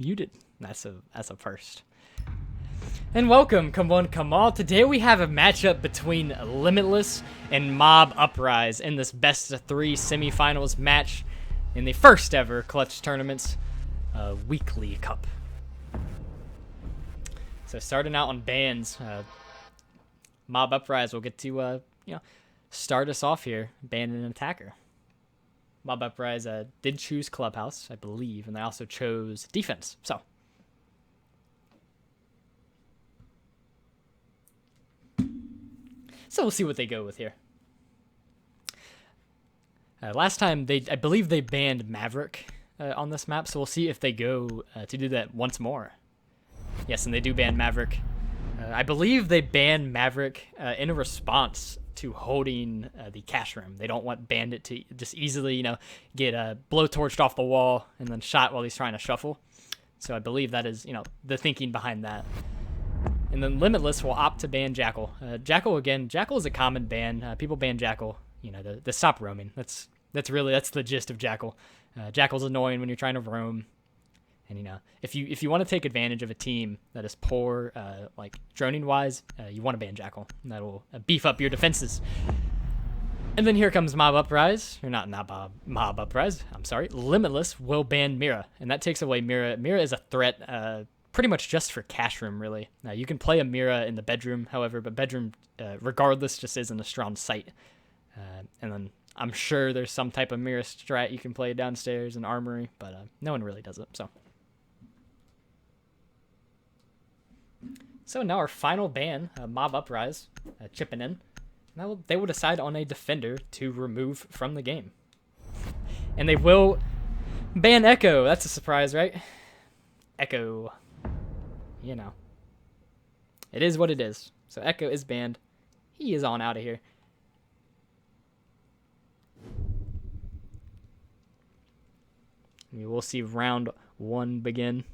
Muted. That's a first. And welcome, come on, come all. Today we have a matchup between Limitless and Mob Uprise in this best of 3 semifinals match in the first ever Clutch Tournaments Weekly Cup. So starting out on bans, Mob Uprise will get to start us off here, banning an attacker. Mob Uprise did choose Clubhouse, I believe, and they also chose defense. So we'll see what they go with here. Last time, I believe they banned Maverick on this map, so we'll see if they go to do that once more. Yes, and they do ban Maverick. I believe they banned Maverick in a response to holding the cash room. They don't want Bandit to just easily, get blowtorched off the wall and then shot while he's trying to shuffle. So I believe that is, the thinking behind that. And then Limitless will opt to ban Jackal. Jackal is a common ban. People ban Jackal, to stop roaming. That's the gist of Jackal. Jackal's annoying when you're trying to roam. And if you want to take advantage of a team that is poor, like droning wise, you want to ban Jackal. And that'll beef up your defenses. And then here comes Mob Uprise, or not Mob Uprise. I'm sorry. Limitless will ban Mira, and that takes away Mira. Mira is a threat, pretty much just for cash room, really. Now you can play a Mira in the bedroom, however, but bedroom, regardless, just isn't a strong sight. And then I'm sure there's some type of Mira strat you can play downstairs in Armory, but no one really does it. So now our final ban, Mob Uprise, chipping in. Now they will decide on a defender to remove from the game. And they will ban Echo. That's a surprise, right? Echo. It is what it is. So Echo is banned. He is on out of here. We will see round 1 begin.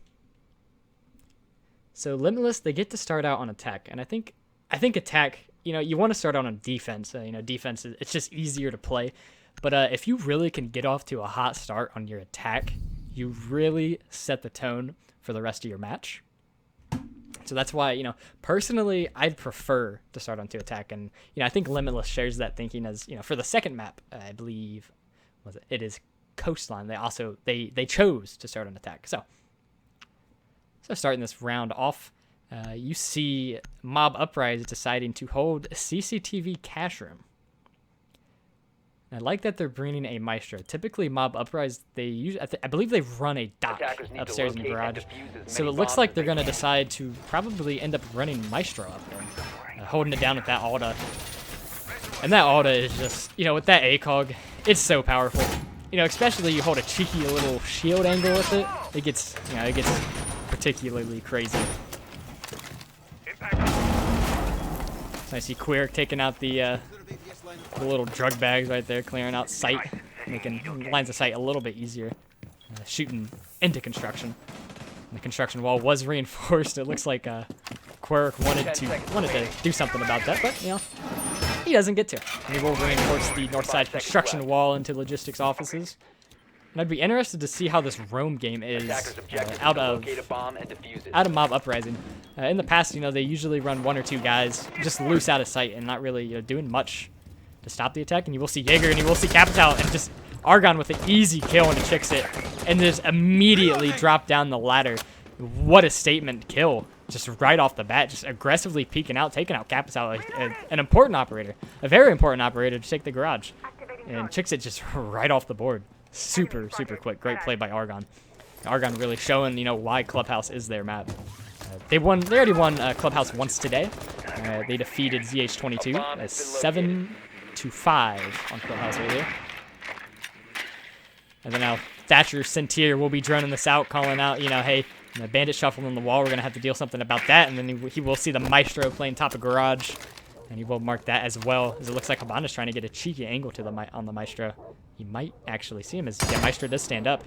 So Limitless, they get to start out on attack, and I think attack, you want to start out on defense. Defense it's just easier to play, but if you really can get off to a hot start on your attack, you really set the tone for the rest of your match. So that's why, personally, I'd prefer to start on to attack, and I think Limitless shares that thinking as for the second map, I believe, it is Coastline. They chose to start on attack. So starting this round off, you see Mob Uprise deciding to hold CCTV cash room. I like that they're bringing a Maestro. Typically, Mob Uprise, I believe they run a dock upstairs in the garage. So it looks like they're going to decide to probably end up running Maestro up there, holding it down with that Alda. And that Alda is just, with that ACOG, it's so powerful. Especially you hold a cheeky little shield angle with it, it gets particularly crazy. So I see Quirk taking out the little drug bags right there, clearing out sight, making lines of sight a little bit easier. Shooting into construction. And the construction wall was reinforced. It looks like Quirk wanted to do something about that, but he doesn't get to. And he will reinforce the north side construction wall into logistics offices. And I'd be interested to see how this roam game is out of Mob Uprising. In the past, they usually run 1 or 2 guys just loose out of sight and not really doing much to stop the attack. And you will see Jaeger and you will see Capital and just Argon with an easy kill and he chicks it and just immediately drop down the ladder. What a statement kill. Just right off the bat, just aggressively peeking out, taking out Capital, an important operator, a very important operator to take the garage. And chicks it just right off the board. Super quick. Great play by Argon. Argon really showing, why Clubhouse is their map. They already won Clubhouse once today. They defeated ZH22 7-5 on Clubhouse earlier. And then now Thatcher Sentier will be droning this out, calling out, hey, the bandit shuffling on the wall, we're going to have to deal something about that. And then he will see the Maestro playing top of garage. And he will mark that as well, as it looks like Habana's trying to get a cheeky angle to on the Maestro. You might actually see him as Maestro does stand up.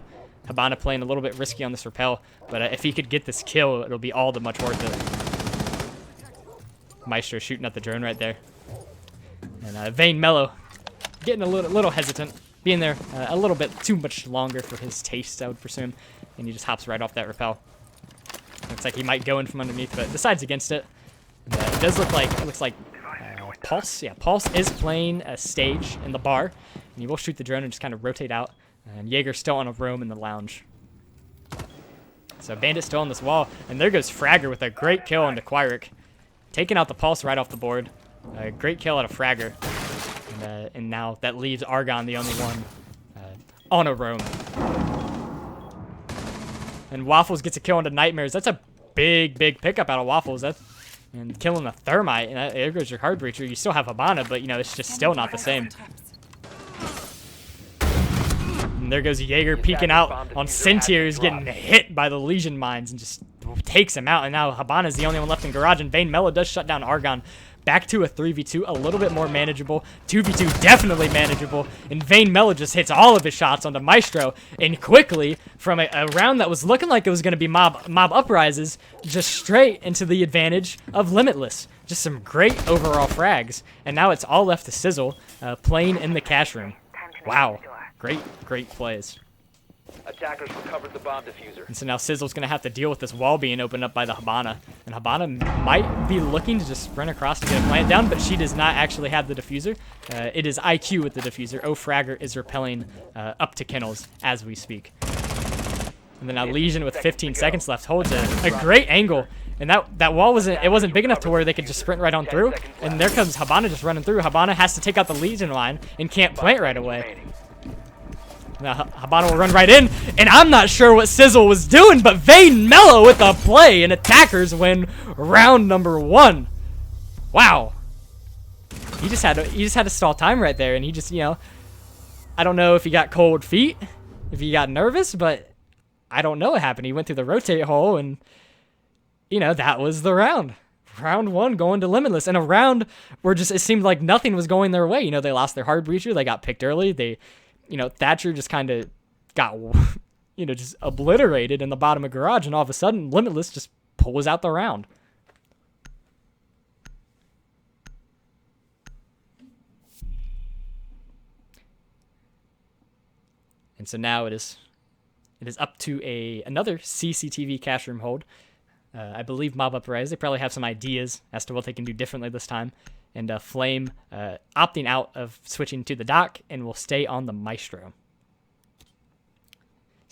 Habana playing a little bit risky on this rappel, but if he could get this kill, it'll be all the much worth it. Maestro shooting at the drone right there. And Vane Mello getting a little hesitant, being there a little bit too much longer for his taste, I would presume. and he just hops right off that rappel. Looks like he might go in from underneath, but decides against it. And, it does look like, Pulse. Yeah, Pulse is playing a stage in the bar, and he will shoot the drone and just kind of rotate out. And Jaeger's still on a roam in the lounge. So Bandit's still on this wall, and there goes Fragger with a great kill onto Quiric, taking out the Pulse right off the board. Great kill out of Fragger, and now that leaves Argon the only one on a roam. And Waffles gets a kill into Nightmares. That's a big pickup out of Waffles. And killing the Thermite, and there goes your Hard Breacher. You still have Habana, but, you know, it's just still not the same. And there goes Jaeger peeking out on Sentier, who's getting hit by the Legion Mines and just takes him out. And now Habana's the only one left in Garage, and Vayne Mello does shut down Argon. Back to a 3v2, a little bit more manageable. 2v2, definitely manageable. And Vayne Mello just hits all of his shots onto Maestro. And quickly, from a round that was looking like it was going to be mob uprises, just straight into the advantage of Limitless. Just some great overall frags. And now it's all left to Sizzle, playing in the cash room. Wow. Great plays. Attackers recovered the bomb diffuser. And so now Sizzle's going to have to deal with this wall being opened up by the Habana. And Habana might be looking to just sprint across to get a plant down, but she does not actually have the diffuser. It is IQ with the diffuser. Fragger is repelling up to Kennels as we speak. And then now Legion with 15 seconds left holds a great angle. And that wall wasn't big enough to where they could just sprint right on through. And there comes Habana just running through. Habana has to take out the Legion line and can't plant right away. Now Habana will run right in, and I'm not sure what Sizzle was doing, but Vayne Mello with a play, and Attackers win round number 1. Wow. He just had to stall time right there, and he just, you know, I don't know if he got cold feet, if he got nervous, but I don't know what happened. He went through the rotate hole, and, you know, that was the round. Round 1 going to Limitless, and a round where just it seemed like nothing was going their way. You know, they lost their Hard Breacher, they got picked early, you know, Thatcher just kind of got, you know, just obliterated in the bottom of Garage, and all of a sudden, Limitless just pulls out the round. And so now it is up to another CCTV cash room hold. I believe Mob Uprise, they probably have some ideas as to what they can do differently this time. And Flame opting out of switching to the dock and will stay on the Maestro.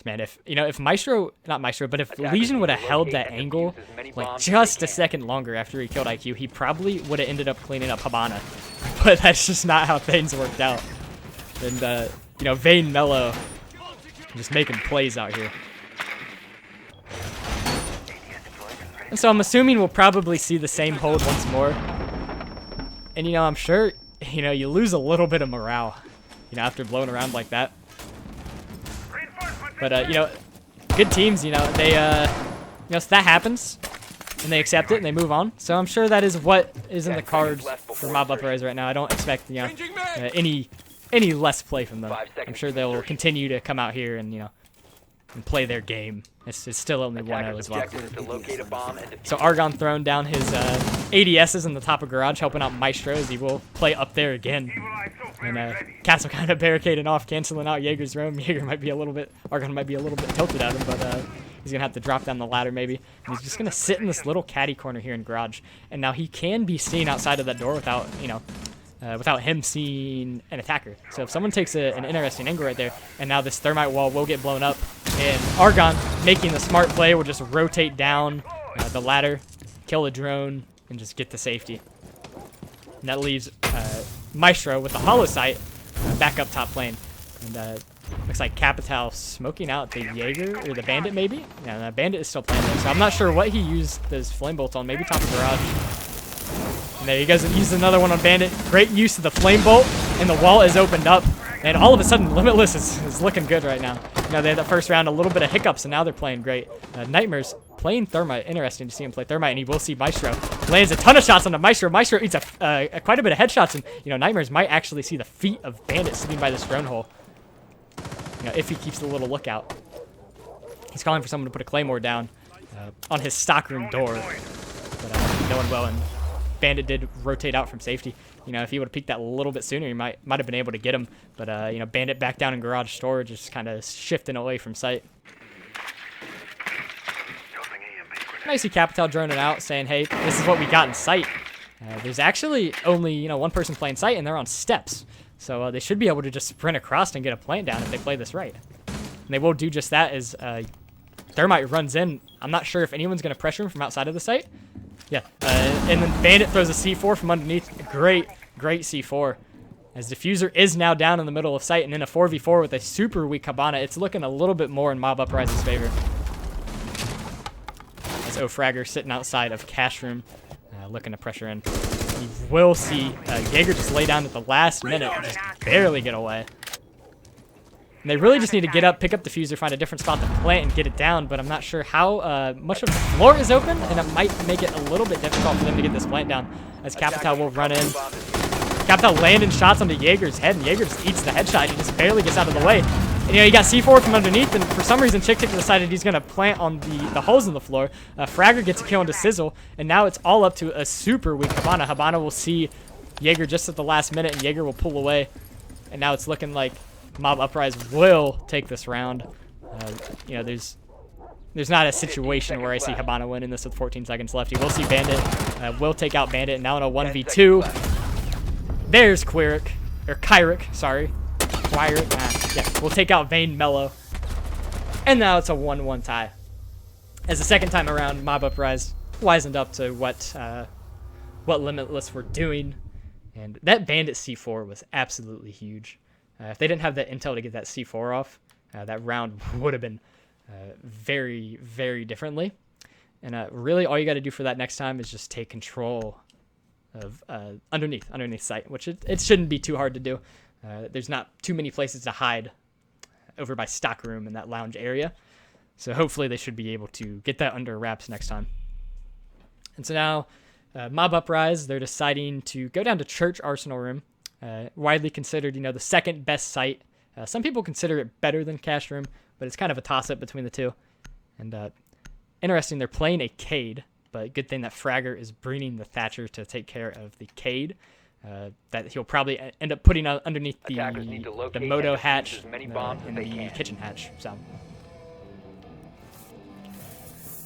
Man, if Legion would have held that angle like just a second longer after he killed IQ, he probably would have ended up cleaning up Habana. But that's just not how things worked out. And you know, Vayne Mello just making plays out here. And so I'm assuming we'll probably see the same hold once more. And, you know, I'm sure, you know, you lose a little bit of morale, you know, after blowing around like that. But, you know, good teams, you know, they, you know, so that happens, and they accept it, and they move on. So I'm sure that is what is in the cards for Mob Uprise right now. I don't expect, you know, any less play from them. I'm sure they'll continue to come out here and, you know, and play their game. It's still only 1-0 as well. So Argon throwing down his ADSs in the top of Garage, helping out Maestro as he will play up there again. And Castle kind of barricading off, canceling out Jaeger's roam. Argon might be a little bit tilted at him, but he's going to have to drop down the ladder maybe. And he's just going to sit in this little caddy corner here in Garage. And now he can be seen outside of that door without, you know, without him seeing an attacker. So if someone takes an interesting angle right there, and now this Thermite wall will get blown up, and Argon, making the smart play, will just rotate down the ladder, kill the drone, and just get to safety. And that leaves Maestro with the hollow sight back up top lane. And looks like Capital smoking out the Jaeger, or the Bandit maybe? Yeah, the Bandit is still playing there, so I'm not sure what he used those flame bolts on, maybe top of Garage. And there he goes and uses another one on Bandit. Great use of the flame bolt, and the wall is opened up. And all of a sudden, Limitless is looking good right now. You know, they had the first round a little bit of hiccups, and now they're playing great. Nightmares playing Thermite. Interesting to see him play Thermite, and he will see Maestro. Lands a ton of shots on the Maestro. Maestro eats quite a bit of headshots, and, you know, Nightmares might actually see the feet of Bandit sitting by this drone hole. You know, if he keeps a little lookout. He's calling for someone to put a Claymore down on his stockroom door. But no one will, and Bandit did rotate out from safety. You know, if he would have peeked that a little bit sooner, he might have been able to get him. But, you know, Bandit back down in Garage storage, just kind of shifting away from sight. Now you see Capital droning out, saying, hey, this is what we got in sight. There's actually only, you know, one person playing sight, and they're on steps. So they should be able to just sprint across and get a plant down if they play this right. And they will do just that as Thermite runs in. I'm not sure if anyone's going to pressure him from outside of the site. Yeah, and then Bandit throws a C4 from underneath. Great C4. As Diffuser is now down in the middle of sight, and in a 4v4 with a super weak Habana, it's looking a little bit more in Mob Uprise's favor. As O'Fragger sitting outside of Cash Room, looking to pressure in. You will see Jaeger just lay down at the last minute and just barely get away. And they really just need to get up, pick up Diffuser, find a different spot to plant, and get it down, but I'm not sure how much of the floor is open, and it might make it a little bit difficult for them to get this plant down, as Capital will run in. Capital landing shots onto Jaeger's head, and Jaeger just eats the headshot. He just barely gets out of the way. And, you know, he got C4 from underneath, and for some reason, Chick decided he's going to plant on the holes in the floor. Fragger gets a kill into Sizzle, and now it's all up to a super weak Habana. Habana will see Jaeger just at the last minute, and Jaeger will pull away. And now it's looking like Mob Uprise will take this round. You know, there's not a situation where I see Habana winning this with 14 seconds left. You will see Bandit will take out Bandit, and now in a 1v2. There's Kyric, sorry. Yeah, we'll take out Vayne Mello. And now it's a 1-1 tie. As the second time around, Mob Uprise wisened up to what Limitless were doing. And that Bandit C4 was absolutely huge. If they didn't have that intel to get that C4 off, that round would have been very, very differently. And really all you got to do for that next time is just take control of underneath site, which it shouldn't be too hard to do. There's not too many places to hide over by stockroom in that lounge area. So hopefully they should be able to get that under wraps next time. And so now Mob Uprise, they're deciding to go down to Church Arsenal Room, widely considered, you know, the second best site. Some people consider it better than Cash Room, but it's kind of a toss-up between the two. And interesting, they're playing a Cade, but good thing that Fragger is bringing the Thatcher to take care of the Cade. That he'll probably end up putting underneath the Moto hatch and the kitchen hatch. So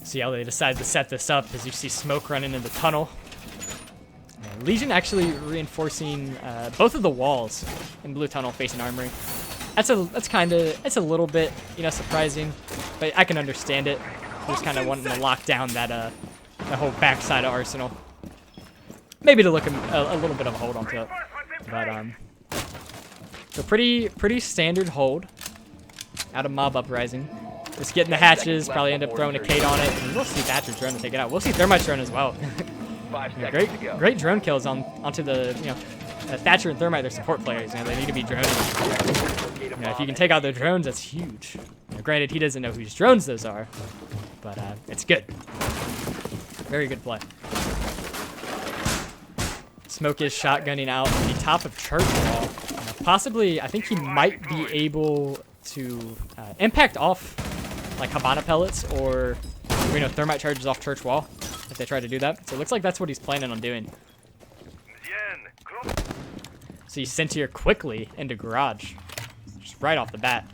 see how they decide to set this up as you see smoke running in the tunnel. Legion actually reinforcing both of the walls in blue tunnel facing armory. It's a little bit, you know, surprising, but I can understand it. Just kind of wanting to lock down that the whole backside of Arsenal. Maybe to look a little bit of a hold onto it. But so pretty standard hold out of Mob Uprising. Just getting the hatches, probably end up throwing a Cade on it, and we'll see Thatcher's drone to take it out. We'll see Thermite's drone as well. Yeah, great drone kills onto the, you know, Thatcher and Thermite, they're support players. You know, they need to be drones. You know, if you can take out their drones, that's huge. You know, granted, he doesn't know whose drones those are, but it's good. Very good play. Smoke is shotgunning out the top of Church Wall. Possibly, I think he might be able to impact off like Habana pellets or, you know, thermite charges off Church Wall if they try to do that. So it looks like that's what he's planning on doing. So you sent here quickly into garage, just right off the bat.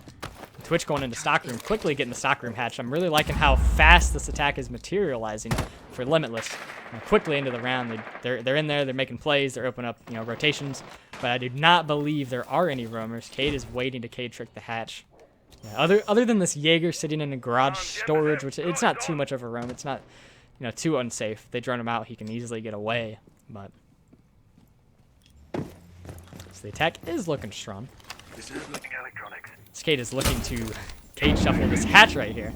Twitch going into stockroom, quickly getting the stockroom hatch. I'm really liking how fast this attack is materializing for Limitless. Quickly into the round, they're in there, they're making plays, they're opening up, you know, rotations. But I do not believe there are any roamers. Cade is waiting to Cade trick the hatch. Yeah, other than this Jaeger sitting in a garage storage, which it's not too much of a roam. It's not, you know, too unsafe. If they drone him out, he can easily get away. But so the attack is looking strong. This Cade is looking to Cade shuffle this hatch right here.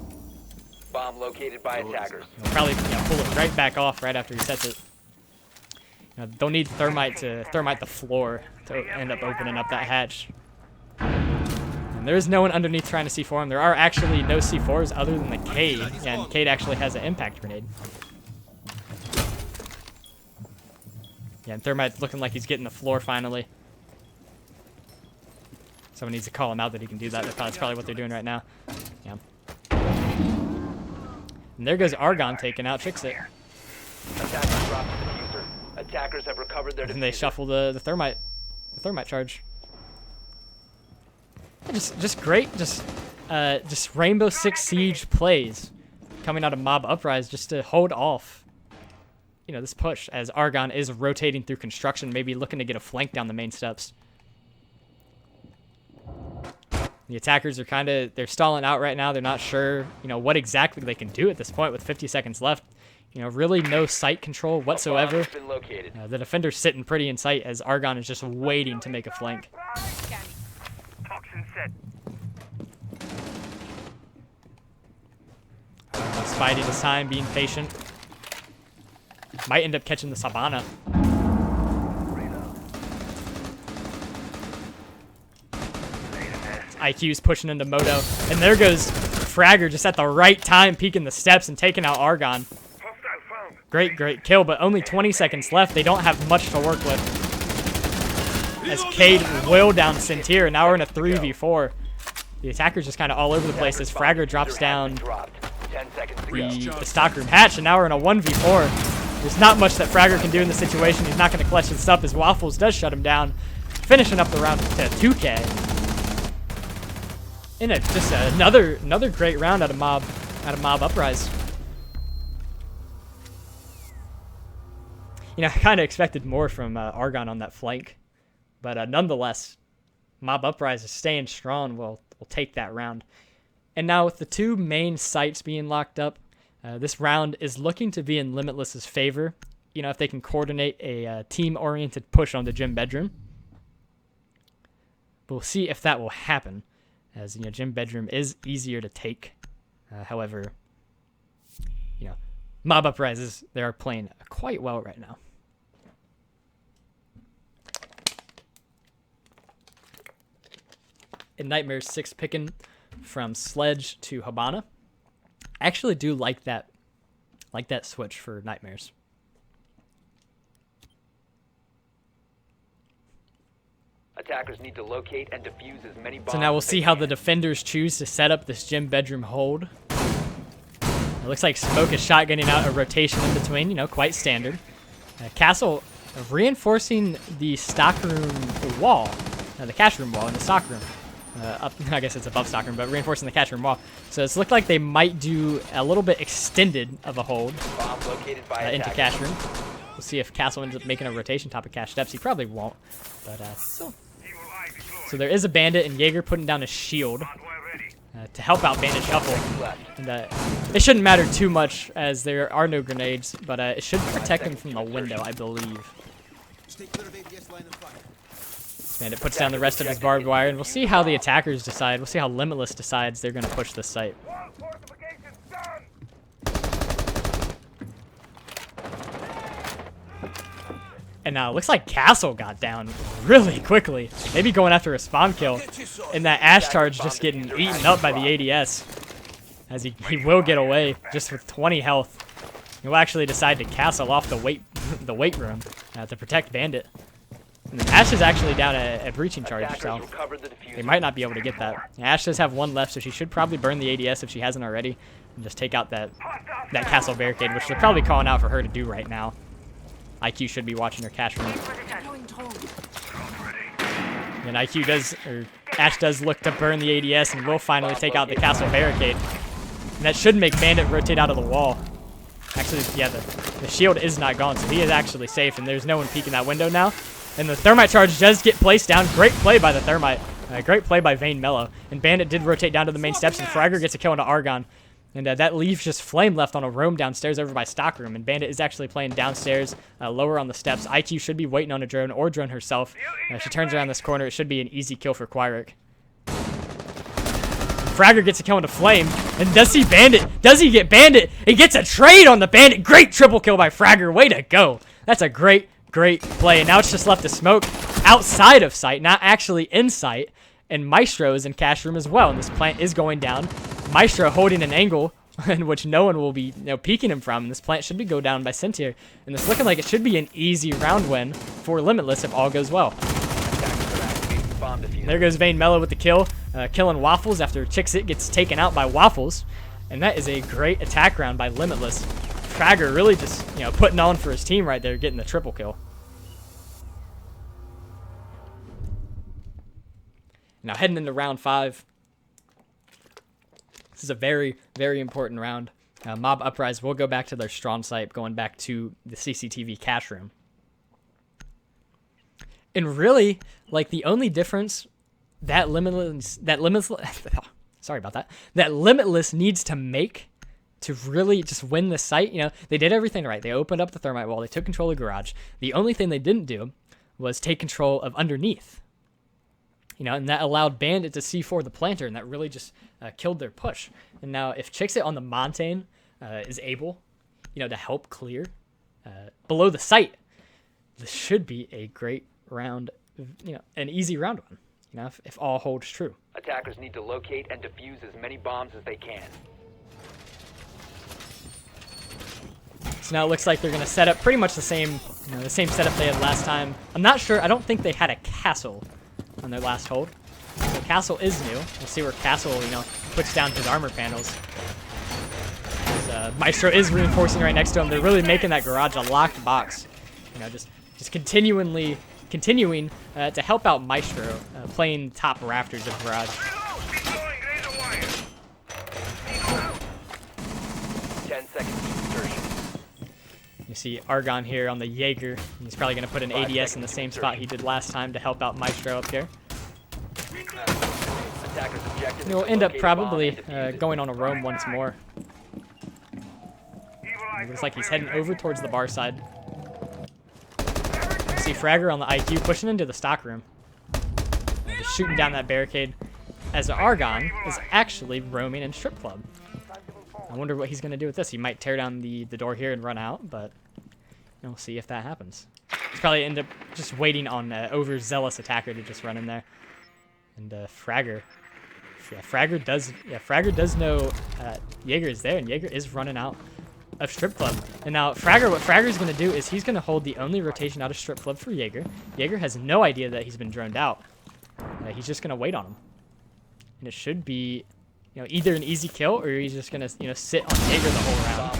Bomb located by attackers. He'll probably, you know, pull it right back off right after he sets it. You know, they'll need Thermite to thermite the floor to end up opening up that hatch. And there is no one underneath trying to C4 him. There are actually no C4s other than the Cade, and Cade actually has an impact grenade. Yeah, and Thermite's looking like he's getting the floor finally. Someone needs to call him out that he can do that. That's probably what they're doing right now. Yeah. And there goes Argon taken out, fix it. Attackers dropped the diffuser. Attackers have recovered their diffuser. And they shuffle the thermite charge. Just great, just Rainbow Six Siege plays coming out of Mob Uprise just to hold off, you know, this push as Argon is rotating through construction, maybe looking to get a flank down the main steps. The attackers are they're stalling out right now. They're not sure, you know, what exactly they can do at this point with 50 seconds left. You know, really no sight control whatsoever. The defender's sitting pretty in sight as Argon is just waiting to make a flank. Toxin set. Spidey this time, being patient. Might end up catching the Sabana. IQ's pushing into Moto. And there goes Fragger just at the right time, peeking the steps and taking out Argon. Great kill, but only 20 seconds left. They don't have much to work with. As Cade will down Sintir, and now we're in a 3v4. The attacker's just kind of all over the place as Fragger drops down the stockroom hatch, and now we're in a 1v4. There's not much that Fragger can do in this situation. He's not going to clutch this up as Waffles does shut him down, finishing up the round to 2K. In just another great round out of Mob Uprise. You know, I kind of expected more from Argon on that flank, but nonetheless, Mob Uprise is staying strong. We'll take that round. And now with the two main sites being locked up, this round is looking to be in Limitless's favor. You know, if they can coordinate a team-oriented push on the gym bedroom. But we'll see if that will happen, as, you know, gym bedroom is easier to take. However, you know, Mob Uprises, they are playing quite well right now. In Nightmares 6 picking from Sledge to Habana. I actually do like that switch for Nightmares. Attackers need to locate and defuse as many bombs. So now we'll see how the defenders choose to set up this gym bedroom hold. It looks like Smoke is shotgunning out a rotation in between, you know, quite standard. Castle reinforcing the stockroom wall, the cash room wall in the stockroom. I guess it's above stockroom, but reinforcing the cash room wall. So it's looked like they might do a little bit extended of a hold into cash room. We'll see if Castle ends up making a rotation top of cash steps. He probably won't, but still. So there is a Bandit and Jaeger putting down a shield to help out Bandit Shuffle. And it shouldn't matter too much as there are no grenades, but it should protect him from the window, I believe. Bandit puts down the rest of his barbed wire, and we'll see how the attackers decide. We'll see how Limitless decides they're going to push this site. And now it looks like Castle got down really quickly. Maybe going after a spawn kill. And that Ash charge just getting eaten up by the ADS. As he will get away just with 20 health. He'll actually decide to castle off the weight room to protect Bandit. And then Ash is actually down a breaching charge, so they might not be able to get that. Ash does have one left, so she should probably burn the ADS if she hasn't already. And just take out that castle barricade, which they're probably calling out for her to do right now. IQ should be watching her cash room. And Ash does look to burn the ADS and will finally take out the castle barricade. And that should make Bandit rotate out of the wall. Actually, yeah, the shield is not gone, so he is actually safe, and there's no one peeking that window now. And the thermite charge does get placed down. Great play by the thermite. Great play by Vayne Mello. And Bandit did rotate down to the main steps, and Fragger gets a kill into Argon. And that leaves just Flame left on a roam downstairs over by Stockroom. And Bandit is actually playing downstairs, lower on the steps. IQ should be waiting on a drone or drone herself. She turns around this corner. It should be an easy kill for Quiric. Fragger gets a kill into Flame. And does he Bandit? Does he get Bandit? He gets a trade on the Bandit. Great triple kill by Fragger. Way to go. That's a great play. And now it's just left to Smoke outside of sight, not actually in sight. And Maestro is in cash room as well. And this plant is going down. Maestro holding an angle in which no one will be peeking him from. And this plant should be go down by Sintir. And it's looking like it should be an easy round win for Limitless if all goes well. There goes Vayne Mello with the kill. Killing Waffles after Chicksit gets taken out by Waffles. And that is a great attack round by Limitless. Fragger really just putting on for his team right there, getting the triple kill. Now heading into round 5. This is a very, very important round Mob Uprise will go back to their strong site, going back to the CCTV cache room. And really, like, the only difference that Limitless sorry about that, that Limitless needs to make to really just win the site, they did everything right. They opened up the thermite wall. They took control of the garage. The only thing they didn't do was take control of underneath. And that allowed Bandit to C4 the planter, and that really just killed their push. And now if Chixit on the Montane is able, to help clear below the site, this should be a great round, an easy round one, if all holds true. Attackers need to locate and defuse as many bombs as they can. So now it looks like they're going to set up pretty much the same setup they had last time. I'm not sure. I don't think they had a castle on their last hold. So castle is new. We'll see where castle, puts down his armor panels. Maestro is reinforcing right next to him. They're really making that garage a locked box. Just continuing to help out Maestro, playing top rafters of garage. 10 seconds to insertion. You see Argon here on the Jaeger. He's probably going to put an ADS in the same spot he did last time to help out Maestro up here. He'll end up probably going on a roam once more. It looks like he's heading over towards the bar side. You see Fragger on the IQ pushing into the stock room. Just shooting down that barricade as Argon is actually roaming in strip club. I wonder what he's going to do with this. He might tear down the door here and run out, but we'll see if that happens. He's probably end up just waiting on overzealous attacker to just run in there. And Fragger does know Jaeger is there, and Jaeger is running out of strip club. And now what Fragger's going to do is he's going to hold the only rotation out of strip club for Jaeger. Jaeger has no idea that he's been droned out. He's just going to wait on him. And it should be either an easy kill, or he's just going to sit on Jaeger the whole round.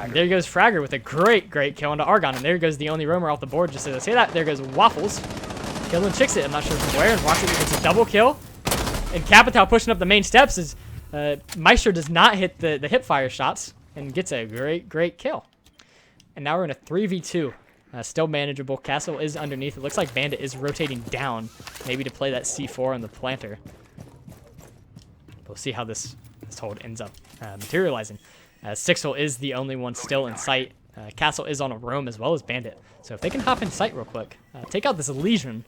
And there goes Fragger with a great kill into Argon. And there goes the only roamer off the board. Just as I say that, there goes Waffles. Killing Chixit. I'm not sure from where. And watch it. It's a double kill. And Capital pushing up the main steps as Maestro does not hit the hip fire shots and gets a great kill. And now we're in a 3v2. Still manageable. Castle is underneath. It looks like Bandit is rotating down, maybe to play that C4 on the planter. We'll see how this hold ends up materializing. Sixel is the only one still in sight. Castle is on a roam as well as Bandit. So if they can hop in sight real quick, take out this Legion,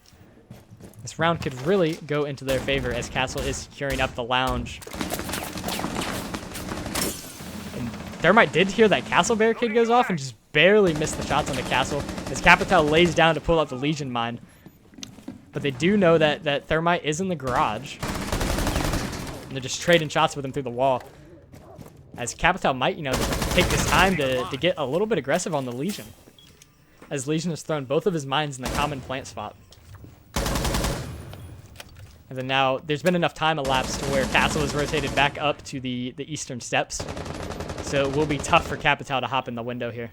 this round could really go into their favor as Castle is securing up the lounge. And Thermite did hear that Castle barricade goes off and just barely missed the shots on the Castle as Capital lays down to pull out the Legion mine. But they do know that Thermite is in the garage. And they're just trading shots with him through the wall. As Capital might, take this time to get a little bit aggressive on the Legion. As Legion has thrown both of his mines in the common plant spot. And then now, there's been enough time elapsed to where Castle is rotated back up to the eastern steps. So it will be tough for Capital to hop in the window here.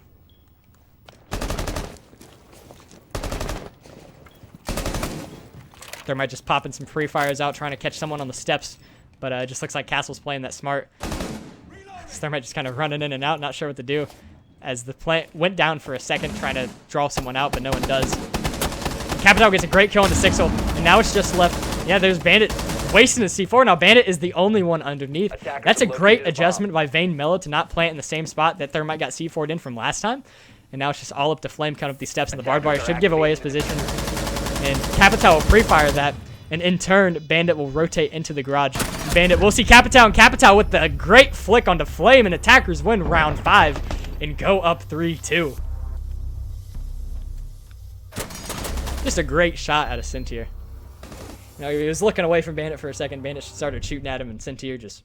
Thermite just popping some free fires out, trying to catch someone on the steps. But it just looks like Castle's playing that smart. Thermite just kind of running in and out, not sure what to do. As the plant went down for a second, trying to draw someone out, but no one does. Capital gets a great kill into Sixel, and now it's just left. Yeah, there's Bandit wasting his C4. Now Bandit is the only one underneath. That's a great adjustment by Vane Mello to not plant in the same spot that Thermite got C4'd in from last time. And now it's just all up to Flame coming up these steps, and the barbed wire should give away his position. And Capital will pre-fire that. And in turn, Bandit will rotate into the garage. Bandit, we'll see Capital, and Capital with the great flick onto Flame, and attackers win round 5 and go up 3-2. Just a great shot out of Sentier. He was looking away from Bandit for a second. Bandit started shooting at him, and Sentier just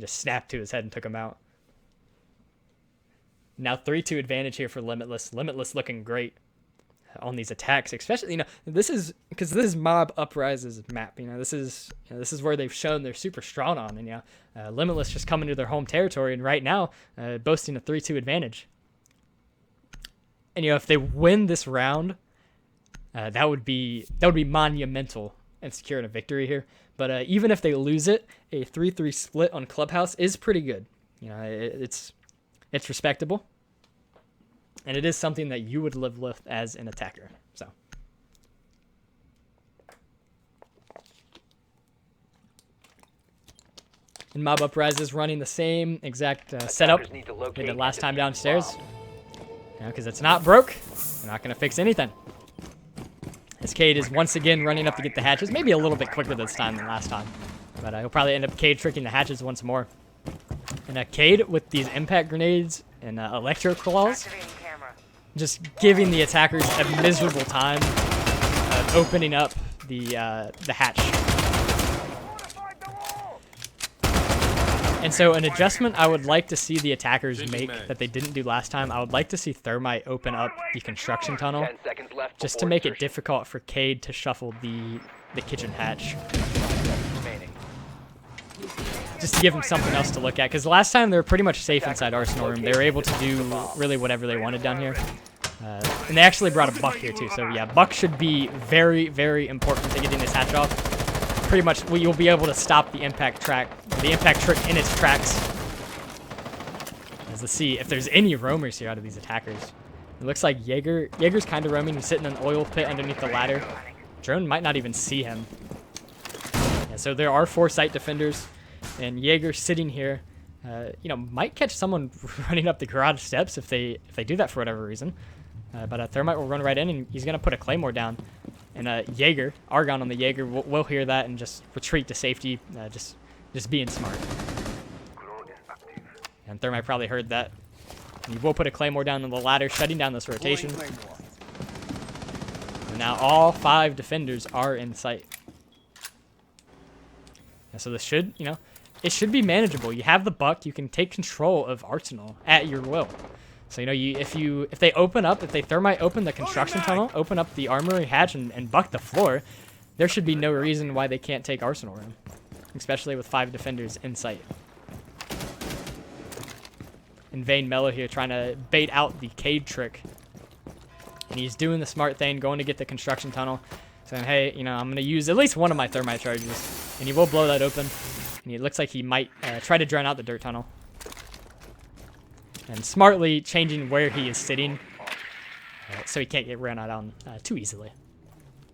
snapped to his head and took him out. Now 3-2 advantage here for Limitless. Limitless looking great on these attacks, especially this is because this is Mob Uprise's map. This is where they've shown they're super strong on, and Limitless just coming to their home territory, and right now boasting a 3-2 advantage. And if they win this round, that would be monumental and securing a victory here. But even if they lose it, a 3-3 split on Clubhouse is pretty good. It's It's respectable. And it is something that you would live with as an attacker. So. And Mob Uprise is running the same exact setup they did last time downstairs. Because it's not broke, they're not going to fix anything. As Cade is once again running up to get the hatches. Maybe a little bit quicker this time than last time. But he'll probably end up Cade tricking the hatches once more. And Cade with these impact grenades and electro claws, just giving the attackers a miserable time opening up the hatch. And so an adjustment I would like to see the attackers make that they didn't do last time, I would like to see Thermite open up the construction tunnel just to make it difficult for Cade to shuffle the kitchen hatch. Just to give them something else to look at, because last time they were pretty much safe inside Arsenal Room. They were able to do really whatever they wanted down here. And they actually brought a Buck here too, so yeah, Buck should be very, very important to getting this hatch off. Pretty much, well, you'll be able to stop the impact trick in its tracks. Let's see if there's any roamers here out of these attackers. It looks like Jaeger's kind of roaming. He's sitting in an oil pit underneath the ladder. Drone might not even see him. Yeah, so there are 4 site defenders, and Jaeger sitting here, might catch someone running up the garage steps if they do that for whatever reason. But Thermite will run right in, and he's gonna put a claymore down. And Jaeger, Argon on the Jaeger, will hear that and just retreat to safety, just being smart. And Thermite probably heard that. And he will put a claymore down on the ladder, shutting down this rotation. And now all 5 defenders are in sight. And so this should, it should be manageable. You have the Buck, you can take control of Arsenal at your will. So, if they Thermite open the construction tunnel, open up the armory hatch and buck the floor, there should be no reason why they can't take Arsenal Room. Especially with 5 defenders in sight. And Vane Mello here trying to bait out the Cade trick. And he's doing the smart thing, going to get the construction tunnel. Saying, hey, I'm going to use at least one of my Thermite charges. And he will blow that open. And it looks like he might try to drown out the dirt tunnel. And smartly changing where he is sitting so he can't get ran out on too easily.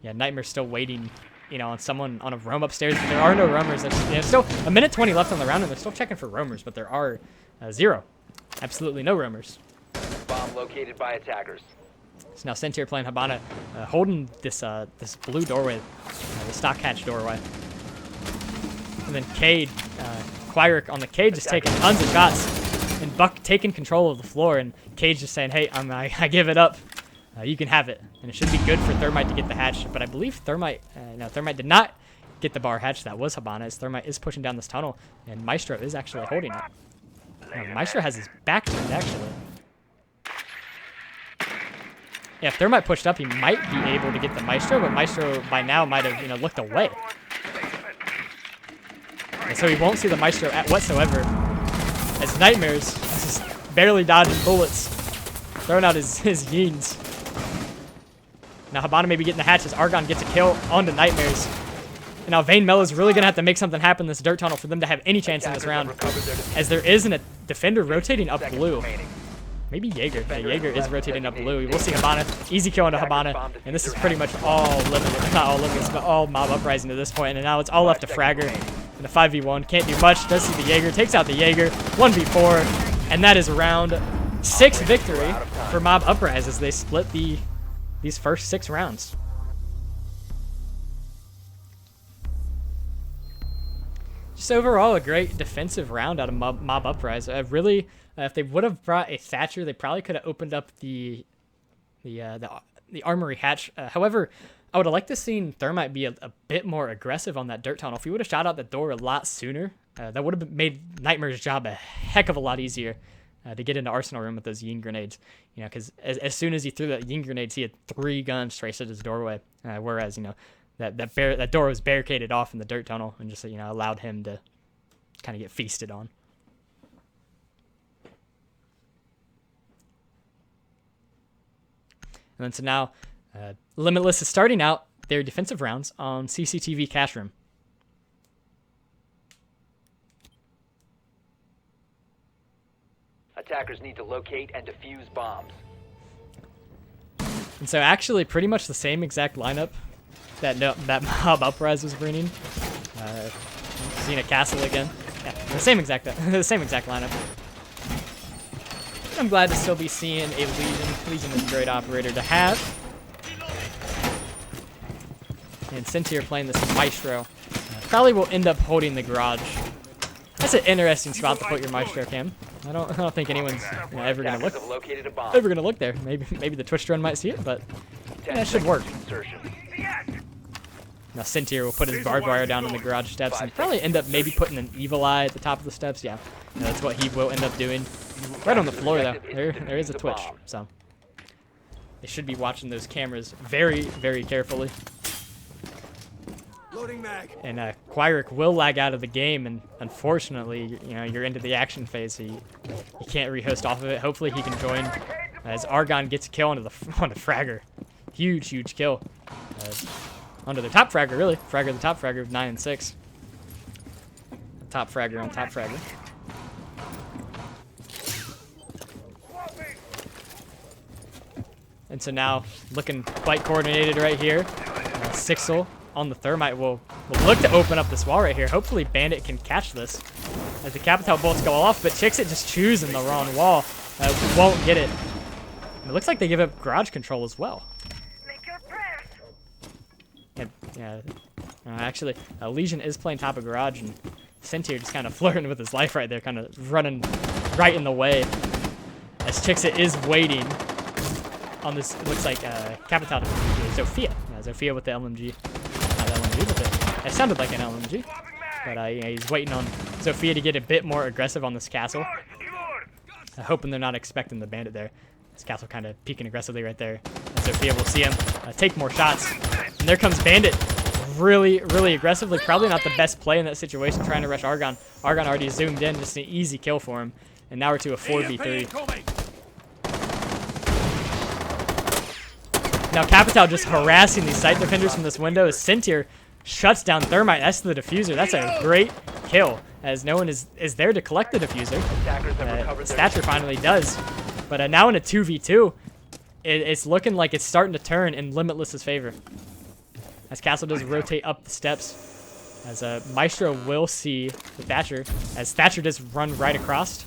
Yeah, Nightmare's still waiting, on someone on a roam upstairs, but there are no roamers. There's still a minute 20 left on the round, and they're still checking for roamers, but there are 0. Absolutely no roamers. Bomb located by attackers. So now Sentier playing Habana, holding this blue doorway, the stock hatch doorway. And then Cade, Quiric on the Cade just taking tons of shots. And Buck taking control of the floor, and Cage just saying, hey, I give it up. You can have it. And it should be good for Thermite to get the hatch. But I believe Thermite did not get the bar hatch. That was Habana's. Thermite is pushing down this tunnel, and Maestro is actually holding it. Maestro has his back turned, actually. Yeah, if Thermite pushed up, he might be able to get the Maestro, but Maestro by now might have, looked away. And so he won't see the Maestro whatsoever. As Nightmare's just barely dodging bullets, throwing out his yeens. Now Habana may be getting the hatch as Argon gets a kill onto Nightmare's. And now Vane Mello's really going to have to make something happen in this dirt tunnel for them to have any chance in this round. As there isn't a defender rotating up blue. Maybe Jaeger. Yeah, Jaeger is rotating up blue. We'll see Habana. Easy kill into Habana. And this is pretty much all Limitless. Not all Limitless, but all Mob Uprising to this point. And now it's all left to Fragger. In a 5v1, can't do much. Does see the Jaeger, takes out the Jaeger. 1v4, and that is round 6 victory for Mob Uprise as they split these first 6 rounds. Just overall a great defensive round out of Mob Uprise. Really, if they would have brought a Thatcher, they probably could have opened up the armory hatch. However, I would have liked to seen Thermite be a bit more aggressive on that dirt tunnel. If he would have shot out the door a lot sooner, that would have made Nightmare's job a heck of a lot easier to get into Arsenal Room with those Yeen grenades. Because as soon as he threw that Yeen grenades, he had 3 guns traced at his doorway. Whereas, that door was barricaded off in the dirt tunnel and just, allowed him to kind of get feasted on. And then so now, Limitless is starting out their defensive rounds on CCTV Cash Room. Attackers need to locate and defuse bombs. And so actually pretty much the same exact lineup that mob Uprise was bringing. Xena Castle again. Yeah, the same exact lineup. I'm glad to still be seeing a Legion. Legion is a great operator to have. And Cynthia playing this Maestro. Probably will end up holding the garage. That's an interesting spot to put your Maestro cam. I don't think anyone's ever gonna Attackers have located a bomb. look there. Maybe the Twitch drone might see it, but yeah, it should work. Insertion. Now Cynthia will put his barbed wire down on the garage steps and probably end up maybe putting an evil eye at the top of the steps. Yeah, that's what he will end up doing. Right on the floor though. There is a Twitch, so they should be watching those cameras very, very carefully. And Quiric will lag out of the game, and unfortunately, you're into the action phase, so you can't rehost off of it. Hopefully, he can join as Argon gets a kill onto the fragger. Huge kill. Onto the top fragger, really. The top fragger of 9 and 6. Top fragger on top fragger. And so now, looking quite coordinated right here. Sixel on the Thermite will look to open up this wall right here. Hopefully Bandit can catch this as the Capital bolts go off, but Chixit just choosing the wrong wall. Won't get it. And it looks like they give up garage control as well. And, yeah, actually, Legion is playing top of garage, and Cynthia just kind of flirting with his life right there, kind of running right in the way. As Chixit is waiting on this, it looks like Capital, Zofia. Yeah, Zofia with the LMG. Not LMG, but it sounded like an LMG. But he's waiting on Zofia to get a bit more aggressive on this castle. Hoping they're not expecting the Bandit there. This castle kind of peeking aggressively right there. And Zofia will see him take more shots. And there comes Bandit. Really aggressively. Probably not the best play in that situation, trying to rush Argon. Argon already zoomed in, just an easy kill for him. And now we're to a 4v3. Now Capital just harassing these site defenders from this window as Cynthia shuts down Thermite. That's the diffuser. That's a great kill, as no one is there to collect the diffuser. Stature finally does. But now in a 2v2, it's looking like it's starting to turn in Limitless's favor. As Castle does rotate up the steps. As Maestro will see the Thatcher. As Thatcher does run right across.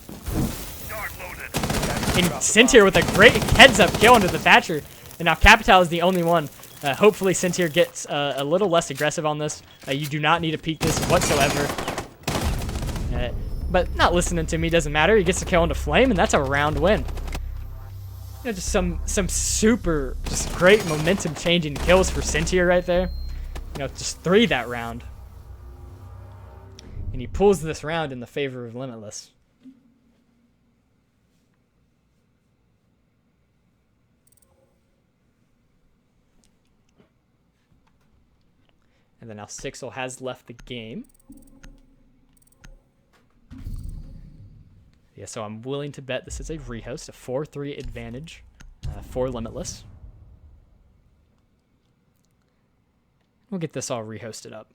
And Cynthia with a great heads-up kill into the Thatcher. And now Capital is the only one. Hopefully Cynthia gets a little less aggressive on this. You do not need to peek this whatsoever. But not listening to me doesn't matter. He gets the kill into Flame, and that's a round win. Just some super, just great momentum-changing kills for Cynthia right there. Just 3 that round. And he pulls this round in the favor of Limitless. And then now Sixel has left the game. Yeah, so I'm willing to bet this is a rehost, a 4-3 advantage for Limitless. We'll get this all rehosted up.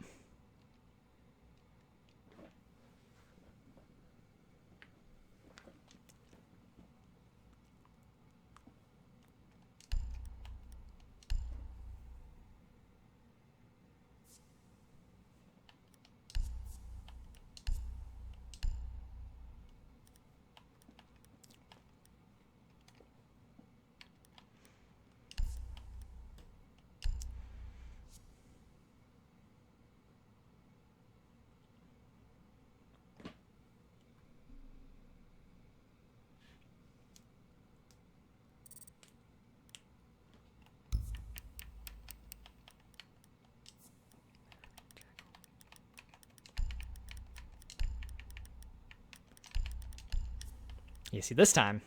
You see, this time,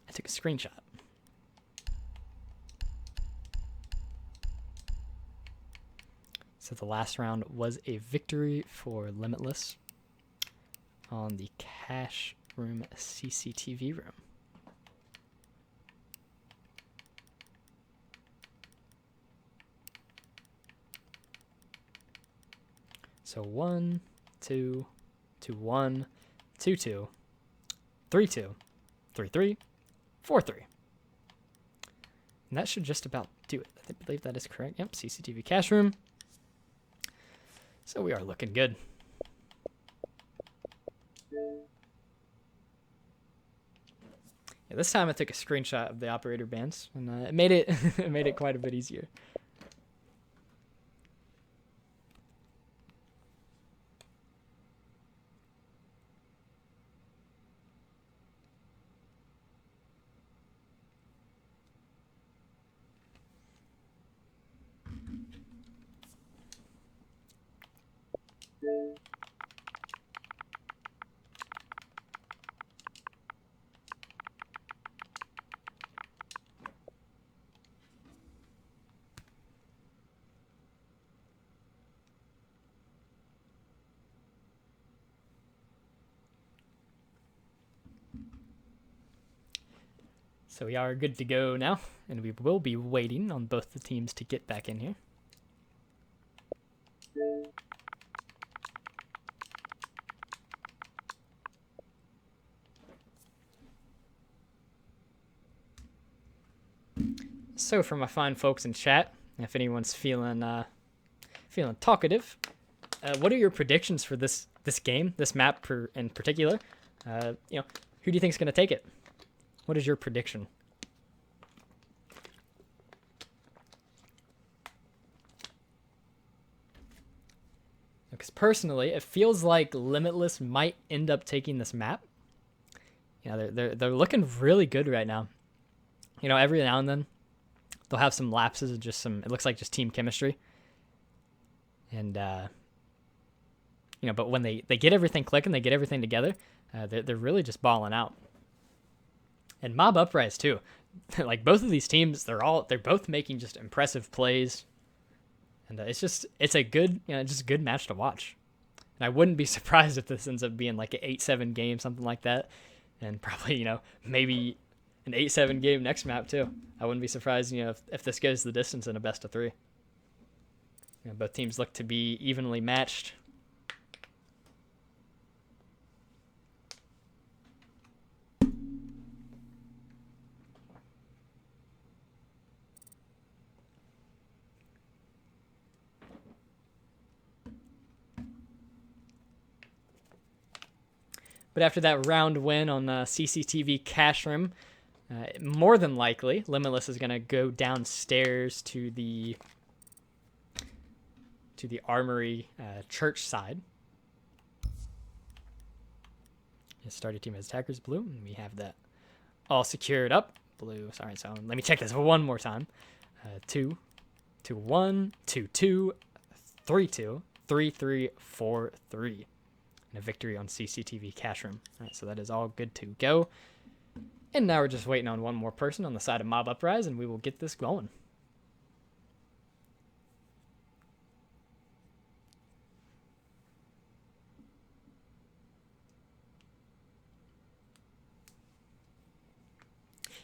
I took a screenshot. So the last round was a victory for Limitless on the cash room CCTV room. So 1, 2, 2, 1, 2, 2, 3, 2. 3-3, 4-3. And that should just about do it. I believe that is correct. Yep, CCTV cash room. So we are looking good. Yeah, this time I took a screenshot of the operator bands, and it made it it made it quite a bit easier. So we are good to go now, and we will be waiting on both the teams to get back in here. So for my fine folks in chat, if anyone's feeling talkative, what are your predictions for this game, this map in particular? Who do you think is going to take it? What is your prediction? Because personally, it feels like Limitless might end up taking this map. They're looking really good right now. Every now and then they'll have some lapses of it looks like just team chemistry. And but when they get everything clicking, they get everything together, they're really just balling out. And Mob Uprise too. Like both of these teams, they're both making just impressive plays. And it's a good, just a good match to watch. And I wouldn't be surprised if this ends up being like an 8-7 game, something like that. And probably, maybe an 8-7 game next map too. I wouldn't be surprised, if this goes the distance in a best of 3. Both teams look to be evenly matched. But after that round win on the CCTV cash room, more than likely, Limitless is going to go downstairs to the Armory church side. His starting team has attackers blue, and we have that all secured up. Blue, sorry, so let me check this one more time. 2, 2, 1, 2, 2, 3, 2, 3, 3, 4, 3. And a victory on CCTV cash room. All right, so that is all good to go. And now we're just waiting on one more person on the side of Mob Uprise, and we will get this going.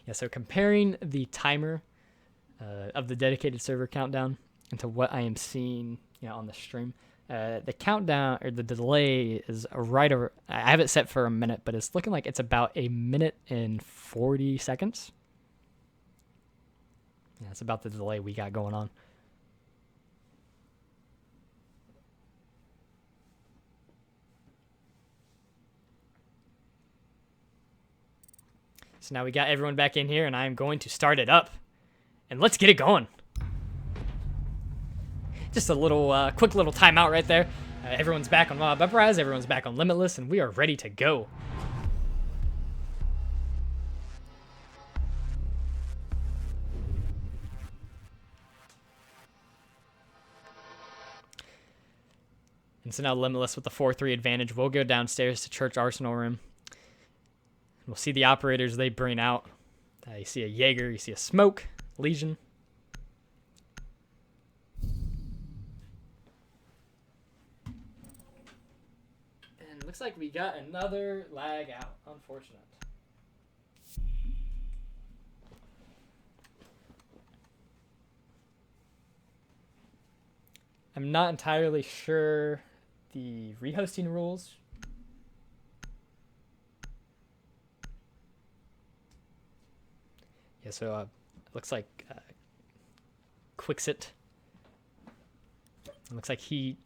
Yeah, so comparing the timer of the dedicated server countdown into what I am seeing, on the stream, the countdown or the delay is right over. I have it set for a minute, but it's looking like it's about 1 minute and 40 seconds. Yeah, it's about the delay we got going on. So now we got everyone back in here, and I'm going to start it up. And let's get it going. Just a little, quick little timeout right there. Everyone's back on Mob Uprise, everyone's back on Limitless, and we are ready to go. And so now Limitless with the 4-3 advantage. We'll go downstairs to Church Arsenal Room. We'll see the operators they bring out. You see a Jaeger, you see a Smoke, Legion. And looks like we got another lag out. Unfortunate. I'm not entirely sure the rehosting rules. Yeah, so it looks like Quixit. It looks like he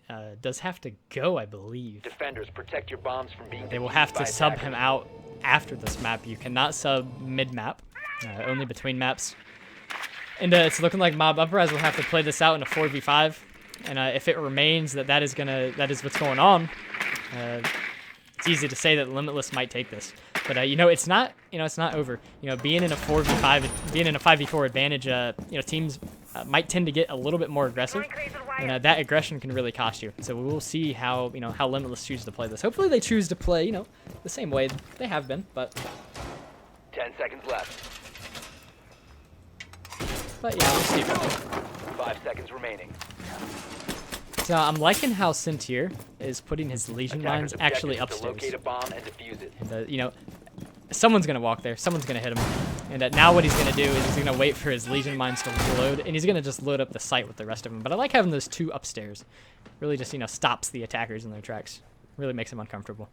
does have to go, I believe. Defenders, protect your bombs from being They will defused have by to sub attackers. him out after this map. You cannot sub mid-map, only between maps. And it's looking like Mob Uprise will have to play this out in a 4v5. And if it remains that is what's going on, it's easy to say that Limitless might take this. But it's not over. Being in a 4v5, being in a 5v4 advantage, teams might tend to get a little bit more aggressive, and that aggression can really cost you. So we will see how how Limitless chooses to play this. Hopefully they choose to play the same way they have been. But 10 seconds left. we'll see. 5 seconds remaining. So I'm liking how Sintier is putting his Legion mines Attackers' actually objective is to upstairs. locate a bomb and defuse it. And someone's gonna walk there. Someone's gonna hit him. And now what he's gonna do is he's gonna wait for his Legion mines to load, and he's gonna just load up the site with the rest of them. But I like having those two upstairs. Really just stops the attackers in their tracks. Really makes them uncomfortable.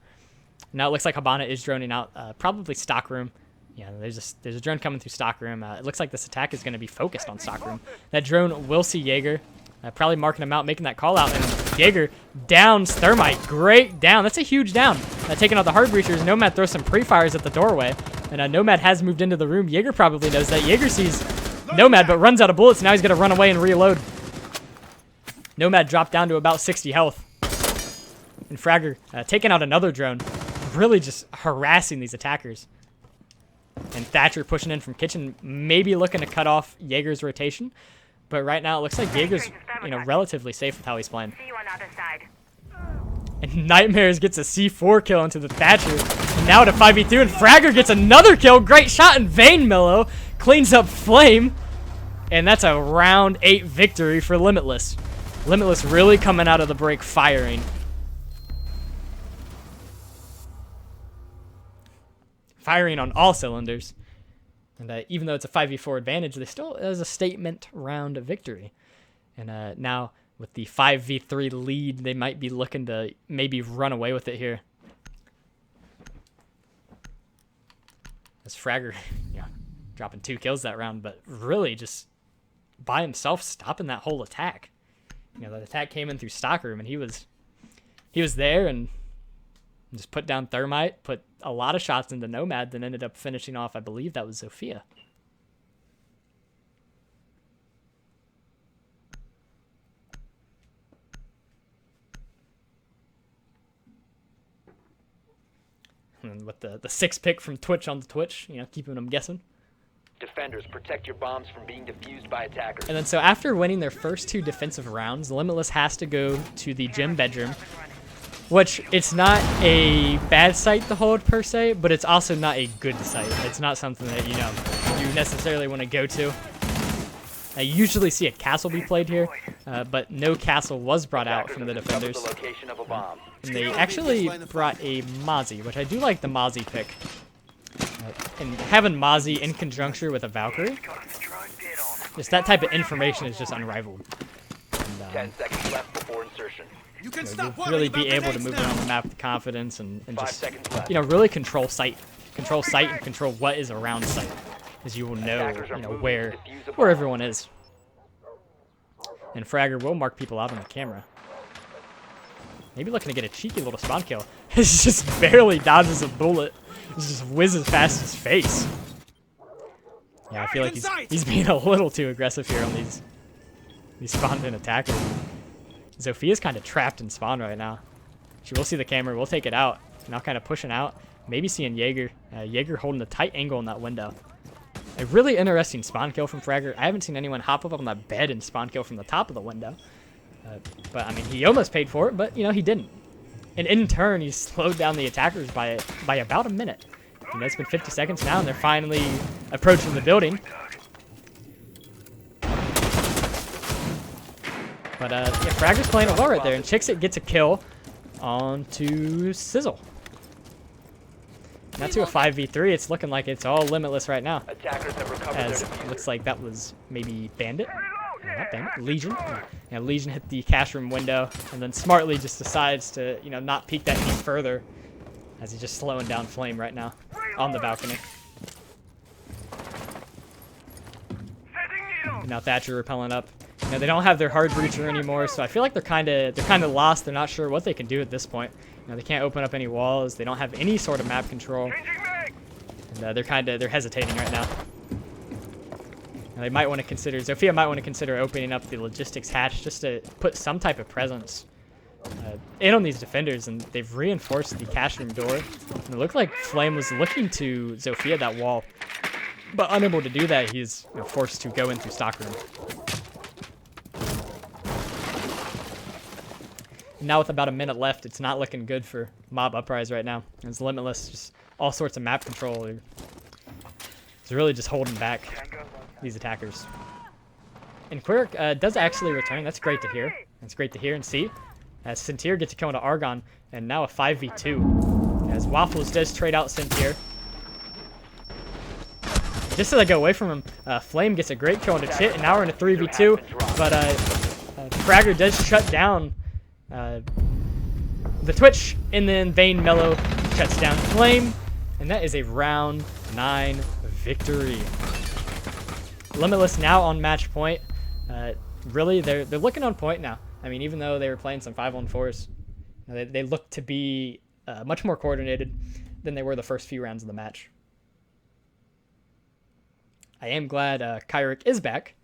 Now it looks like Habana is droning out, probably stockroom. Yeah, there's a drone coming through stockroom. It looks like this attack is gonna be focused on stockroom. That drone will see Jaeger. Probably marking him out, making that call out, and Jaeger downs Thermite. Great down. That's a huge down. Taking out the hard breachers. Nomad throws some pre-fires at the doorway, and Nomad has moved into the room. Jaeger probably knows that. Jaeger sees Nomad, but runs out of bullets. Now he's gonna run away and reload. Nomad dropped down to about 60 health, and Fragger taking out another drone, really just harassing these attackers. And Thatcher pushing in from kitchen, maybe looking to cut off Jaeger's rotation. But right now, it looks like Jaeger's, relatively safe with how he's playing. See you on the other side. And Nightmares gets a C4 kill into the Thatcher. And now to 5v2, and Fragger gets another kill. Great shot in vain, Mello. Cleans up Flame. And that's a round 8 victory for Limitless. Limitless really coming out of the break firing. Firing on all cylinders. And even though it's a 5v4 advantage, they still has a statement round victory. And now with the 5v3 lead, they might be looking to maybe run away with it here. As Fragger, dropping 2 kills that round, but really just by himself stopping that whole attack. That attack came in through stockroom, and he was there and just put down Thermite, put a lot of shots into Nomad, then ended up finishing off, I believe that was Zofia. And with the 6 pick from Twitch on the Twitch, keeping them guessing. Defenders, protect your bombs from being defused by attackers. And then so after winning their first 2 defensive rounds, Limitless has to go to the gym bedroom, which it's not a bad site to hold per se, but it's also not a good site. It's not something that you necessarily want to go to. I usually see a castle be played here, but no castle was brought out from the defenders. The location of a bomb. And they actually brought a Mozzie, which I do like the Mozzie pick. And having Mozzie in conjunction with a Valkyrie, just that type of information is just unrivaled. And, 10 seconds left before insertion. you'll really be able to move around the map with confidence and 5 just seconds left. really control sight and control what is around sight, as you will know where everyone is. And Fragger will mark people out on the camera. Maybe looking to get a cheeky little spawn kill. He just barely dodges a bullet. It just whizzes past his face. Yeah, I feel like he's being a little too aggressive here on these spawned in attackers. Zofia's kind of trapped in spawn right now. She will see the camera. We'll take it out. Now kind of pushing out. Maybe seeing Jaeger. Jaeger holding a tight angle in that window. A really interesting spawn kill from Fragger. I haven't seen anyone hop up on that bed and spawn kill from the top of the window. But, I mean, he almost paid for it, but, he didn't. And in turn, he slowed down the attackers by about a minute. It's been 50 seconds now, and they're finally approaching the building. But, Fragger's playing it well right there, and Chixit gets a kill onto Sizzle. Now to a 5v3, it's looking like it's all Limitless right now. Attackers have recovered As their it looks like that was maybe Bandit. No, not Bandit, Legion. Yeah, Legion hit the cash room window, and then smartly just decides to, not peek that any further, as he's just slowing down Flame right now on the balcony. And now Thatcher repelling up. You know, they don't have their hard breacher anymore, so I feel like they're kind of lost. They're not sure what they can do at this point. You know, they can't open up any walls. They don't have any sort of map control. And they're hesitating right now. And they might want to consider, Zofia might want to consider opening up the logistics hatch just to put some type of presence in on these defenders, and they've reinforced the cash room door. And it looked like Flame was looking to Zofia that wall, but unable to do that, he's forced to go in through stockroom. Now with about a minute left, it's not looking good for Mob Uprise right now. It's Limitless, just all sorts of map control. It's really just holding back these attackers. And Quirk does actually return. That's great to hear. That's great to hear and see. As Sintier gets a kill into Argon, and now a 5v2. As Waffles does trade out Sintier. Just as I go away from him, Flame gets a great kill into Chit, and now we're in a 3v2. But Fragger does shut down the Twitch, and then Vayne Mellow shuts down Flame, and that is a round 9 victory. Limitless now on match point. Really, they're looking on point now. I mean, even though they were playing some 5-on-4s, they look to be much more coordinated than they were the first few rounds of the match. I am glad Kyrick is back,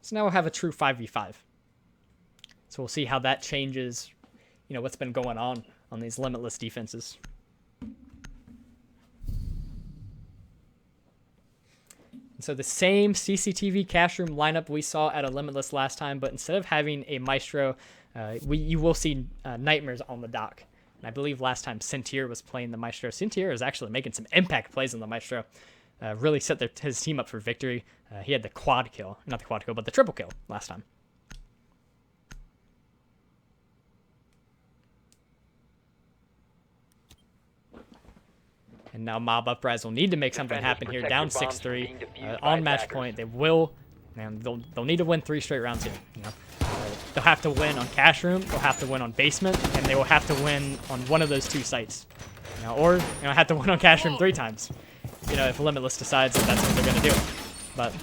so now we'll have a true 5v5. So we'll see how that changes, what's been going on these Limitless defenses. So the same CCTV cash room lineup we saw at a Limitless last time, but instead of having a Maestro, you will see Nightmares on the dock. And I believe last time Sintier was playing the Maestro. Sintier is actually making some impact plays on the Maestro. Really set his team up for victory. He had the quad kill, not the quad kill, but the triple kill last time. And now Mob Uprise will need to make something happen here, down 6-3 on match point. They will, and they'll need to win 3 straight rounds here. They'll have to win on cash room, they'll have to win on basement, and they will have to win on one of those 2 sites. Or have to win on cash room 3 times. If Limitless decides that that's what they're gonna do. But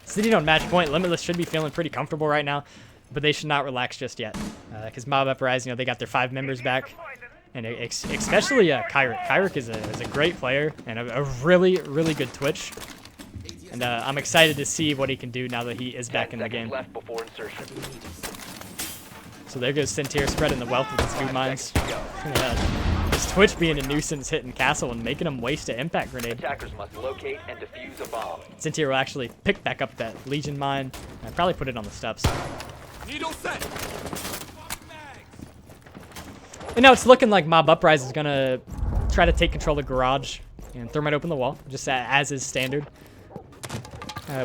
sitting on match point, Limitless should be feeling pretty comfortable right now, but they should not relax just yet, because Mob Uprise, they got their 5 members back. And especially Kyrick. Kyrick is a great player and a really, really good Twitch. And I'm excited to see what he can do now that he is back in the game. So there goes Sintier spreading the wealth of his food mines. His Twitch being a nuisance hitting Castle and making him waste an impact grenade. Attackers must locate and defuse a bomb. Sintier will actually pick back up that Legion mine and probably put it on the steps. Needle set. And now it's looking like Mob Uprise is going to try to take control of the garage and Thermite open the wall, just as is standard.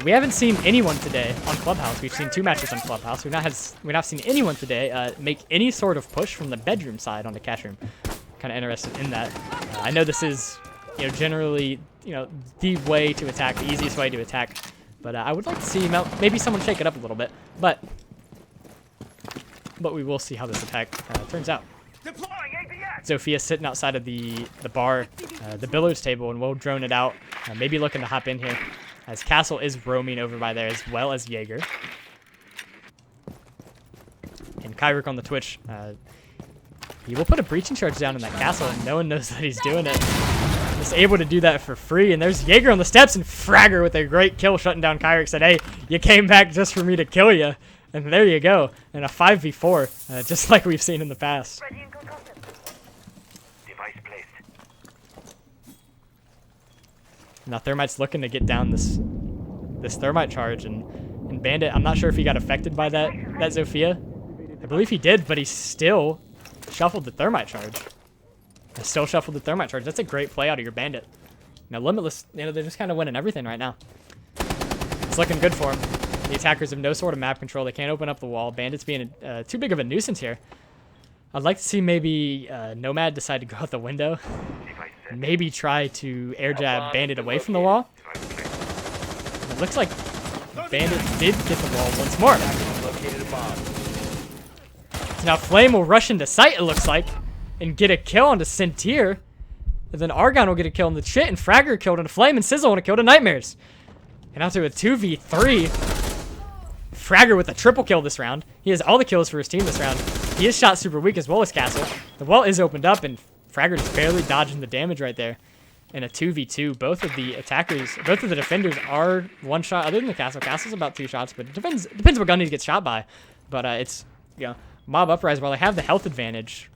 We haven't seen anyone today on Clubhouse. We've seen 2 matches on Clubhouse. We've not seen anyone today make any sort of push from the bedroom side onto cash room. Kind of interested in that. I know this is, generally, the way to attack, the easiest way to attack. But I would like to see maybe someone shake it up a little bit. But we will see how this attack turns out. Zofia sitting outside of the bar, the billiards table, and we'll drone it out. Maybe looking to hop in here, as Castle is roaming over by there, as well as Jaeger. And Kyrick on the Twitch, he will put a breaching charge down in that castle, and no one knows that he's doing it. Just able to do that for free, and there's Jaeger on the steps, and Fragger with a great kill shutting down Kyrick. Said, hey, you came back just for me to kill you. And there you go, and a 5v4, just like we've seen in the past. Now Thermite's looking to get down this Thermite charge, and Bandit, I'm not sure if he got affected by that Zofia. I believe he did, but he still shuffled the Thermite charge. That's a great play out of your Bandit. Now Limitless, they're just kind of winning everything right now. It's looking good for him. The attackers have no sort of map control. They can't open up the wall. Bandit's being too big of a nuisance here. I'd like to see maybe Nomad decide to go out the window. Maybe try to air jab Bandit away from the wall. It looks like Bandit did get the wall once more. So now Flame will rush into sight, it looks like, and get a kill onto Sintier. And then Argon will get a kill on the Chit, and Fragger killed into Flame, and Sizzle on a kill to Nightmares. And out to a 2v3. Fragger with a triple kill this round. He has all the kills for his team this round. He is shot super weak as well as Castle. The wall is opened up, and Fragger just barely dodging the damage right there. In a 2v2, both of the defenders are one shot other than the Castle. Castle's about 2 shots, but it depends what gun he gets shot by. But it's, you know, Mob Uprise, while they have the health advantage,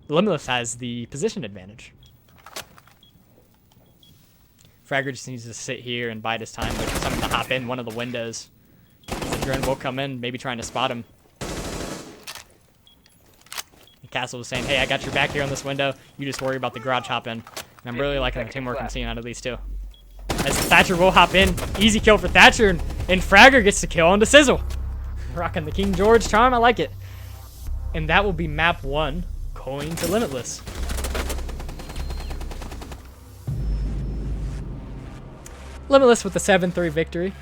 Limitless has the position advantage. Fragger just needs to sit here and bide his time, wait for someone to hop in one of the windows. The drone will come in, maybe trying to spot him. The Castle was saying, hey, I got your back here on this window. You just worry about the garage hop in. And I'm really liking the teamwork I'm seeing out of these two. As Thatcher will hop in. Easy kill for Thatcher, and Fragger gets the kill onto Sizzle. Rocking the King George charm, I like it. And that will be map 1, going to Limitless. Limitless with the 7-3 victory.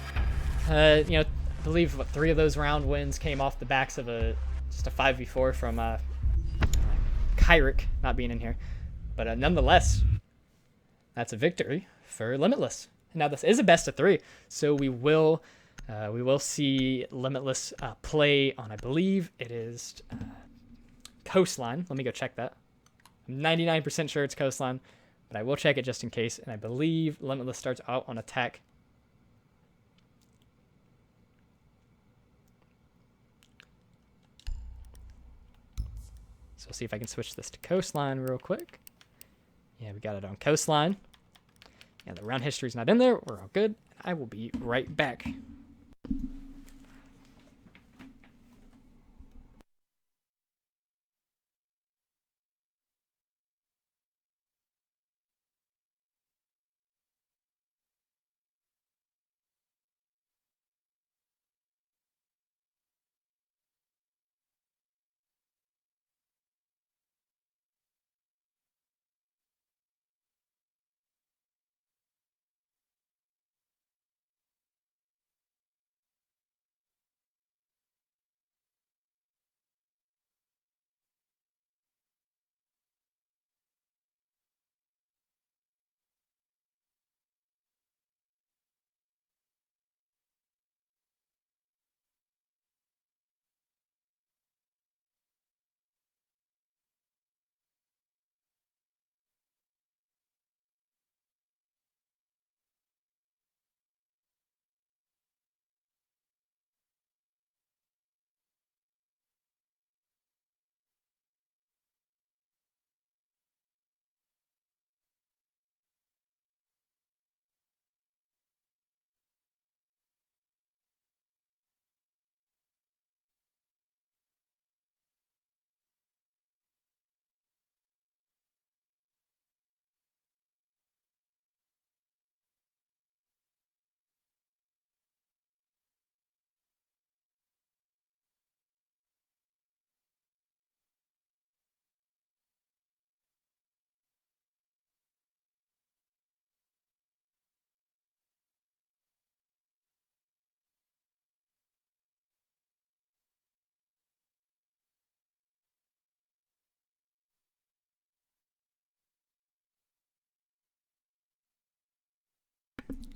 You know, I believe 3 of those round wins came off the backs of just a 5v4 from Kyrick not being in here. But nonetheless, that's a victory for Limitless. Now this is a best of 3, so we will see Limitless play on, I believe it is Coastline. Let me go check that. I'm 99% sure it's Coastline, but I will check it just in case. And I believe Limitless starts out on attack. So we'll see if I can switch this to Coastline real quick. Yeah, we got it on Coastline. Yeah, the round history's not in there. We're all good. I will be right back.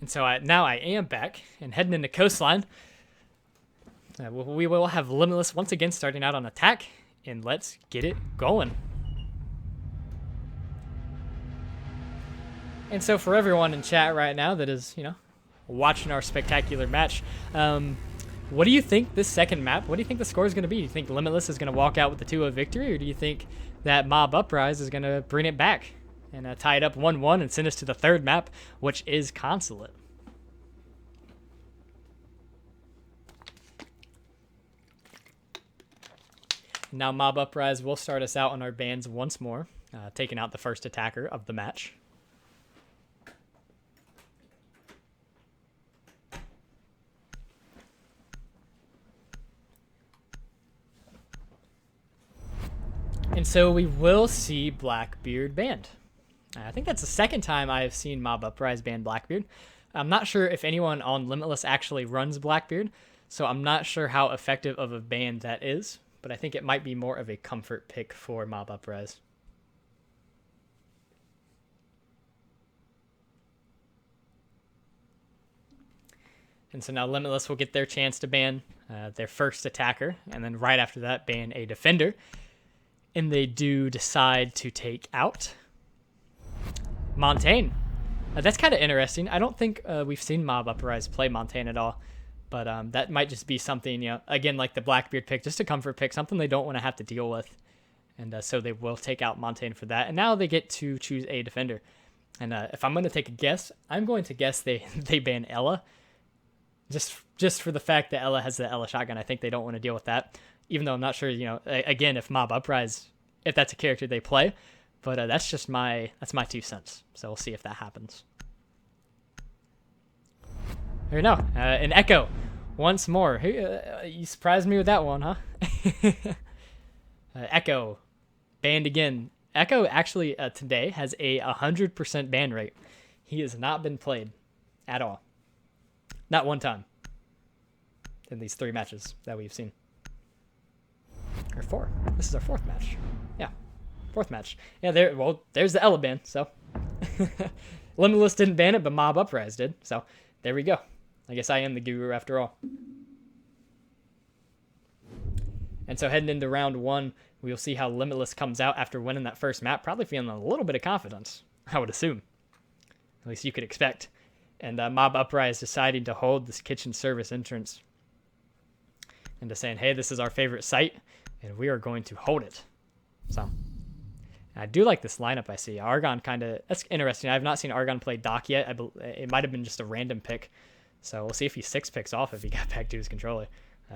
And so now I am back and heading into Coastline. We will have Limitless once again starting out on attack, and let's get it going. And so for everyone in chat right now that is, you know, watching our spectacular match, what do you think this second map, what do you think the score is going to be? Do you think Limitless is going to walk out with the 2-0 victory, or do you think that Mob Uprise is going to bring it back and tie it up 1-1 and send us to the third map, which is Consulate? Now Mob Uprise will start us out on our bans once more, taking out the first attacker of the match. And so we will see Blackbeard banned. I think that's the second time I have seen Mob Uprise ban Blackbeard. I'm not sure if anyone on Limitless actually runs Blackbeard, so I'm not sure how effective of a ban that is, but I think it might be more of a comfort pick for Mob Uprise. And so now Limitless will get their chance to ban their first attacker, and then right after that, ban a defender. And they do decide to take out Montaigne. That's kind of interesting. I don't think we've seen Mob Uprise play Montaigne at all, but that might just be something, again, like the Blackbeard pick, just a comfort pick, something they don't want to have to deal with. And so they will take out Montaigne for that. And now they get to choose a defender. And if I'm going to take a guess, I'm going to guess they ban Ella. Just for the fact that Ella has the Ella shotgun. I think they don't want to deal with that. Even though I'm not sure, again, if Mob Uprise, if that's a character they play. But that's my 2 cents. So we'll see if that happens. Here we go. An Echo. Once more. You surprised me with that one, huh? Echo. Banned again. Echo actually today has a 100% ban rate. He has not been played at all. Not one time. In these 3 matches that we've seen. Or 4. This is our 4th match. Yeah. 4th match. Yeah, there's the Ella ban, so. Limitless didn't ban it, but Mob Uprise did. So, there we go. I guess I am the guru after all. And so heading into round 1, we'll see how Limitless comes out after winning that first map. Probably feeling a little bit of confidence, I would assume. At least you could expect. And Mob Uprise deciding to hold this kitchen service entrance. And to saying, hey, this is our favorite site, and we are going to hold it. So, I do like this lineup I see. Argon that's interesting. I have not seen Argon play Doc yet. It might have been just a random pick. So we'll see if he 6-picks off if he got back to his controller.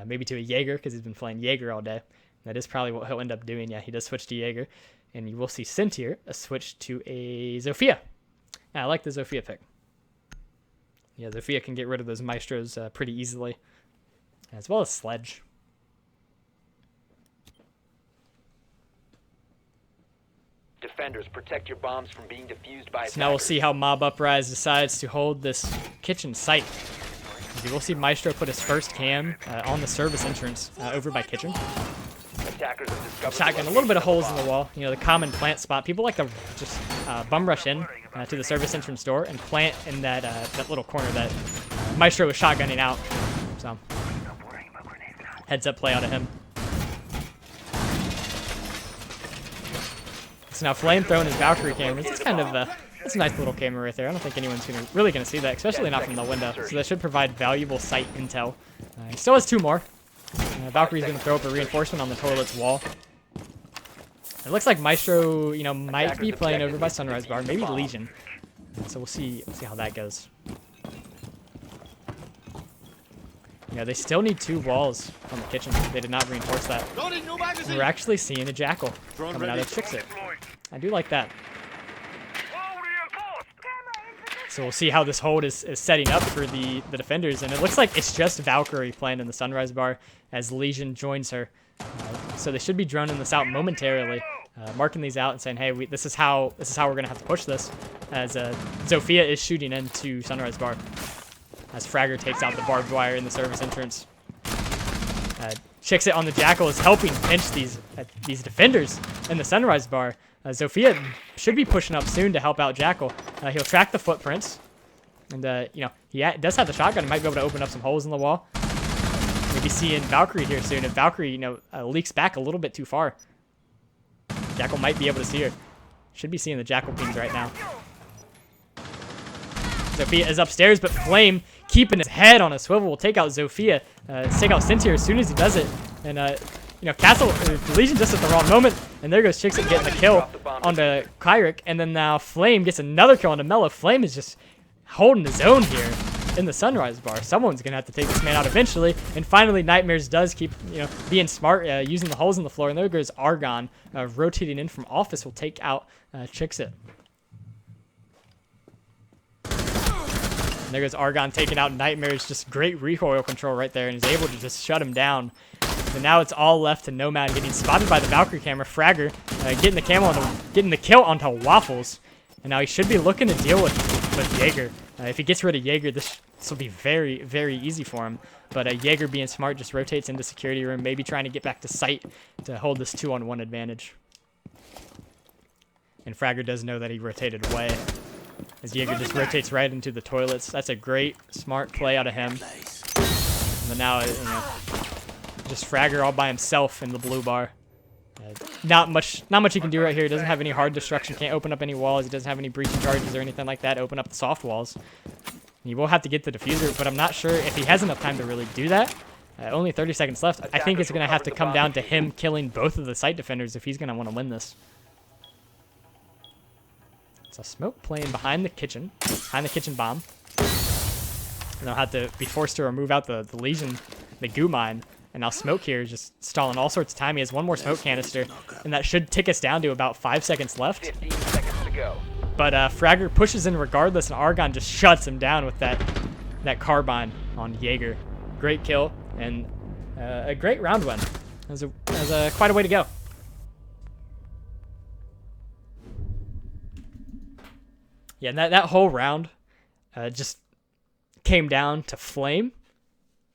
Maybe to a Jaeger, because he's been playing Jaeger all day. That is probably what he'll end up doing. Yeah, he does switch to Jaeger. And you will see Sintier switch to a Zofia. I like the Zofia pick. Yeah, Zofia can get rid of those Maestros pretty easily. As well as Sledge. Defenders, protect your bombs from being defused by So now we'll see how Mob Uprise decides to hold this kitchen site. You will see Maestro put his first cam on the service entrance over by kitchen. Attackers have discovered Shotgun, a little bit of holes in the wall. The common plant spot. People like to just bum rush in to the service entrance door and plant in that little corner that Maestro was shotgunning out. So, heads up play out of him. So now Flame throwing his Valkyrie camera. This is kind of that's a nice little camera right there. I don't think anyone's really going to see that, especially not from the window. So that should provide valuable sight intel. He still has 2 more. Valkyrie's going to throw up a reinforcement on the toilet's wall. It looks like Maestro, might be playing over by Sunrise Bar, maybe Legion. So we'll see how that goes. They still need 2 walls from the kitchen. They did not reinforce that. We're actually seeing a Jackal coming out of Fix-It. I do like that. So we'll see how this hold is setting up for the defenders. And it looks like it's just Valkyrie playing in the Sunrise Bar as Legion joins her. So they should be droning this out momentarily, marking these out and saying, hey, this is how we're going to have to push this. As Zofia is shooting into Sunrise Bar. As Fragger takes out the barbed wire in the service entrance. Chicks it on the Jackal is helping pinch these defenders in the Sunrise Bar. Zofia should be pushing up soon to help out Jackal. He'll track the footprints. And, he does have the shotgun. He might be able to open up some holes in the wall. Maybe seeing Valkyrie here soon. If Valkyrie, leaks back a little bit too far, Jackal might be able to see her. Should be seeing the Jackal beams right now. Zofia is upstairs, but Flame, keeping his head on a swivel, will take out Zofia. Take out Sintier as soon as he does it. And, Castle, Legion just at the wrong moment. And there goes Chixit getting the kill onto Kyrick. And then now Flame gets another kill onto Mello. Flame is just holding his own here in the Sunrise Bar. Someone's going to have to take this man out eventually. And finally, Nightmares does keep, being smart, using the holes in the floor. And there goes Argon, rotating in from Office, will take out Chixit. And there goes Argon taking out Nightmares. Just great recoil control right there. And is able to just shut him down. And now it's all left to Nomad getting spotted by the Valkyrie camera. Fragger getting the camo getting the kill onto Waffles. And now he should be looking to deal with Jaeger. If he gets rid of Jaeger, this will be very, very easy for him. But Jaeger being smart just rotates into security room, maybe trying to get back to sight to hold this 2-on-1 advantage. And Fragger does know that he rotated away. as Jaeger just rotates right into the toilets. That's a great, smart play out of him. And then now, just Fragger all by himself in the blue bar. Not much he can do right here. He doesn't have any hard destruction. Can't open up any walls. He doesn't have any breaching charges or anything like that. Open up the soft walls. He will have to get the diffuser, but I'm not sure if he has enough time to really do that. Only 30 seconds left. I think it's going to have to come down to him killing both of the site defenders if he's going to want to win this. So smoke playing behind the kitchen bomb. And they'll have to be forced to remove out the Legion, the goo mine. And now Smoke here is just stalling all sorts of time. He has one more smoke canister, and that should tick us down to about 5 seconds left. 15 seconds to go. But Fragger pushes in regardless, and Argon just shuts him down with that carbine on Jaeger. Great kill, and a great round win. That was quite a way to go. Yeah, and that whole round just came down to Flame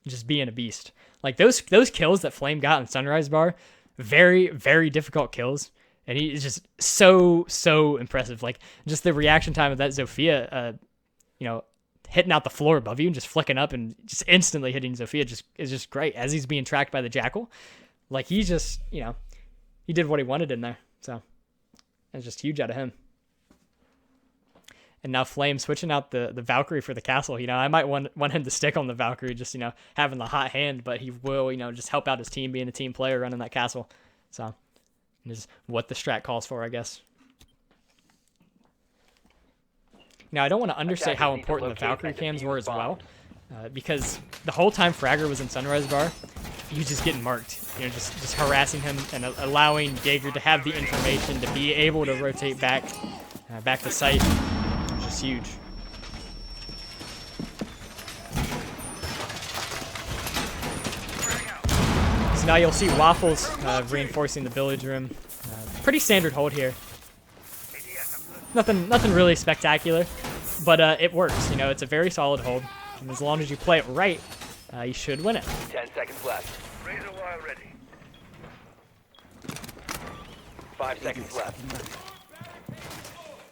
just being a beast. Like, those kills that Flame got in Sunrise Bar, very, very difficult kills. And he is just so impressive. Like, just the reaction time of that Zofia, hitting out the floor above you and just flicking up and just instantly hitting Zofia is just great. As he's being tracked by the Jackal, like, he just, he did what he wanted in there. So, it's just huge out of him. And now Flame switching out the Valkyrie for the castle. I might want him to stick on the Valkyrie, just, having the hot hand, but he will, just help out his team, being a team player running that castle. So, is what the strat calls for, I guess. Now, I don't want to understate how important the Valkyrie cams were as well, because the whole time Fragger was in Sunrise Bar, he was just getting marked, just harassing him and allowing Jaeger to have the information to be able to rotate back to site. Just huge. So now you'll see Waffles reinforcing the village room. Pretty standard hold here. Nothing really spectacular, but it works. It's a very solid hold, and as long as you play it right, you should win it. 10 seconds left. Razor wire ready. 5 seconds left.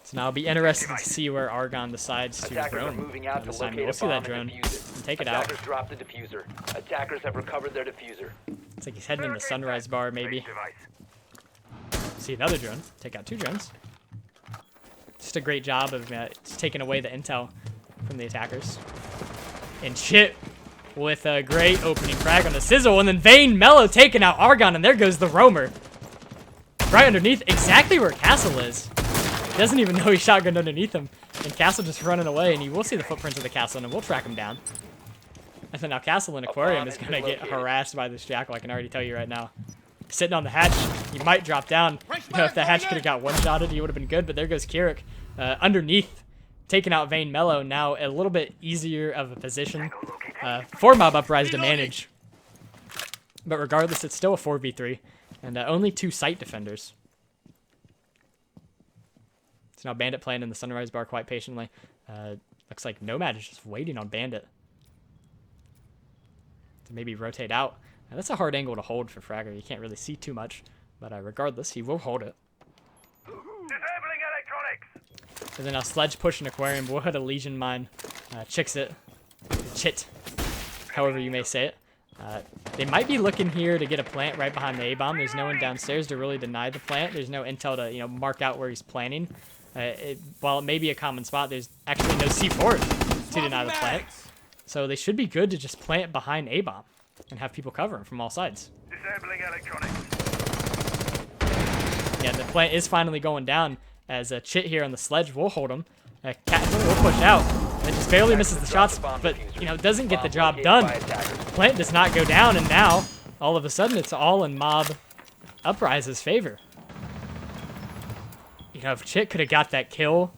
So now I'll be interested to see where Argon decides to Attackers are drone. moving out to This time. locate We'll a see that bomb drone and defuse it. and take it out. Attackers dropped the diffuser. Attackers have recovered their diffuser. It's like he's heading into Sunrise Bar, maybe. See another drone. Take out 2 drones. Just a great job of just taking away the intel from the attackers. And Chit with a great opening frag on the sizzle, and then Vayne Mello taking out Argon, and there goes the roamer. Right underneath, exactly where Castle is. He doesn't even know he shotgunned underneath him. And Castle just running away, and you will see the footprints of the Castle, and we'll track him down. And then now Castle in Aquarium is going to get harassed by this Jackal, I can already tell you right now. Sitting on the hatch, he might drop down. If the hatch could have got one-shotted, he would have been good, but there goes Kirik. Underneath, taking out Vayne Mello, now a little bit easier of a position for Mob Uprise to manage. But regardless, it's still a 4v3, and only 2 site defenders. So now Bandit playing in the Sunrise Bar quite patiently. Looks like Nomad is just waiting on Bandit to maybe rotate out. Now, that's a hard angle to hold for Fragger. You can't really see too much, but regardless, he will hold it. Disabling electronics. And then now Sledge pushing Aquarium. We'll hit a Legion mine. Chit, however you may say it. They might be looking here to get a plant right behind the A-bomb. There's no one downstairs to really deny the plant. There's no intel to mark out where he's planning. While it may be a common spot, there's actually no C4 to deny the plant. So they should be good to just plant behind A-bomb and have people cover him from all sides. Disabling electronics. Yeah, the plant is finally going down as Chit here on the Sledge will hold him. Cat will push out. It just barely misses the shots, but doesn't get the job done. Plant does not go down, and now all of a sudden it's all in Mob Uprise's favor. If Chit could have got that kill,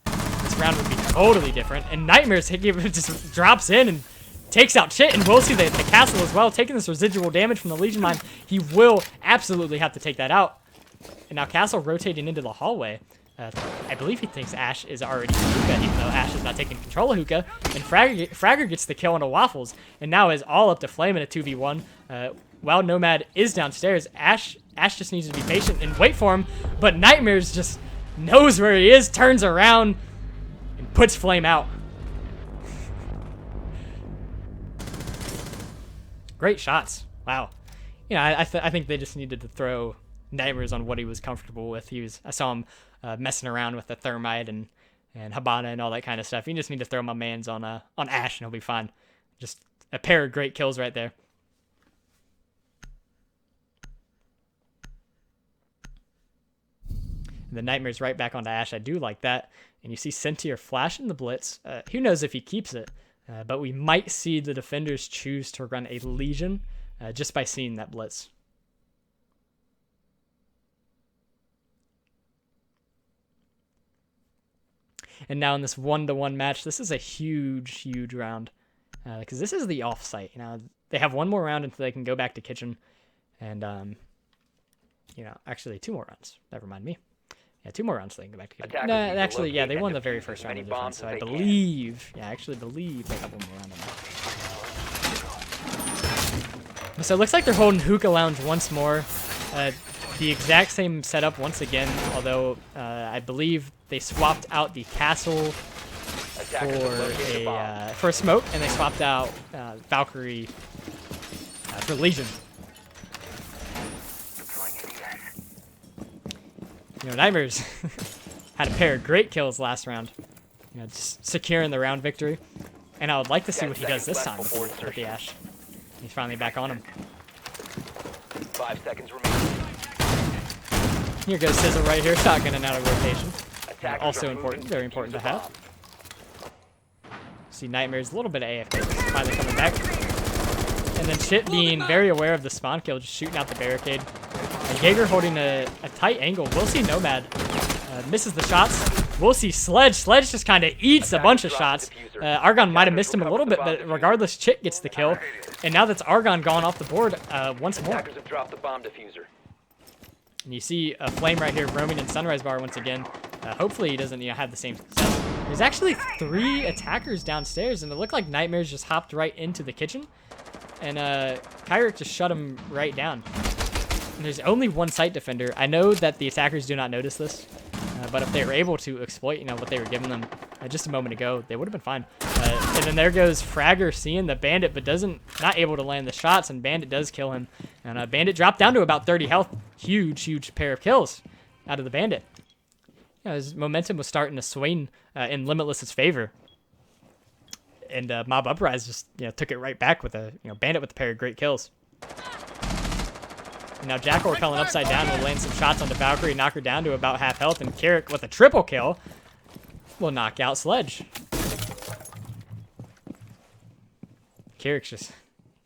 this round would be totally different. And Nightmares just drops in and takes out Chit, and we'll see the Castle as well, taking this residual damage from the Legion mine. He will absolutely have to take that out. And now Castle rotating into the hallway. I believe he thinks Ash is already Hookah, even though Ash is not taking control of Hookah. And Fragger gets the kill on a Waffles, and now is all up to Flame in a 2v1. While Nomad is downstairs, Ash just needs to be patient and wait for him, but Nightmares just knows where he is, turns around, puts Flame out. Great shots. Wow. You know, I think they just needed to throw Nightmares on what he was comfortable with. I saw him messing around with the Thermite and Habana and all that kind of stuff. You just need to throw my mans on Ash and he'll be fine. Just a pair of great kills right there. And the Nightmare's right back onto Ash. I do like that. And you see Sentier flashing the Blitz. Who knows if he keeps it. But we might see the defenders choose to run a Legion just by seeing that Blitz. And now in this 1-to-1 match, this is a huge, huge round. Because this is the off-site. You know, they have one more round until they can go back to kitchen. And, you know, actually 2 more rounds. Never mind me. Yeah, 2 more rounds so they can go back to kitchen. No, actually, yeah, they won the very first round of defense. So I believe, I actually believe they have one more round on that. So it looks like they're holding Hookah Lounge once more. The exact same setup once again, although I believe they swapped out the castle for a smoke, and they swapped out Valkyrie for Legion. You know, Nightmares had a pair of great kills last round. You know, just securing the round victory. And I would like to see what he does this time with the Ash. He's finally back on him. 5 seconds remaining. Here goes Sizzle right here, shotgunning out of rotation. Also important, very important to have. See Nightmares, a little bit of AFK, finally coming back. And then Chip being very aware of the spawn kill, just shooting out the barricade. And Jaeger holding a tight angle. We'll see Nomad. Misses the shots. We'll see Sledge. Sledge just kind of eats a bunch of shots. Argon might have missed him a little bit, but regardless, Chip gets the kill. And now that's Argon gone off the board once more. Attackers have dropped the bomb diffuser. And you see a Flame right here roaming in Sunrise Bar once again. Hopefully he doesn't have the same success. There's actually 3 attackers downstairs, and it looked like Nightmares just hopped right into the kitchen. And Kyrick just shut him right down. And there's only 1 site defender. I know that the attackers do not notice this, but if they were able to exploit, you know, what they were giving them just a moment ago, they would have been fine. And then there goes Fragger seeing the Bandit, but not able to land the shots, and Bandit does kill him. And Bandit dropped down to about 30 health. Huge, huge pair of kills out of the Bandit. You know, his momentum was starting to swing in Limitless's favor. And Mob Uprise just took it right back with a Bandit with a pair of great kills. And now Jackal repelling upside down will land some shots onto Valkyrie, knock her down to about half health, and Carrick with a triple kill will knock out Sledge. Carrick's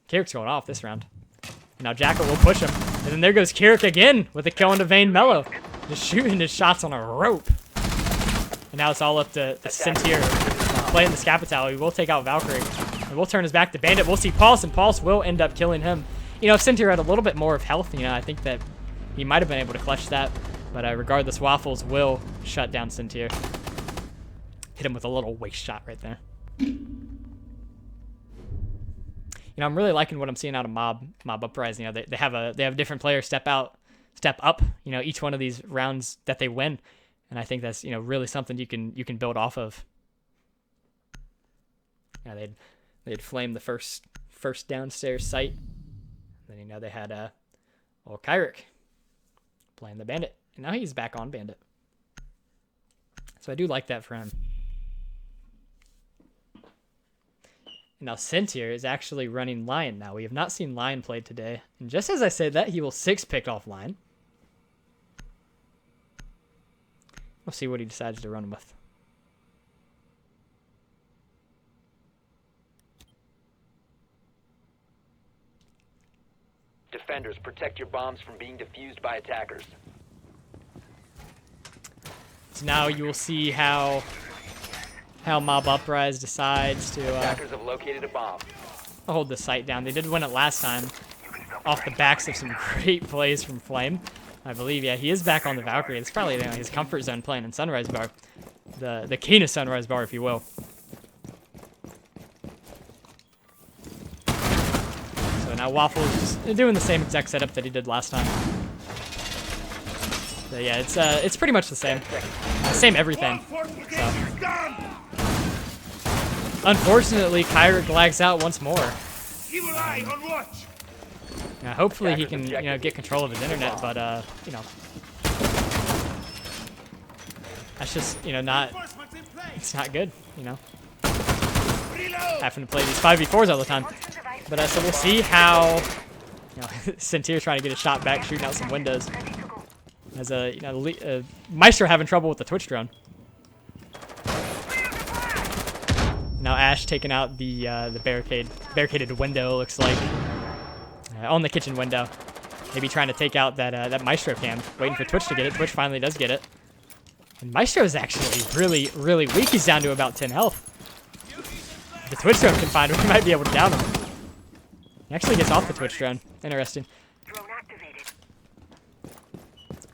going off this round. And now Jackal will push him. And then there goes Carrick again with a kill into Vayne Mello. Just shooting his shots on a rope. And now it's all up to Sentier playing the Scapital. He will take out Valkyrie. And we'll turn his back to Bandit. We'll see Pulse, and Pulse will end up killing him. You know, if Sentier had a little bit more of health, I think that he might have been able to clutch that. But regardless, Waffles will shut down Sentier. Hit him with a little waist shot right there. I'm really liking what I'm seeing out of Mob Uprise. They have different players step up. Each one of these rounds that they win, and I think that's really something you can build off of. They'd flame the first downstairs site. Then they had Kyrick playing the Bandit, and now he's back on Bandit. So I do like that for him. Now Sentier is actually running Lion now. We have not seen Lion played today. And just as I said that, he will 6-pick off Lion. We'll see what he decides to run with. Defenders, protect your bombs from being defused by attackers. So now you will see how Mob Uprise decides to Attackers have located a bomb. hold the site down. They did win it last time off the backs of some great plays from Flame. I believe, yeah, he is back on the Valkyrie. It's probably his comfort zone playing in Sunrise Bar. The king of Sunrise Bar, if you will. So now Waffle is just doing the same exact setup that he did last time. So yeah, it's pretty much the same. Same everything. So. Unfortunately, Kyrick lags out once more. Evil eye on watch. Now, hopefully he can, get control of his internet, but, that's just, not, it's not good, having to play these 5v4s all the time. But, so we'll see how, Sentier's trying to get a shot back, shooting out some windows. As, Maestro having trouble with the Twitch drone. Now Ash taking out the barricaded window, looks like, on the kitchen window. Maybe trying to take out that Maestro cam. Waiting for Twitch to get it. Twitch finally does get it. And Maestro is actually really, really weak. He's down to about 10 health. If the Twitch drone can find him, we might be able to down him. He actually gets off the Twitch drone. Interesting.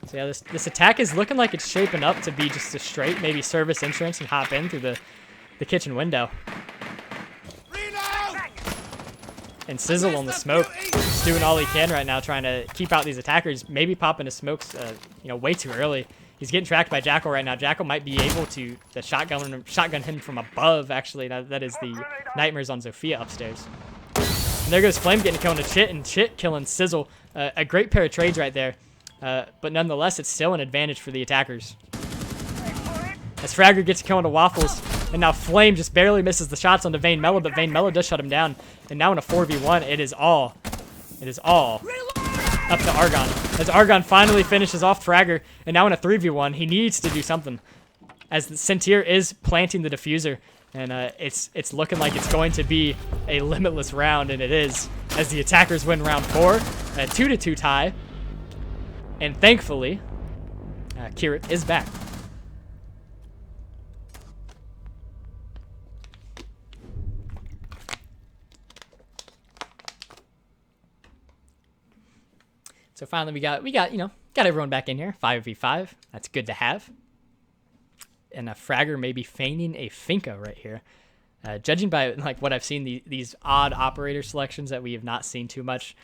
So yeah, this attack is looking like it's shaping up to be just a straight, maybe service entrance and hop in through the kitchen window. And Sizzle on the smoke, just doing all he can right now, trying to keep out these attackers. Maybe popping his smokes, way too early. He's getting tracked by Jackal right now. Jackal might be able to shotgun him from above. Actually, that is the Nightmares on Zofia upstairs. And there goes Flame getting a kill into Chit, and Chit killing Sizzle. A great pair of trades right there. But nonetheless, it's still an advantage for the attackers. As Fragger gets a kill into Waffles, and now Flame just barely misses the shots onto Vayne Mello, but Vayne Mello does shut him down. And now in a 4v1, it is all up to Argon. As Argon finally finishes off Fragger, and now in a 3v1, he needs to do something. As Sentier is planting the diffuser, and it's looking like it's going to be a limitless round, and it is. As the attackers win round 4, a 2-2 tie. And thankfully, Kirit is back. So finally, we got everyone back in here. 5v5. That's good to have. And a Fragger maybe feigning a Finka right here. Judging by what I've seen, these odd operator selections that we have not seen too much.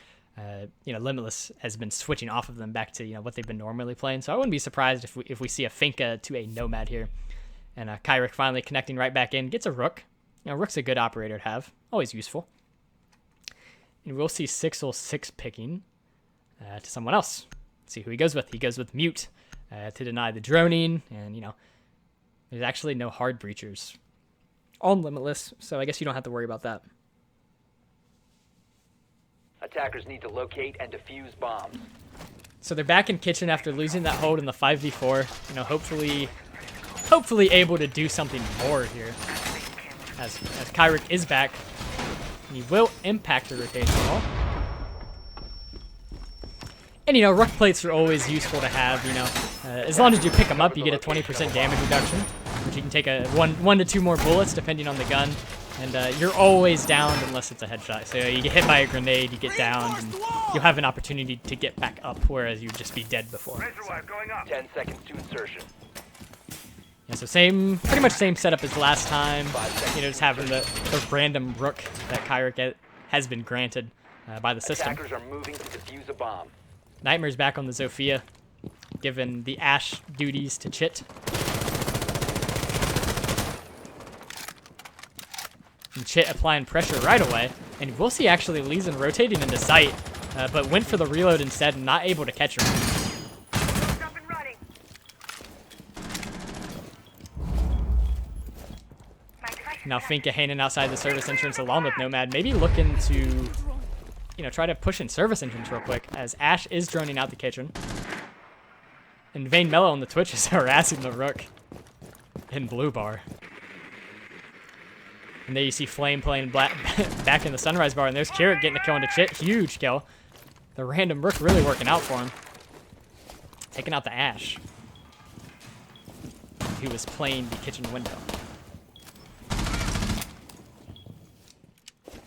Limitless has been switching off of them back to what they've been normally playing. So I wouldn't be surprised if we see a Finka to a Nomad here. And Kyrick finally connecting right back in, gets a Rook. Rook's a good operator to have, always useful. And we'll see Sixel 6 picking to someone else. Let's see who he goes with. He goes with Mute to deny the droning, and there's actually no hard breachers on Limitless, so I guess you don't have to worry about that. Attackers need to locate and defuse bombs. So they're back in kitchen after losing that hold in the 5v4. Hopefully able to do something more here. As Kyrick is back, and he will impact the rotation wall. And Rook plates are always useful to have. As long as you pick them up, you get a 20% damage reduction, which you can take a one to two more bullets depending on the gun. And you're always downed unless it's a headshot. So you get hit by a grenade, you get downed, and you'll have an opportunity to get back up, whereas you'd just be dead before. So. 10 seconds to insertion. Yeah, so pretty much same setup as last time. Just having the random Rook that Kyrick has been granted by the system. Attackers are moving to defuse a bomb. Nightmare's back on the Zofia, given the Ash duties to Chit. And Chit applying pressure right away. And we'll see actually Leeson rotating into sight, but went for the reload instead and not able to catch her. Now Finka handing outside the service entrance along with Nomad, maybe looking to, try to push in service entrance real quick, as Ash is droning out the kitchen. And Vayne Mello on the Twitch is harassing the Rook in blue bar. And there you see Flame playing back in the Sunrise bar, and there's Kirit getting a kill into Chit. Huge kill. The random Rook really working out for him. Taking out the Ash, who was playing the kitchen window.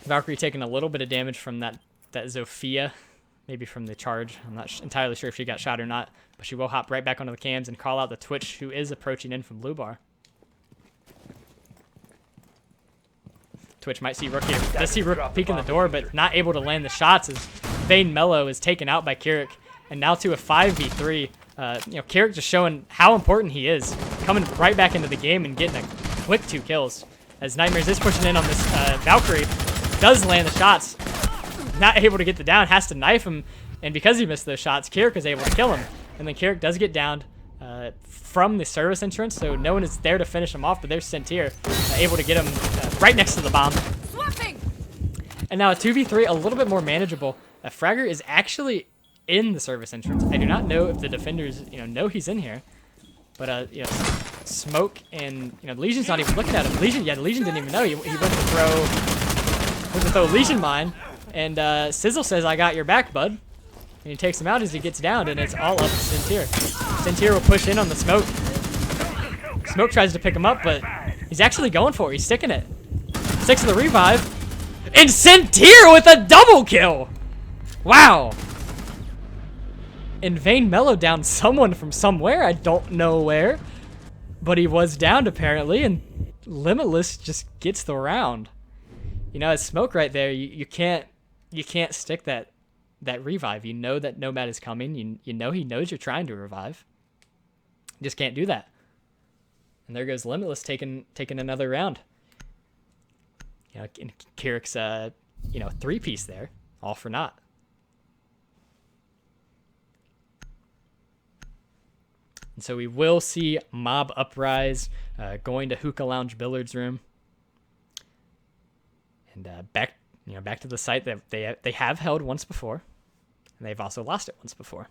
Valkyrie taking a little bit of damage from that Zofia, maybe from the charge. I'm not entirely sure if she got shot or not, but she will hop right back onto the cams and call out the Twitch, who is approaching in from blue bar. Twitch might see Rook here. Does see Rook peeking the door, but not able to land the shots as Vayne Mello is taken out by Kirik. And now to a 5v3. Kirik just showing how important he is. Coming right back into the game and getting a quick 2 kills. as Nightmares is pushing in on this Valkyrie. Does land the shots. Not able to get the down, has to knife him, and because he missed those shots, Kirik is able to kill him. And then Kirik does get downed from the service entrance, so no one is there to finish him off, but there's Sentir able to get him right next to the bomb. Swapping. And now a 2v3, a little bit more manageable. Fragger is actually in the service entrance. I do not know if the defenders, know he's in here, but Smoke and Legion's not even looking at him. Legion didn't even know. He went to throw Legion mine, and Sizzle says, "I got your back, bud." And he takes him out as he gets down, and it's all up to Sentir. Sentir will push in on the Smoke. Smoke tries to pick him up, but he's actually going for it. He's sticking it. Sticks the revive, and Sentir with a double kill. Wow. And Vayne Mello downed someone from somewhere. I don't know where, but he was downed apparently, and Limitless just gets the round. As Smoke right there, you can't stick that revive. You know that Nomad is coming. You know he knows you're trying to revive. You just can't do that. And there goes Limitless taking another round. And Kirik's 3-piece there, all for naught. And so we will see Mob Uprise going to Hookah Lounge Billiards Room. And back to the site that they have held once before, and they've also lost it once before.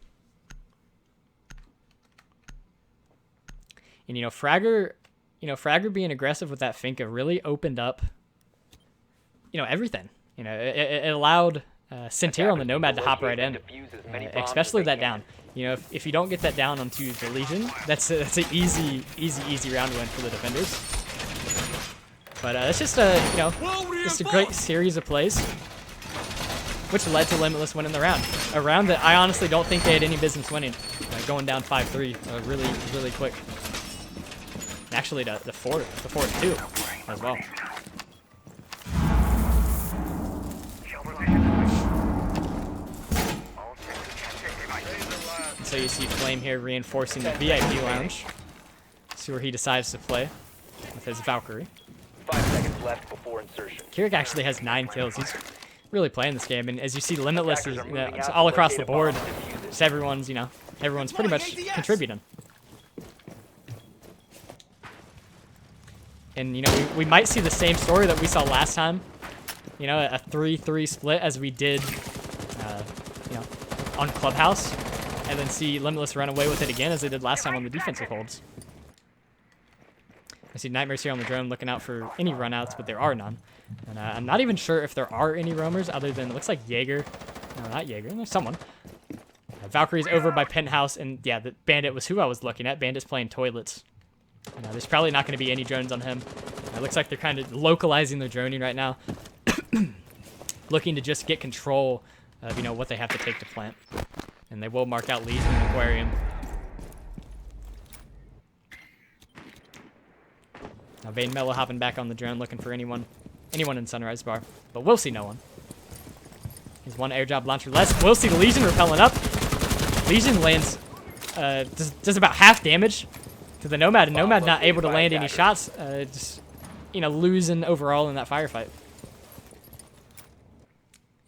And Fragger being aggressive with that Finka really opened up, everything. It allowed Sentir on the Nomad to hop right in, especially that down. If you don't get that down onto the Legion, that's an easy round win for the defenders. But it's just a great series of plays, which led to Limitless winning the round. A round that I honestly don't think they had any business winning, going down 5-3 really quick. And actually, the 4-2 as well. And so you see Flame here reinforcing the VIP lounge. See where he decides to play with his Valkyrie. 5 seconds left before insertion. Kirik actually has 9 kills. He's really playing this game, and as you see, Limitless is it's all across the board. Just everyone's pretty much contributing. And we might see the same story that we saw last time. A 3-3 split as we did, on Clubhouse, and then see Limitless run away with it again as they did last time on the defensive holds. I see Nightmares here on the drone looking out for any runouts, but there are none. And I'm not even sure if there are any roamers other than, it looks like Jaeger. No, not Jaeger. There's someone. Valkyrie's over by Penthouse, and yeah, the Bandit was who I was looking at. Bandit's playing toilets. There's probably not going to be any drones on him. It looks like they're kind of localizing their droning right now. Looking to just get control of, what they have to take to plant. And they will mark out Legion and Aquarium. Now Vayne Mello hopping back on the drone looking for anyone in Sunrise Bar. But we'll see no one. He's one air job launcher less. We'll see the Legion repelling up. Legion lands, does about half damage to the Nomad, and Nomad not able to land any shots. Just, losing overall in that firefight.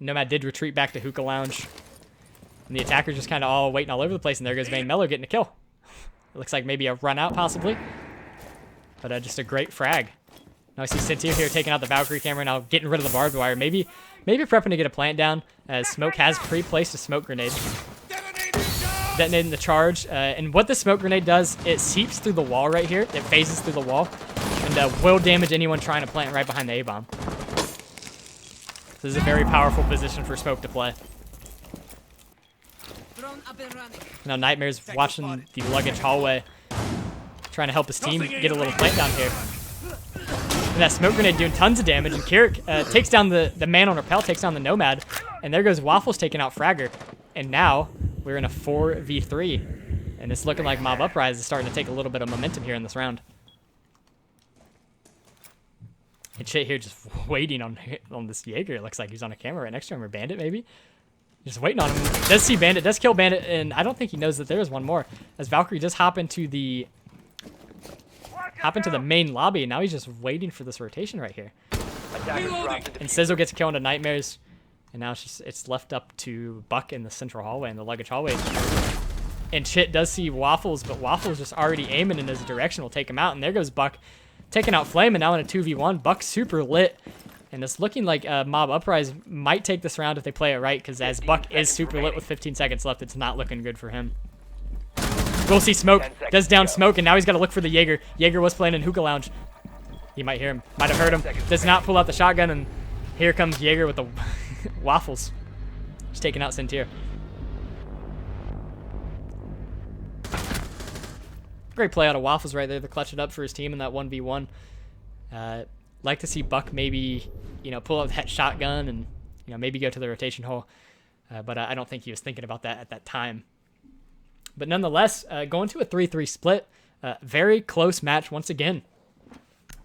Nomad did retreat back to Hookah Lounge. And the attackers just kind of all waiting all over the place, and there goes Vayne Mello getting a kill. It looks like maybe a run out possibly. But just a great frag. Now I see Sentir here taking out the Valkyrie camera, now getting rid of the barbed wire. Maybe prepping to get a plant down, as Smoke has pre-placed a smoke grenade. Detonating the charge. And what the smoke grenade does, it seeps through the wall right here. It phases through the wall. And will damage anyone trying to plant right behind the A-bomb. This is a very powerful position for Smoke to play. Now Nightmare's watching the luggage hallway, trying to help his team get a little plant down here. And that smoke grenade doing tons of damage, and Kirik takes down the man on rappel, takes down the Nomad, and there goes Waffles taking out Fragger. And now we're in a 4v3, and it's looking like Mob Uprise is starting to take a little bit of momentum here in this round. And shit here just waiting on this Jaeger. It looks like he's on a camera right next to him, or Bandit maybe. Just waiting on him. Does see Bandit, does kill Bandit, and I don't think he knows that there is one more. As Valkyrie does hop into the hop into the main lobby, and now he's just waiting for this rotation right here. Attackers dropped the And diffuser. Sizzle gets killed into Nightmares, and now it's left up to Buck in the central hallway, in the luggage hallway. And Chit does see Waffles, but Waffles just already aiming in his direction will take him out, and there goes Buck taking out Flame, and now in a 2v1, Buck's super lit. And it's looking like Mob Uprise might take this round if they play it right, because as Buck is super lit with 15 seconds left, it's not looking good for him. We'll see Smoke. Does down Smoke, and now he's got to look for the Jaeger. Jaeger was playing in Hookah Lounge. You might hear him. Might have heard him. Does not pull out the shotgun, and here comes Jaeger with the Waffles. He's taking out Centier. Great play out of Waffles right there to clutch it up for his team in that 1v1. Like to see Buck maybe, pull out that shotgun and, maybe go to the rotation hole. But I don't think he was thinking about that at that time. But nonetheless, going to a 3-3 split. Very close match once again.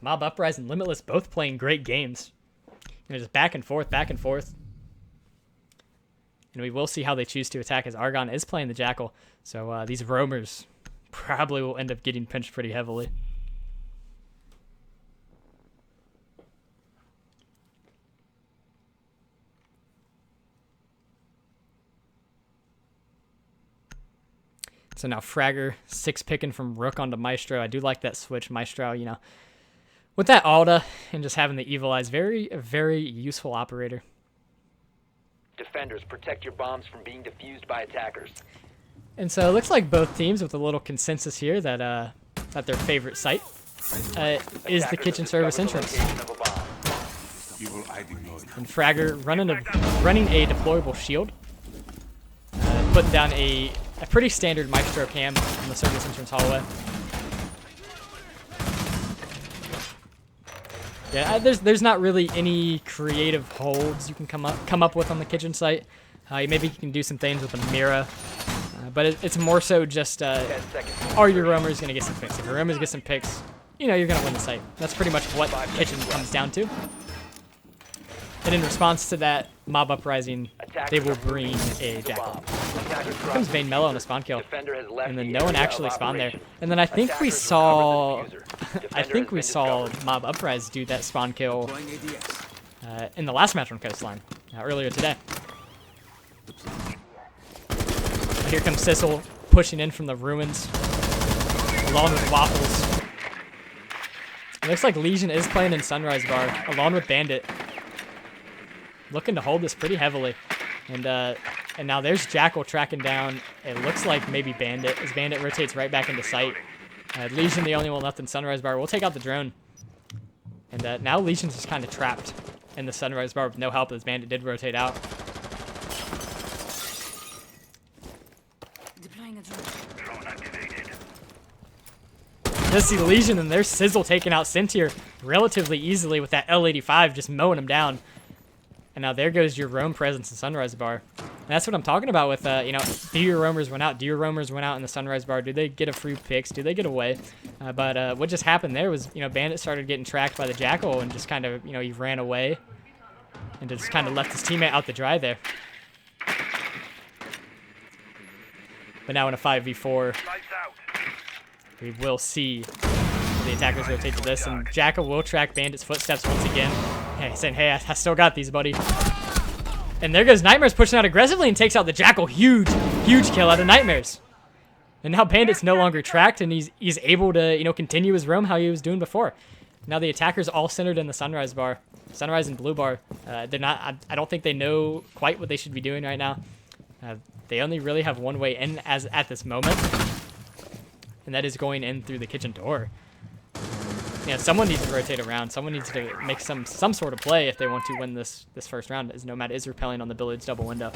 Mob Uprise and Limitless both playing great games. Just back and forth, back and forth. And we will see how they choose to attack as Argon is playing the Jackal. So these roamers probably will end up getting pinched pretty heavily. So now Fragger 6-picking from Rook onto Maestro. I do like that switch. Maestro, with that Alda and just having the Evil Eyes, very, very useful operator. Defenders, protect your bombs from being defused by attackers. And so it looks like both teams with a little consensus here that that their favorite site is the kitchen service entrance. And Fragger running a deployable shield, putting down a pretty standard Maestro cam in the service entrance hallway. Yeah, there's not really any creative holds you can come up with on the kitchen site. Maybe you can do some things with a Mira, but it's more so just are your roamers gonna get some picks? If your roamers get some picks, you're gonna win the site. That's pretty much what kitchen comes down to. And in response to that Mob Uprising, they will bring a Jackal. Here comes Vayne Mello on a spawn kill, and then no one actually spawned there. And then I think we saw Mob Uprise do that spawn kill in the last match on Coastline earlier today. Here comes Sissel pushing in from the ruins, along with Waffles. It looks like Legion is playing in Sunrise Bar, along with Bandit. Looking to hold this pretty heavily. And now there's Jackal tracking down. It looks like maybe Bandit, as Bandit rotates right back into sight. Legion, the only one left in Sunrise Bar. We'll take out the drone. And now Legion's just kind of trapped in the Sunrise Bar with no help, as Bandit did rotate out. Deploying a drone. Just see Legion, and there's Sizzle taking out Centier relatively easily with that L85 just mowing him down. And now there goes your roam presence in Sunrise Bar. And that's what I'm talking about with, do your roamers win out? Do your roamers win out in the Sunrise Bar? Do they get a free picks? Do they get away? But what just happened there was, Bandit started getting tracked by the Jackal and just kind of, he ran away and just kind of left his teammate out to dry there. But now in a 5v4, we will see the attackers rotate to this, and Jackal will track Bandit's footsteps once again. Hey, saying, hey, I still got these, buddy. And there goes Nightmares pushing out aggressively and takes out the Jackal. Huge, huge kill out of Nightmares. And now Bandit's no longer tracked, and he's able to, continue his roam how he was doing before. Now the attackers all centered in the Sunrise Bar. Sunrise and Blue Bar. They're not, I don't think they know quite what they should be doing right now. They only really have one way in at this moment, and that is going in through the kitchen door. Someone needs to rotate around. Someone needs to make some sort of play if they want to win this first round, as Nomad is repelling on the Billiards double window.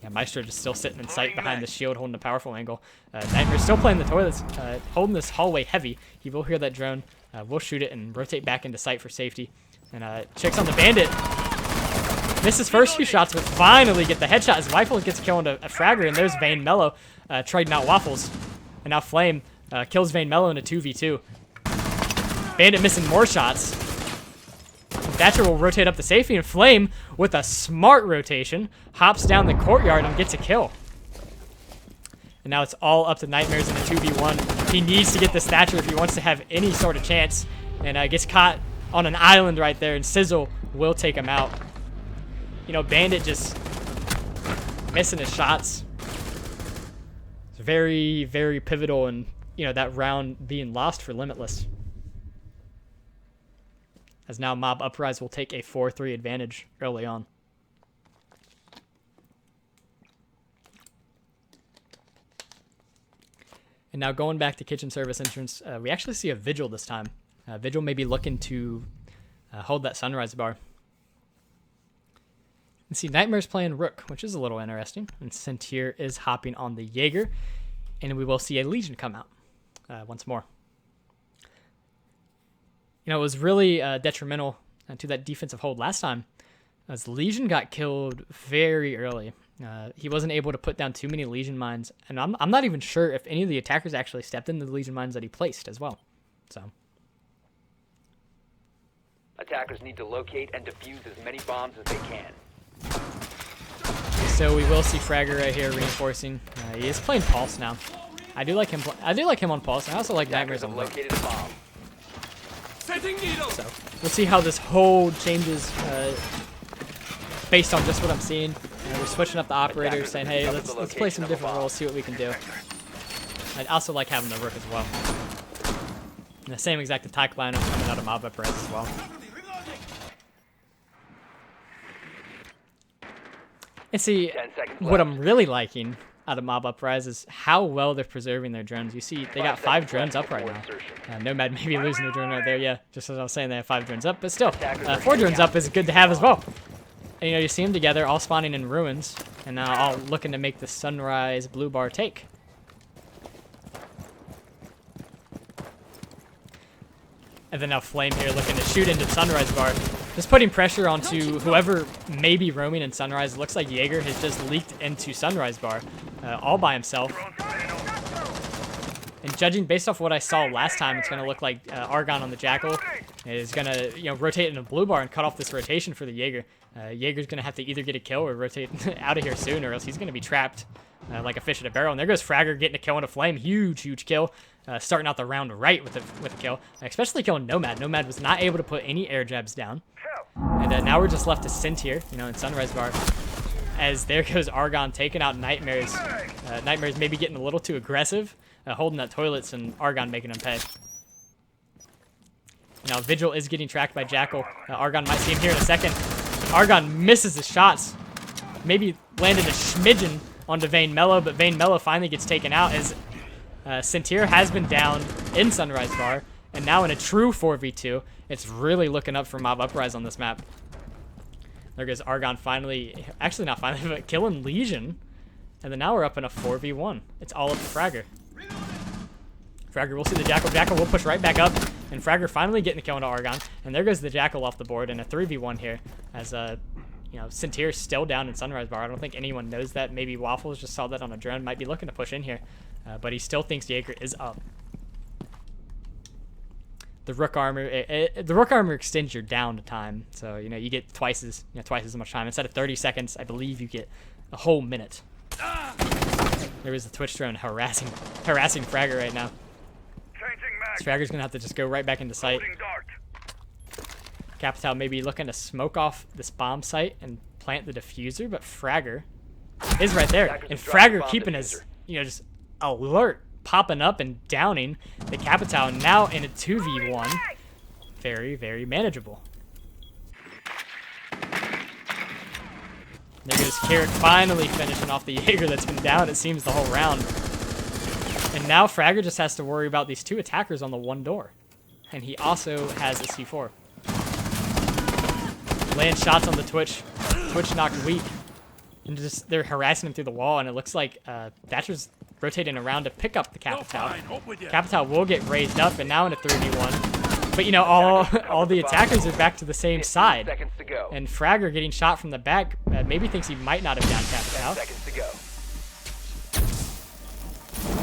Yeah, Maestro just still sitting in sight behind the shield, holding a powerful angle. Nightmare's still playing the toilets, holding this hallway heavy. He will hear that drone. We'll shoot it and rotate back into sight for safety. And checks on the Bandit. Misses first few shots, but finally get the headshot as Rifle gets a kill into a Fragger, and there's Vayne Mello trading out Waffles. And now Flame kills Vayne Mello in a 2v2. Bandit missing more shots. Thatcher will rotate up the safety, and Flame, with a smart rotation, hops down the courtyard and gets a kill. And now it's all up to Nightmares in a 2v1. He needs to get this Thatcher if he wants to have any sort of chance. And gets caught on an island right there, and Sizzle will take him out. You know, Bandit just missing his shots. It's very, very pivotal in, you know, that round being lost for Limitless. As now Mob Uprise will take a 4-3 advantage early on. And now going back to kitchen service entrance, we actually see a Vigil this time. Vigil may be looking to hold that Sunrise bar. You see Nightmare's playing Rook, which is a little interesting. And Sentier is hopping on the Jaeger. And we will see a Legion come out once more. You know, it was really detrimental to that defensive hold last time, as Legion got killed very early. He wasn't able to put down too many Legion mines, and I'm not even sure if any of the attackers actually stepped into the Legion mines that he placed as well. So Attackers need to locate and defuse as many bombs as they can. So we will see Fragger right here reinforcing. He is playing Pulse now. I do like him. I do like him on Pulse. I also like Nightmares on Rook. Located a bomb. So we'll see how this hold changes based on just what I'm seeing. We're switching up the operator, saying, "Hey, let's play some different roles, see what we can do." I'd also like having the Rook as well. And the same exact attack lineup coming out of Mob Uprise as well. And see, what I'm really liking out of Mob Uprise is how well they're preserving their drones. You see, they got 5 drones up right now. Nomad may be losing a drone right there, yeah. Just as I was saying, they have 5 drones up, but still, 4 drones up is good to have as well. And, you know, you see them together, all spawning in ruins, and now all looking to make the Sunrise blue bar take. And then now Flame here looking to shoot into Sunrise bar. Just putting pressure onto whoever may be roaming in Sunrise. It looks like Jaeger has just leaked into Sunrise bar all by himself. And judging based off what I saw last time, it's going to look like Argon on the Jackal is going to, you know, rotate in a blue bar and cut off this rotation for the Jaeger. Jaeger's going to have to either get a kill or rotate out of here soon, or else he's going to be trapped like a fish at a barrel. And there goes Fragger getting a kill on a Flame. Huge kill. Starting out the round right with a kill, especially killing Nomad. Nomad was not able to put any air jabs down. And now we're just left to Sentier, you know, in Sunrise bar. As there goes Argon taking out Nightmares. Nightmares maybe getting a little too aggressive, holding that toilets, and Argon making him pay. Now Vigil is getting tracked by Jackal. Argon might see him here in a second. Argon misses his shots. Maybe landed a smidgen onto Vayne Mello, but Vayne Mello finally gets taken out as Sentier has been down in Sunrise bar, and now in a true 4v2, it's really looking up for Mob Uprise on this map. There goes Argon finally, actually not finally, but killing Legion, and then now we're up in a 4v1. It's all up to Fragger. Fragger, we'll see the Jackal. Jackal will push right back up, and Fragger finally getting a kill into Argon, and there goes the Jackal off the board in a 3v1 here, as you know, Sentier's still down in Sunrise bar. I don't think anyone knows that. Maybe Waffles just saw that on a drone, might be looking to push in here. But he still thinks Jaeger is up. The Rook armor extends your down to time, so you know you get twice as much time. Instead of 30 seconds, I believe you get a whole minute. There is the Twitch drone harassing Fragger right now. Fragger's gonna have to just go right back into sight. Capital may be looking to smoke off this bomb site and plant the diffuser, but Fragger is right there, and Fragger keeping his, you know, just alert, popping up and downing the Capital now in a 2v1. Very manageable. There goes Carrick finally finishing off the Jaeger that's been down, it seems, the whole round. And now Fragger just has to worry about these 2 attackers on the 1 door. And he also has a C4. Land shots on the Twitch. Twitch knocked weak. And just they're harassing him through the wall, and it looks like Thatcher's rotating around to pick up the Capital. Capital will get raised up, and now in a 3v1. But you know, all the attackers are back to the same side. And Fragger getting shot from the back maybe thinks he might not have downed Capital.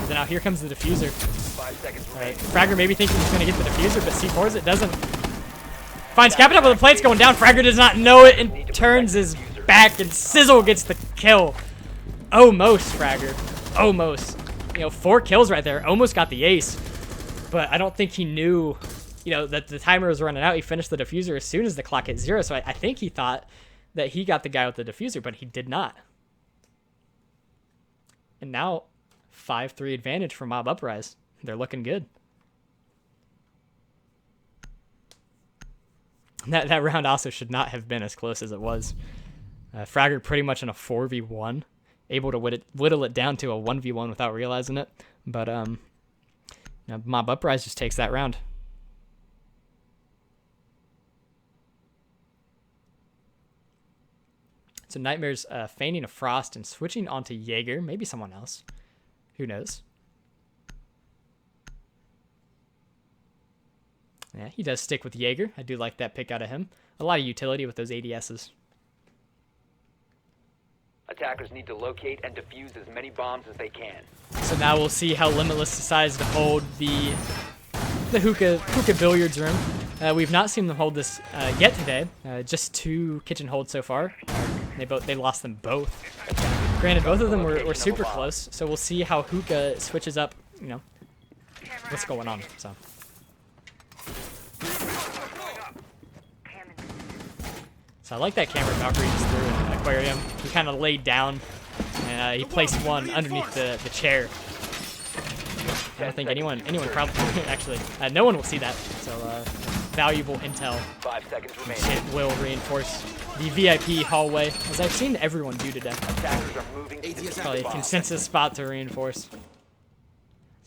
So now here comes the diffuser. Fragger maybe thinking he's going to get the diffuser, but C4s it doesn't. Finds Capital, but the plate's going down. Fragger does not know it and turns his back, and Sizzle gets the kill. Almost, Fragger. Almost. You know, 4 kills right there. Almost got the ace. But I don't think he knew, you know, that the timer was running out. He finished the diffuser as soon as the clock hit 0. So I think he thought that he got the guy with the diffuser, but he did not. And now, 5-3 advantage for Mob Uprise. They're looking good. That round also should not have been as close as it was. Fragger pretty much in a 4v1, able to whittle it down to a 1v1 without realizing it. But you know, Mob Uprise just takes that round. So Nightmare's feigning a Frost and switching onto Jaeger. Maybe someone else. Who knows? Yeah, he does stick with Jaeger. I do like that pick out of him. A lot of utility with those ADSs. Attackers need to locate and defuse as many bombs as they can. So now we'll see how Limitless decides to hold the hookah billiards room. We've not seen them hold this yet today. Just 2 kitchen holds so far. They lost them both. Granted, both of them were super close. So we'll see how hookah switches up. You know, what's going on. So I like that camera Valkyrie just threw an aquarium. He kind of laid down and he placed one underneath the chair. I don't think anyone probably actually no one will see that. So valuable intel. 5 seconds remaining. It will reinforce the VIP hallway, as I've seen everyone do today. Attackers are moving to It's probably a consensus spot to reinforce. So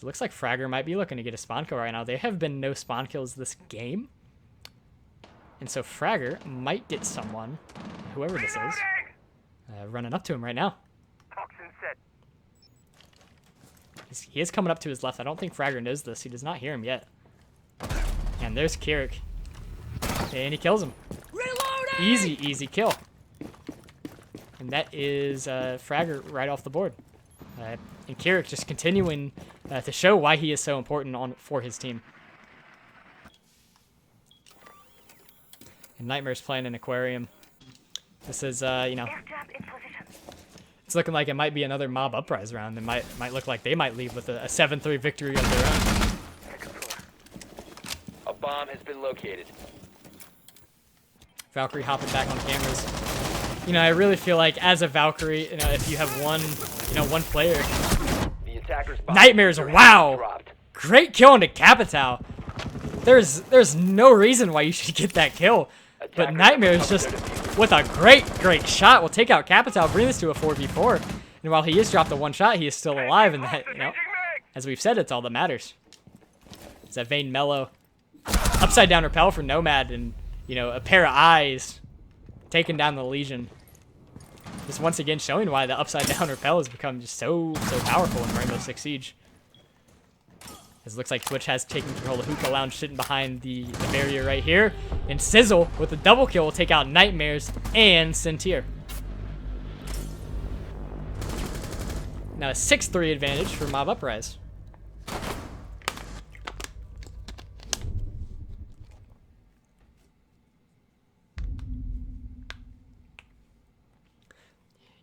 it looks like Fragger might be looking to get a spawn kill right now. There have been no spawn kills this game. And so Fragger might get someone, whoever this is, running up to him right now. He is coming up to his left. I don't think Fragger knows this. He does not hear him yet. And there's Kirik. And he kills him. Easy, easy kill. And that is Fragger right off the board. And Kirik just continuing to show why he is so important for his team. And Nightmare's playing an aquarium. This is, you know, it's looking like it might be another Mob Uprise round. It might look like they might leave with a 7-3 victory of their own. A bomb has been located. Valkyrie hopping back on cameras. You know, I really feel like as a Valkyrie, you know, if you have one player. The attackers' bomb Nightmares, wow! dropped. Great kill into Capital. There's no reason why you should get that kill. But Nightmares just, with a great shot, will take out Capital, bring this to a 4v4. And while he is dropped the one shot, he is still alive. And that, you know, as we've said, it's all that matters. It's that Vayne Mellow. Upside down repel for Nomad, and, you know, a pair of eyes taking down the Legion. Just once again showing why the upside down repel has become just so powerful in Rainbow Six Siege. As it looks like Twitch has taken control of Hookah Lounge, sitting behind the barrier right here. And Sizzle, with a double kill, will take out Nightmares and Sentier. Now a 6-3 advantage for Mob Uprise.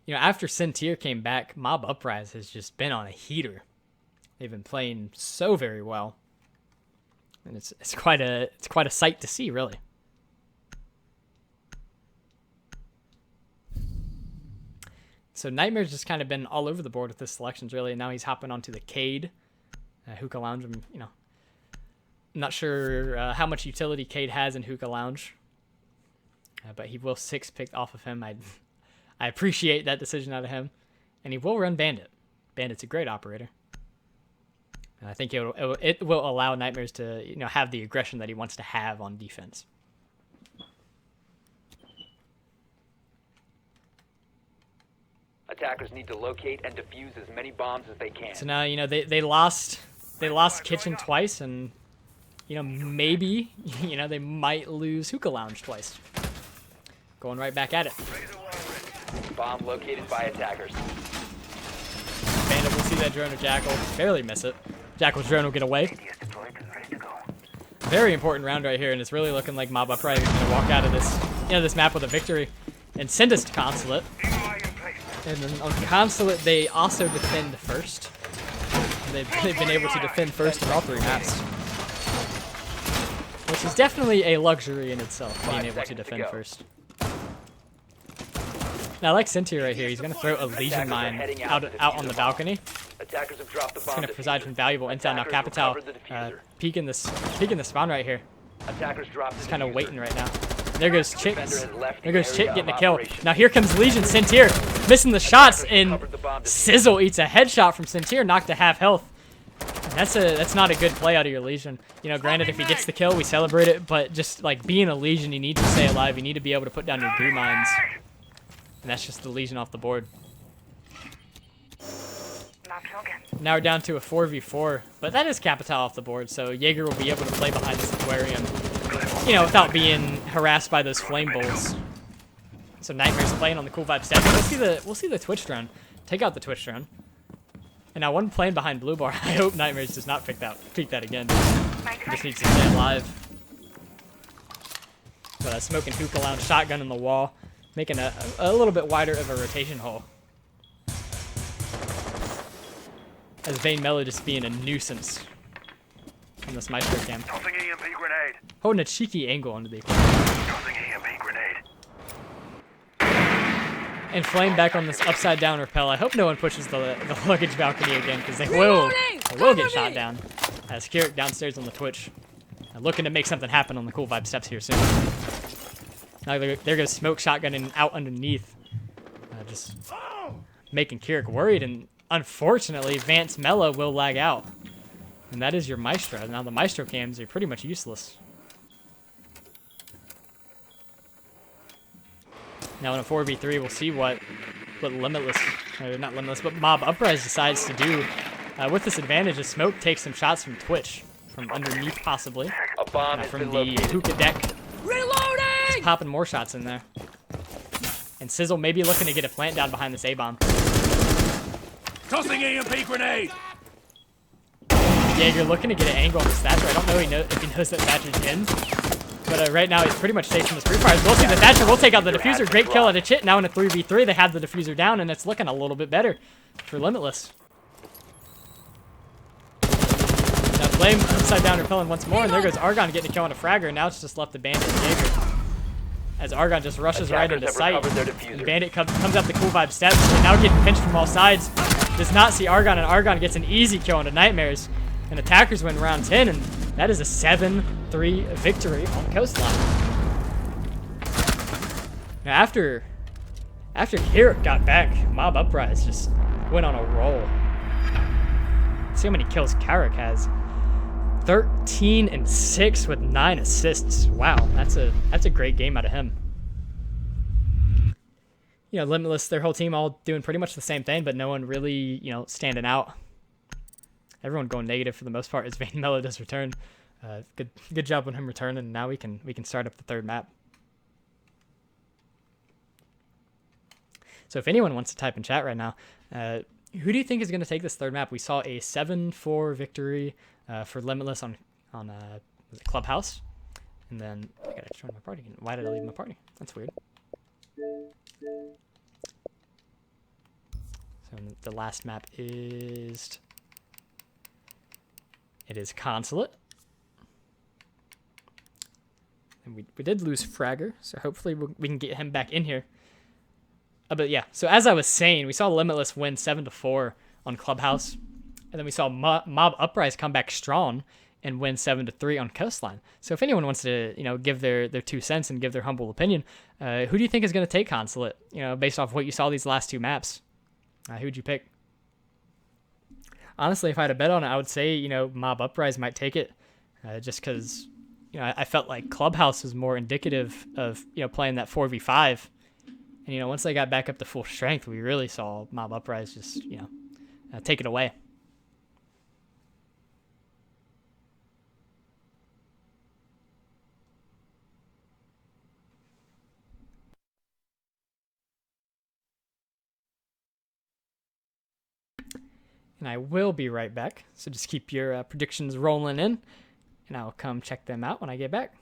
You know, after Sentier came back, Mob Uprise has just been on a heater. They've been playing so very well, and it's quite a sight to see, really. So Nightmare's just kind of been all over the board with his selections, really, and now he's hopping onto the Cade, Hookah Lounge. You know, I'm not sure how much utility Cade has in Hookah Lounge, but he will 6-pick off of him. I appreciate that decision out of him, and he will run Bandit. Bandit's a great operator. I think it will allow Nightmares to, you know, have the aggression that he wants to have on defense. Attackers need to locate and defuse as many bombs as they can. So now, you know, they lost Kitchen twice, and, you know, maybe, you know, they might lose Hookah Lounge twice. Going right back at it. Bomb located by attackers. Bandit will see that drone of Jackal, barely miss it. Jackal's drone will get away. Very important round right here, and it's really looking like Mob Uprise is going to walk out of this, you know, this map with a victory and send us to Consulate. And then on Consulate, they also defend first. They've been able to defend first in all 3 maps, which is definitely a luxury in itself, being able to defend first. Now, I like Sentier right here. He's going to throw a Legion Mine out on the balcony. Attackers have dropped the It's bomb going to provide diffuser. some valuable intel. Now, Attackers Capital recovered the diffuser. peeking the spawn right here. Attackers dropped the He's kind of diffuser. waiting right now. There goes Chick. Defender has left There the goes Chick area getting of a kill. operation. Now here comes Legion. Sentier missing the shots, and recovered the bomb diffuser. Sizzle eats a headshot from Sentier, knocked to half health. That's not a good play out of your Legion. You know, granted, if he gets the kill, we celebrate it, but just like being a Legion, you need to stay alive. You need to be able to put down your goo mines, and that's just the Legion off the board. Now we're down to a 4v4, but that is Capital off the board, so Jaeger will be able to play behind this aquarium, you know, without being harassed by those flame bolts. So Nightmare's playing on the cool vibe step. We'll see the Twitch drone. Take out the Twitch drone. And now one playing behind Blue Bar. I hope Nightmares does not pick that again. He just needs to stay alive. So that smoking hookah lounge shotgun in the wall, making a little bit wider of a rotation hole. As Vayne Mello just being a nuisance on this Maestro cam. Tossing EMP grenade. Holding a cheeky angle onto the equipment. Tossing EMP grenade. And Flame back on this upside down rappel. I hope no one pushes the luggage balcony again, because they will get shot down. As Kirik downstairs on the Twitch. Looking to make something happen on the cool vibe steps here soon. Now there goes Smoke shotgunning out underneath. Just making Kirik worried, and unfortunately, Vance Mello will lag out. And that is your Maestro. Now the Maestro cams are pretty much useless. Now in a 4v3, we'll see what Limitless, not Limitless, but Mob Uprise decides to do. With this advantage, as Smoke takes some shots from Twitch, from underneath possibly. A bomb has From been the located. hookah deck. Reloading! Just popping more shots in there. And Sizzle maybe looking to get a plant down behind this A-bomb. Tossing EMP grenade. Jaeger looking to get an angle on the Thatcher. I don't know if he knows that Thatcher's in. But right now he's pretty much taking his free fires. We'll see the Thatcher. We'll take out the diffuser. Great kill at a Chit. Now in a 3v3, they have the diffuser down, and it's looking a little bit better for Limitless. Now Flame upside down repelling once more, and there goes Argon getting a kill on a fragger, and now it's just left the Bandit and Jaeger. As Argon just rushes right into sight. And Bandit comes up the cool vibe steps, and now getting pinched from all sides. Does not see Argon, and Argon gets an easy kill into Nightmares. And Attackers win round 10, and that is a 7-3 victory on Coastline. Now after Kirik got back, Mob Uprise just went on a roll. See how many kills Kirik has. 13 and 6 with 9 assists. Wow, that's a great game out of him. You know, Limitless, their whole team all doing pretty much the same thing, but no one really, you know, standing out. Everyone going negative for the most part as Vayne Mello does return. Good job on him returning, and now we can start up the third map. So if anyone wants to type in chat right now, who do you think is going to take this third map? We saw a 7-4 victory for Limitless on was it Clubhouse, and then I gotta join my party. Why did I leave my party? That's weird. So the last map is Consulate, and we did lose Fragger, so hopefully we can get him back in here. But yeah, so as I was saying, we saw Limitless win 7-4 on Clubhouse, and then we saw Mob Uprise come back strong and win 7-3 on Coastline. So if anyone wants to, you know, give their 2 cents and give their humble opinion, who do you think is going to take Consulate? You know, based off what you saw these last 2 maps, who'd you pick? Honestly, if I had a bet on it, I would say, you know, Mob Uprise might take it, just because, you know, I felt like Clubhouse was more indicative of, you know, playing that 4v5. And, you know, once they got back up to full strength, we really saw Mob Uprise just, you know, take it away. And I will be right back. So just keep your predictions rolling in, and I'll come check them out when I get back.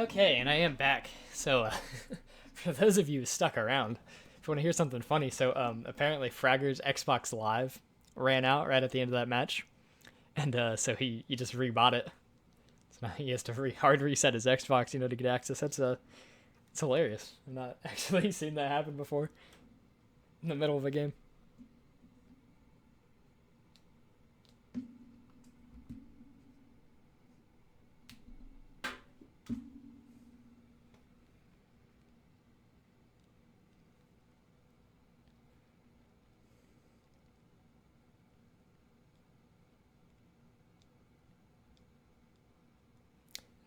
Okay, and I am back. So, for those of you who stuck around, if you want to hear something funny, so apparently Fragger's Xbox Live ran out right at the end of that match, and so he just rebought it. So now he has to hard reset his Xbox, to get access. It's hilarious. I've not actually seen that happen before in the middle of a game.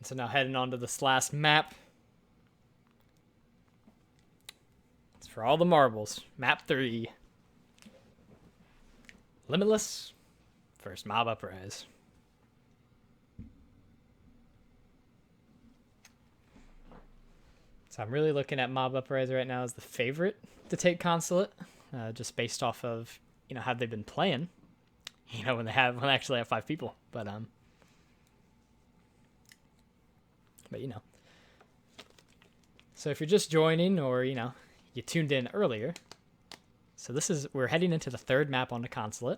So now heading on to this last map. It's for all the marbles. Map 3. Limitless. First mob Uprise. So I'm really looking at mob Uprise right now as the favorite to take Consulate. Just based off of, how they've been playing. When they actually have 5 people. But so if you're just joining or, you tuned in earlier, so we're heading into the 3rd map on the Consulate,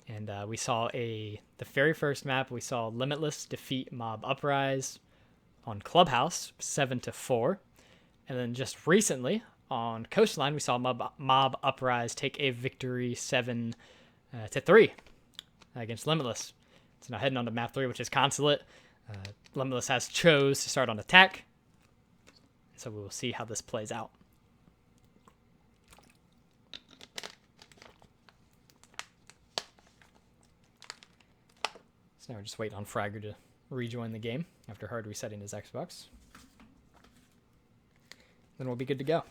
and we saw the very first map, we saw Limitless defeat Mob Uprise on Clubhouse 7-4, and then just recently on Coastline, we saw Mob Uprise take a victory 7-3 against Limitless. So now heading on to map 3, which is Consulate. Limitless has chose to start on attack, so we will see how this plays out. So now we're just waiting on Fragger to rejoin the game after hard resetting his Xbox. Then we'll be good to go.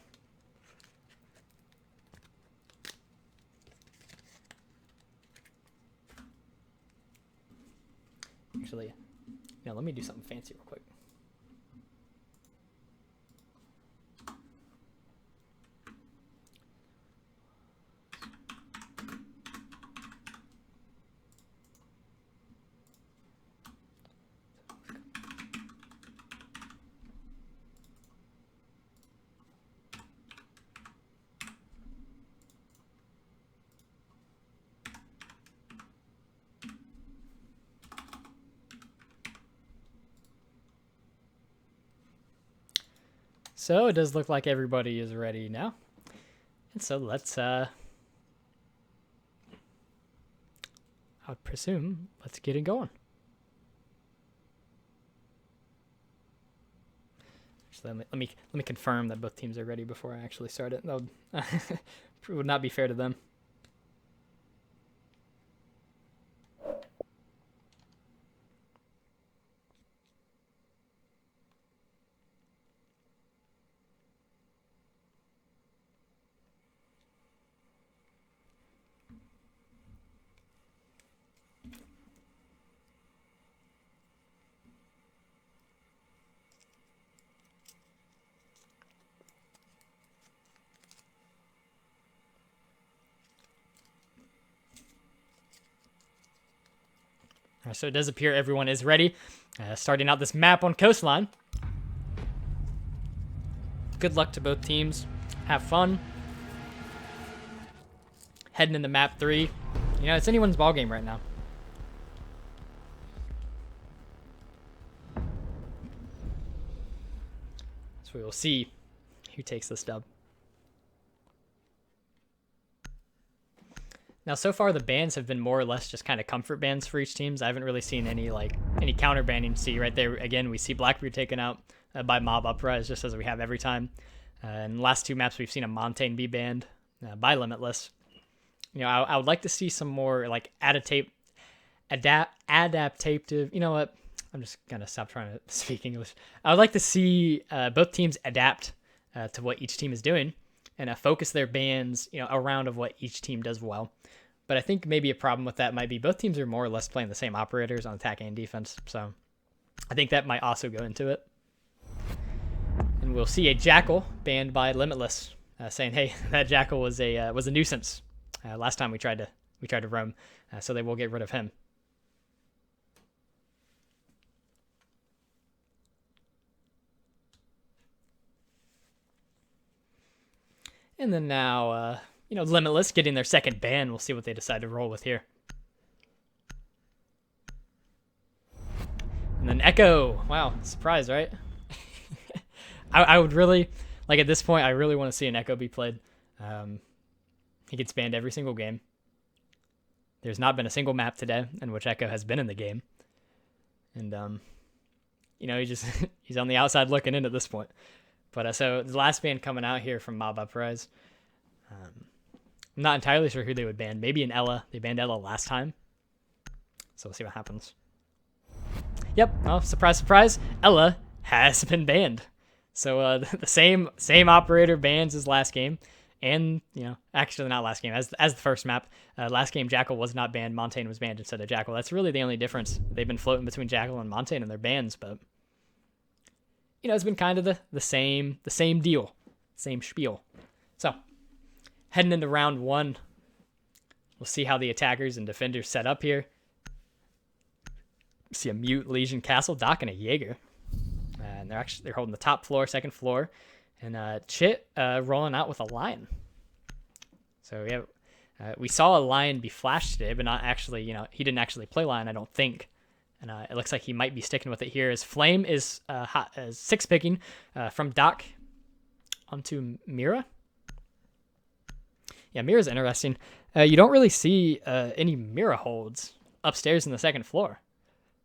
Actually, let me do something fancy real quick. So it does look like everybody is ready now. And so let's, I would presume, let's get it going. Actually, let me confirm that both teams are ready before I actually start it. That would not be fair to them. So it does appear everyone is ready. Starting out this map on Coastline. Good luck to both teams. Have fun. Heading into map 3. It's anyone's ball game right now. So we will see who takes this dub. Now, so far, the bans have been more or less just kind of comfort bans for each teams. I haven't really seen any counter banning. See, right there, again, we see Blackbeard taken out by Mob Uprise, just as we have every time. In the last 2 maps, we've seen a Montaigne be banned by Limitless. I would like to see some more, adaptive... You know what? I'm just going to stop trying to speak English. I would like to see both teams adapt to what each team is doing and focus their bans, around of what each team does well. But I think maybe a problem with that might be both teams are more or less playing the same operators on attack and defense. So I think that might also go into it. And we'll see a Jackal banned by Limitless, saying, "Hey, that Jackal was a nuisance last time we tried to roam, so they will get rid of him." And then now, Limitless getting their second ban. We'll see what they decide to roll with here. And then Echo. Wow, surprise, right? I would really, like at this point, I really want to see an Echo be played. He gets banned every single game. There's not been a single map today in which Echo has been in the game. And, he's on the outside looking in at this point. But so the last ban coming out here from Mob Uprise. I'm not entirely sure who they would ban. Maybe an Ella. They banned Ella last time. So we'll see what happens. Yep. Oh, surprise, surprise. Ella has been banned. So the same operator bans as last game. And, actually not last game, as the first map. Last game, Jackal was not banned. Montaigne was banned instead of Jackal. That's really the only difference. They've been floating between Jackal and Montaigne in their bans, but, it's been kind of the same deal. Same spiel. So, heading into round 1, we'll see how the attackers and defenders set up here. See a Mute, Legion, Castle, Doc, and a Jaeger. And they're holding the top floor, second floor. And Chit rolling out with a Lion. So we saw a Lion be flashed today, but not actually, he didn't actually play Lion, I don't think. And it looks like he might be sticking with it here as Flame is hot as 6 picking from Doc onto Mira. Yeah, Mira's interesting. You don't really see any Mira holds upstairs in the second floor.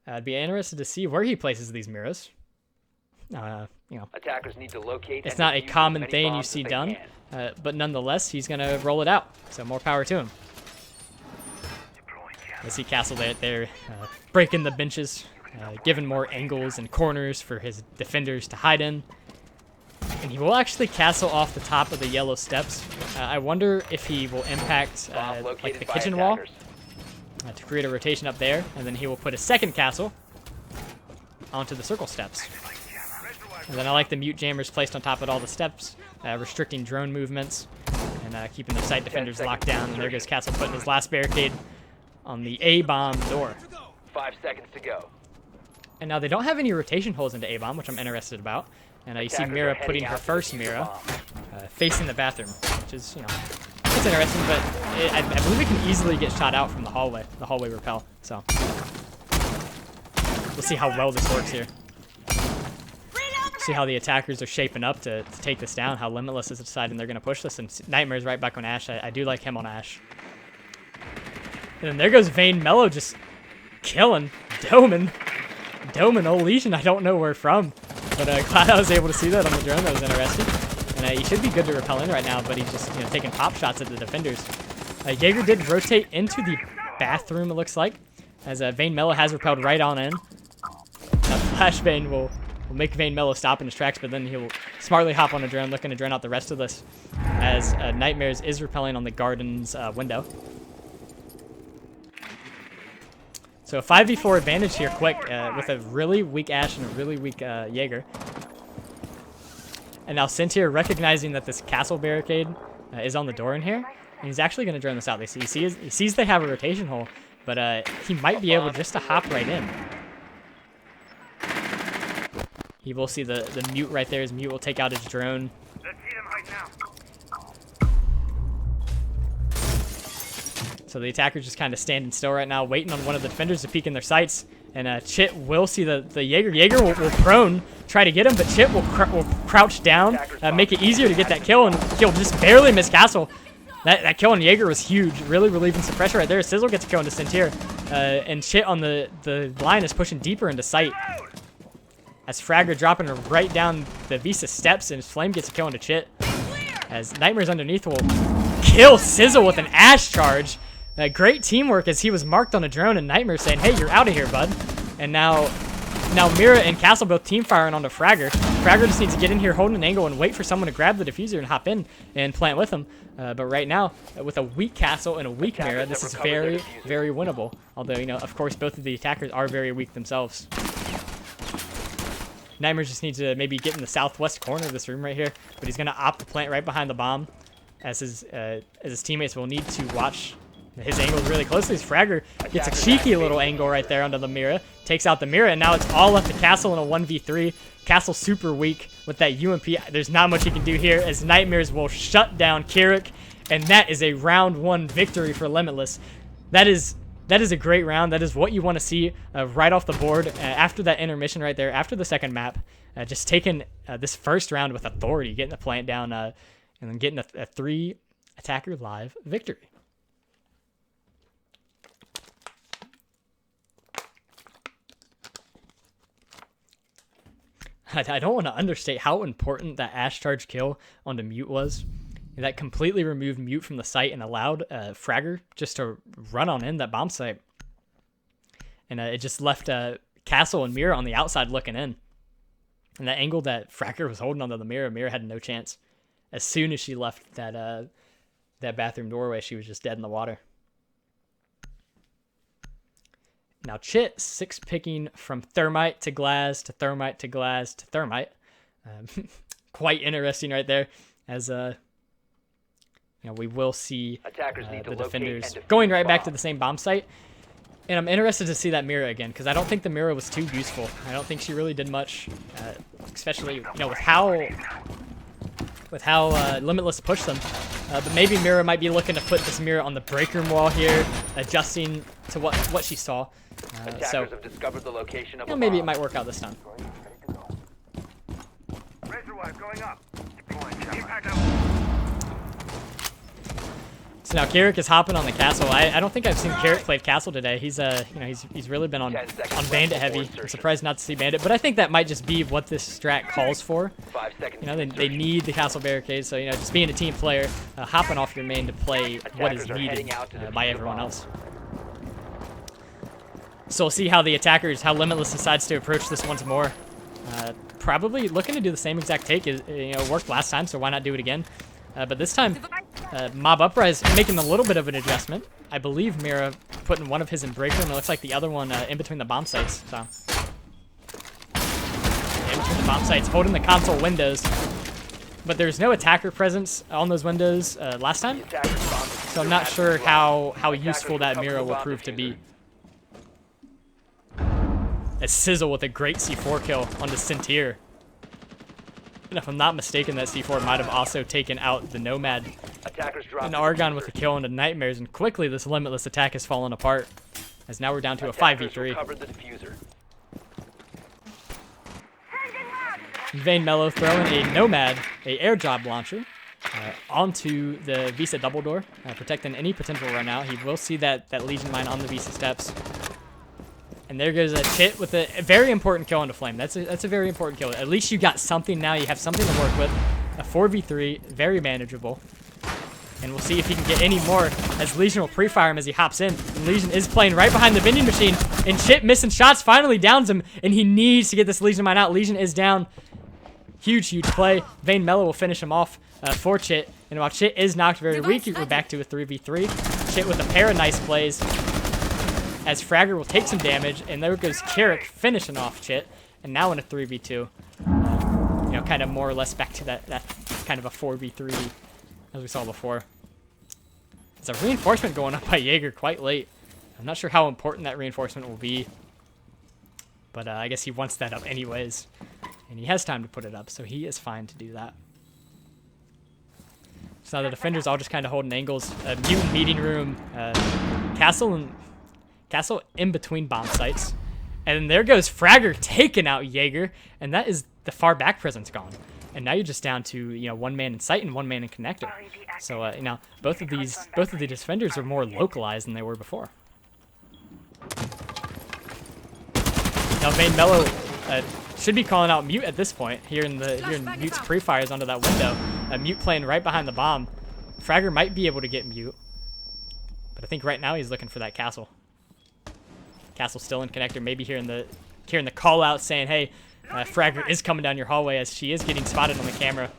I'd be interested to see where he places these Miras. Attackers need to locate. It's not a common thing you see done, but nonetheless, he's going to roll it out. So more power to him. I see Castle there breaking the benches, giving more angles and corners for his defenders to hide in. And he will actually castle off the top of the yellow steps. I wonder if he will impact like the kitchen wall to create a rotation up there, and then he will put a second castle onto the circle steps. And then I like the Mute Jammers placed on top of all the steps, restricting drone movements and keeping the site defenders locked down. And there goes Castle putting his last barricade on the A-bomb door. 5 seconds to go. And now they don't have any rotation holes into A-bomb, which I'm interested about. And you see Mira putting her first Mira facing the bathroom, which is, it's interesting, but I believe it can easily get shot out from the hallway rappel. So we'll see how well this works here. See how the attackers are shaping up to take this down, how Limitless is deciding they're going to push this, and Nightmare's right back on Ash. I do like him on Ash. And then there goes Vayne Mello just killing Doman. Old Legion, I don't know where from, but glad I was able to see that on the drone. That was interesting. And he should be good to repel in right now, but he's just taking pop shots at the defenders. Jaeger did rotate into the bathroom, it looks like, as Vayne Mello has repelled right on in. Flashbang will make Vayne Mello stop in his tracks, but then he'll smartly hop on a drone, looking to drone out the rest of this, as Nightmares is repelling on the garden's window. So a 5v4 advantage here quick, with a really weak Ash and a really weak Jaeger. And now Centaur, recognizing that this castle barricade is on the door in here, and he's actually going to drone this out. He sees they have a rotation hole, but he might be able just to hop right in. He will see the Mute right there. His Mute will take out his drone. Let's hit him right now. So the attacker's just kind of standing still right now, waiting on one of the defenders to peek in their sights. And Chit will see the Jaeger. Jaeger will prone, try to get him, but Chit will crouch down, make it easier to get that kill, and he'll just barely miss Castle. That kill on Jaeger was huge, really relieving some pressure right there. Sizzle gets a kill into Centaur, and Chit on the line is pushing deeper into sight. As Fragger dropping her right down the Visa steps, and Flame gets a kill into Chit. As Nightmares underneath will kill Sizzle with an Ash charge. Great teamwork as he was marked on a drone, and Nightmare saying, "Hey, you're out of here, bud." And now Mira and Castle both team firing onto Fragger. Fragger just needs to get in here, hold an angle, and wait for someone to grab the diffuser and hop in and plant with him. But right now, with a weak Castle and a weak Mira, this is very, very winnable. Although, of course, both of the attackers are very weak themselves. Nightmare just needs to maybe get in the southwest corner of this room right here, but he's going to opt to plant right behind the bomb, as his teammates will need to watch His angle is really close. His Fragger gets a cheeky little angle right there onto the Mira. Takes out the Mira, and now it's all left to Castle in a 1v3. Castle super weak with that UMP. There's not much he can do here as Nightmares will shut down Kirik, and that is a round 1 victory for Limitless. That is a great round. That is what you want to see right off the board after that intermission right there, after the second map. Just taking this first round with authority, getting the plant down, and then getting a 3 attacker live victory. I don't want to understate how important that Ash Charge kill onto Mute was. That completely removed Mute from the site and allowed Fragger just to run on in that bomb site. And it just left Castle and Mira on the outside looking in. And that angle that Fragger was holding onto the Mira, Mira had no chance. As soon as she left that bathroom doorway, she was just dead in the water. Now Chit 6-picking from Thermite to Glass to Thermite to Glass to Thermite. Quite interesting right there, as we will see the defenders going right back to the same bomb site. And I'm interested to see that Mira again, because I don't think the Mira was too useful. I don't think she really did much, especially with how Limitless pushed them. But maybe Mira might be looking to put this Mira on the break room wall here, adjusting to what she saw. So have discovered the location of maybe it might work out this time. Going up. Impact out. So now Kirik is hopping on the Castle. I don't think I've seen Kirik play Castle today. He's he's really been on Bandit heavy. I'm surprised not to see Bandit, but I think that might just be what this strat calls for. 5 seconds. They need the Castle barricade, so just being a team player, hopping off your main to play what is needed by everyone else. So we'll see how how Limitless decides to approach this once more. Probably looking to do the same exact take. It worked last time, so why not do it again? But this time, Mob Uprise making a little bit of an adjustment. I believe Mira putting one of his in break room. It looks like the other one in between the bomb sites. So in between the bomb sites, holding the console windows. But there's no attacker presence on those windows last time. So I'm not sure how useful that Mira will prove to be. A Sizzle with a great C4 kill onto Sintier. And if I'm not mistaken, that C4 might have also taken out the Nomad. And Argon with a kill into Nightmares, and quickly this Limitless attack has fallen apart. As now we're down to a 5v3. Vane Mello throwing a Nomad, a airdrop launcher, onto the Visa double door, protecting any potential run out. He will see that Legion mine on the Visa steps. And there goes a Chit with a very important kill into Flame. That's a very important kill. At least you got something now. You have something to work with. A 4v3, very manageable. And we'll see if he can get any more as Legion will pre-fire him as he hops in. And Legion is playing right behind the vending machine. And Chit missing shots finally downs him. And he needs to get this Legion mine out. Legion is down. Huge play. Vane Mello will finish him off for Chit. And while Chit is knocked very weak, we're back to a 3v3. Chit with a pair of nice plays. As Fragger will take some damage, and there goes Kirik finishing off Chit, and now in a 3v2. Kind of more or less back to that kind of a 4v3 as we saw before. It's a reinforcement going up by Jaeger quite late. I'm not sure how important that reinforcement will be, but I guess he wants that up anyways, and he has time to put it up, so he is fine to do that. So now the defenders all just kind of holding angles. Mutant meeting room, Castle in between bomb sites. And there goes Fragger taking out Jaeger, and that is the far back presence gone. And now you're just down to one man in sight and one man in connector. So now both of the defenders are more localized than they were before. Now Vane Mello should be calling out Mute at this point. Here in Mute's pre-fires onto that window. Mute playing right behind the bomb. Fragger might be able to get Mute, but I think right now he's looking for that Castle. Castle still in connector, maybe hearing the call out saying, hey, Fragger is coming down your hallway, as she is getting spotted on the camera.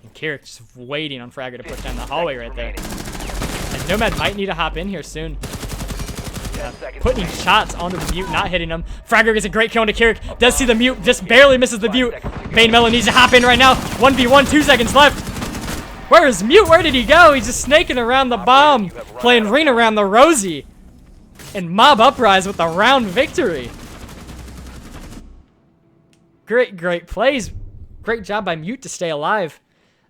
And Kirik just waiting on Fragger to push down the hallway right there. And Nomad might need to hop in here soon. Putting shots onto the Mute, not hitting him. Fragger gets a great kill into Kirik. Does see the Mute, just barely misses the Mute. Vane Mello needs to hop in right now. 1v1, 2 seconds left. Where is Mute? Where did he go? He's just snaking around the bomb, playing Ring Around the Rosie. And Mob Uprise with a round victory. Great plays. Great job by Mute to stay alive.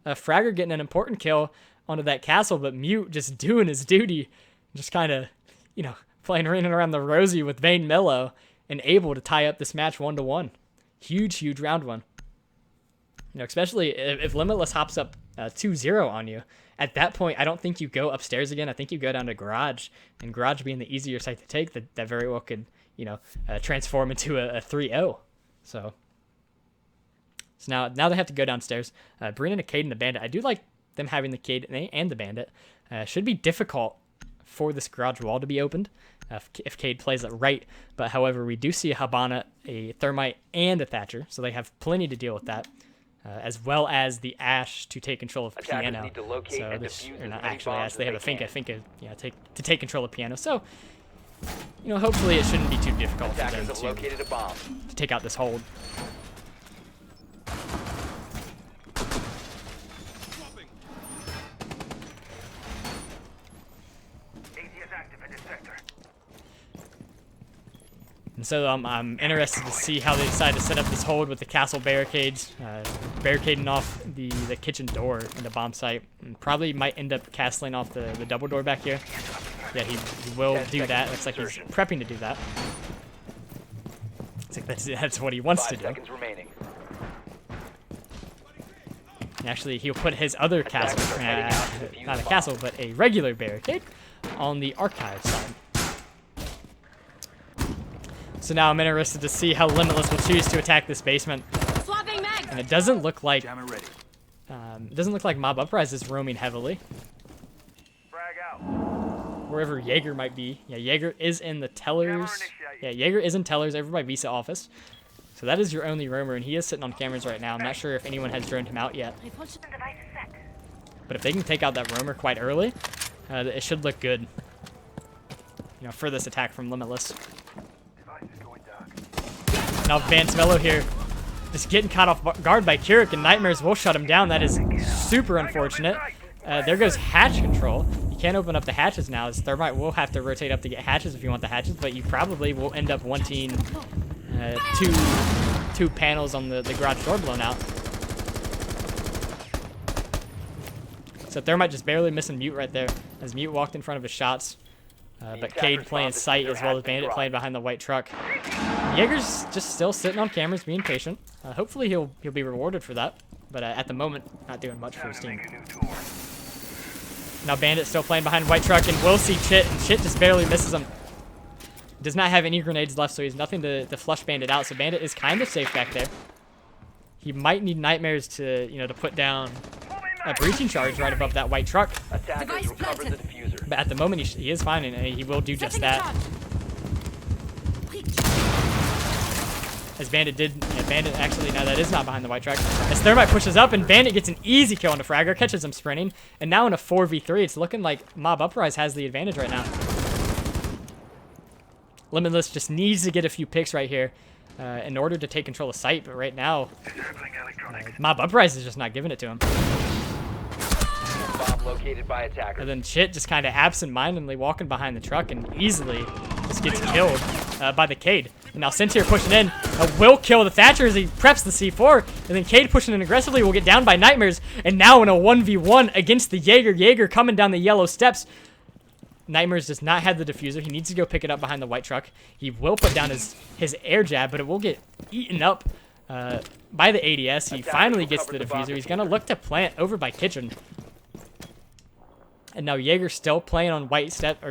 Fragger getting an important kill onto that castle, but Mute just doing his duty. Just kind of, you know, playing Ring Around the Rosie with Vane Mello and able to tie up this match 1-1. Huge round one. You know, especially if Limitless hops up 2-0 on you. At that point, I don't think you go upstairs again. I think you go down to Garage, and Garage being the easier site to take, that very well could, you know, transform into a 3-0. So now they have to go downstairs. Bring in a Cade and the Bandit. I do like them having the Cade and the Bandit. Should be difficult for this Garage wall to be opened if Cade plays it right. But however, we do see a Habana, a Thermite, and a Thatcher, so they have plenty to deal with that. As well as the Ash to take control of Piano. So this, or not actually Ash, they have a Finka, yeah, to take control of Piano. So, you know, hopefully it shouldn't be too difficult for them to take out this hold. And so I'm interested to see how they decide to set up this hold with the castle barricades, barricading off the kitchen door in the bomb site. And probably might end up castling off the double door back here. Yeah, he will do that. Looks like he's prepping to do that. It's like that's what he wants to do. And actually, he'll put his other castle, not a castle, but a regular barricade on the archive side. So now I'm interested to see how Limitless will choose to attack this basement. And it doesn't look like Mob Uprise is roaming heavily. Wherever Jaeger might be. Yeah, Jaeger is in the tellers. Yeah, Jaeger is in tellers over by Visa office. So that is your only roamer, and he is sitting on cameras right now. I'm not sure if anyone has droned him out yet. But if they can take out that roamer quite early, it should look good. You know, for this attack from Limitless. Now Vance Mello here just getting caught off guard by Keurig, and Nightmares will shut him down. That is super unfortunate. There goes hatch control. You can't open up the hatches now, as Thermite will have to rotate up to get hatches if you want the hatches, but you probably will end up wanting two panels on the garage door blown out. So Thermite just barely missing Mute right there, as Mute walked in front of his shots. But Cade playing sight as well as Bandit playing behind the white truck. Jaeger's just still sitting on cameras, being patient. Hopefully he'll be rewarded for that. But at the moment, not doing much for his team. Now Bandit still playing behind white truck, and we'll see Chit, and Chit just barely misses him. Does not have any grenades left, so he's nothing to flush Bandit out. So Bandit is kind of safe back there. He might need Nightmares to, you know, to put down a breaching charge right above that white truck. But at the moment, he is fine, and he will do just that. As Bandit did, yeah, Bandit actually, no, that is not behind the white truck. As Thermite pushes up, and Bandit gets an easy kill on the Fragger, catches him sprinting, and now in a 4v3, it's looking like Mob Uprise has the advantage right now. Limitless just needs to get a few picks right here in order to take control of site, but right now, Mob Uprise is just not giving it to him. Bomb located by attackers. And then Chit just kind of absent-mindedly walking behind the truck and easily just gets killed by the Cade. And now Sentier pushing in will kill the Thatcher as he preps the C4. And then Cade pushing in aggressively will get down by Nightmares. And now in a 1v1 against the Jaeger. Jaeger coming down the yellow steps. Nightmares does not have the diffuser. He needs to go pick it up behind the white truck. He will put down his air jab, but it will get eaten up by the ADS. He finally gets the diffuser. He's going to look to plant over by Kitchen. And now Jaeger's still playing on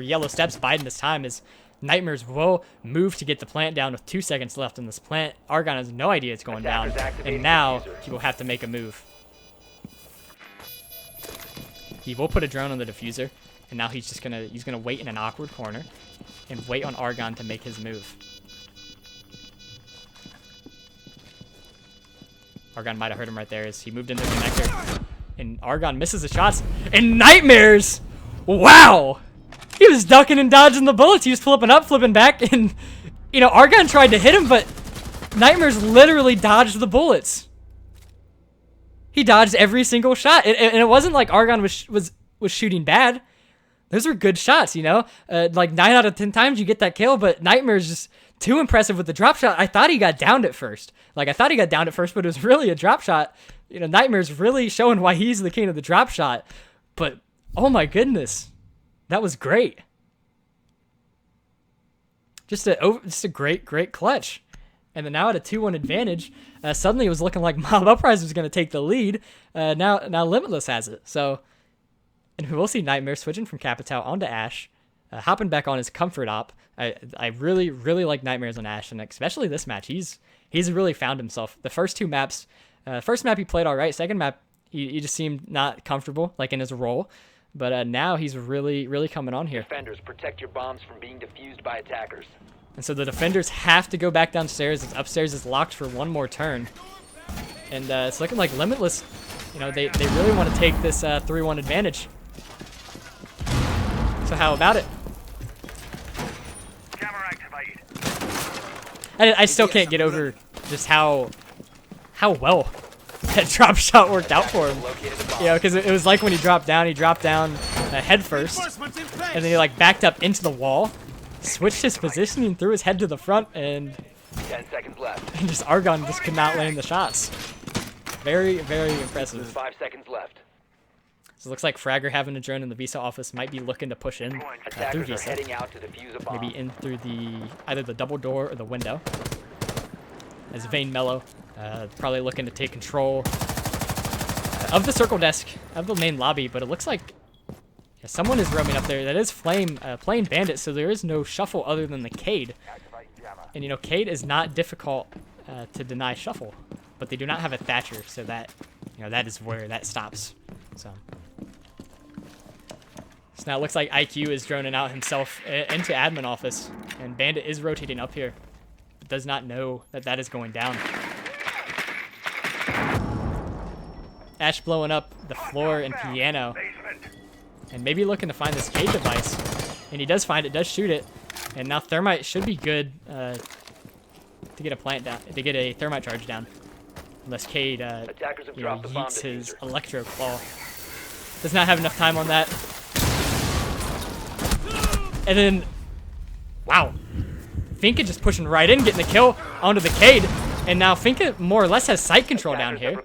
yellow steps, biding this time, as Nightmares will move to get the plant down with 2 seconds left in this plant. Argon has no idea it's going down, and now he will have to make a move. He will put a drone on the diffuser, and now he's gonna wait in an awkward corner and wait on Argon to make his move. Argon might have heard him right there as he moved into the connector. And Argon misses the shots. And Nightmares! Wow! He was ducking and dodging the bullets. He was flipping up, flipping back. And, you know, Argon tried to hit him, but Nightmares literally dodged the bullets. He dodged every single shot, and it wasn't like Argon was shooting bad. Those were good shots, you know. Like 9 out of 10 times you get that kill, but Nightmare is just too impressive with the drop shot. I thought he got downed at first. Like I thought he got downed at first, but it was really a drop shot. You know, Nightmare's really showing why he's the king of the drop shot. But oh my goodness, that was great. Just a great clutch. And then now at a 2-1 advantage, suddenly it was looking like Mob Uprise was going to take the lead. Now Limitless has it. So, and we'll see Nightmare switching from Capital onto Ash, hopping back on his comfort op. I really like Nightmares on Ash, and especially this match. He's really found himself. The first two maps, first map he played all right. Second map, he just seemed not comfortable, like in his role. But now he's really coming on here. Defenders, protect your bombs from being defused by attackers. And so the defenders have to go back downstairs. It's upstairs is locked for one more turn. And it's looking like Limitless, you know, they really want to take this 3-1 advantage. So how about it? Camera activated. I still can't get over just how well that drop shot worked out for him. You know, because it was like when he dropped down head first, and then he like backed up into the wall, switched his positioning, threw his head to the front, and 10 seconds left. and just Argon just could not land the shots. Very impressive. 5 seconds left. So it looks like Fragger having a drone in the Visa office might be looking to push in through Attackers are Visa. heading out to defuse a bomb. Maybe in through either the double door or the window. As Vayne Mello probably looking to take control of the circle desk, of the main lobby, but it looks like someone is roaming up there. That is Flame playing Bandit, so there is no shuffle other than the Cade. And you know, Cade is not difficult to deny shuffle, but they do not have a Thatcher, so that, you know, that is where that stops. So now it looks like IQ is droning out himself into admin office, and Bandit is rotating up here, but does not know that that is going down. Ash blowing up the floor and piano, and maybe looking to find this Cade device, and he does find it, does shoot it, and now Thermite should be good to get a plant down, to get a Thermite charge down, unless Cade you know, yeets his Electro Claw. Does not have enough time on that. And then, wow, Finka just pushing right in, getting the kill onto the Cade, and now Finka more or less has sight control down here,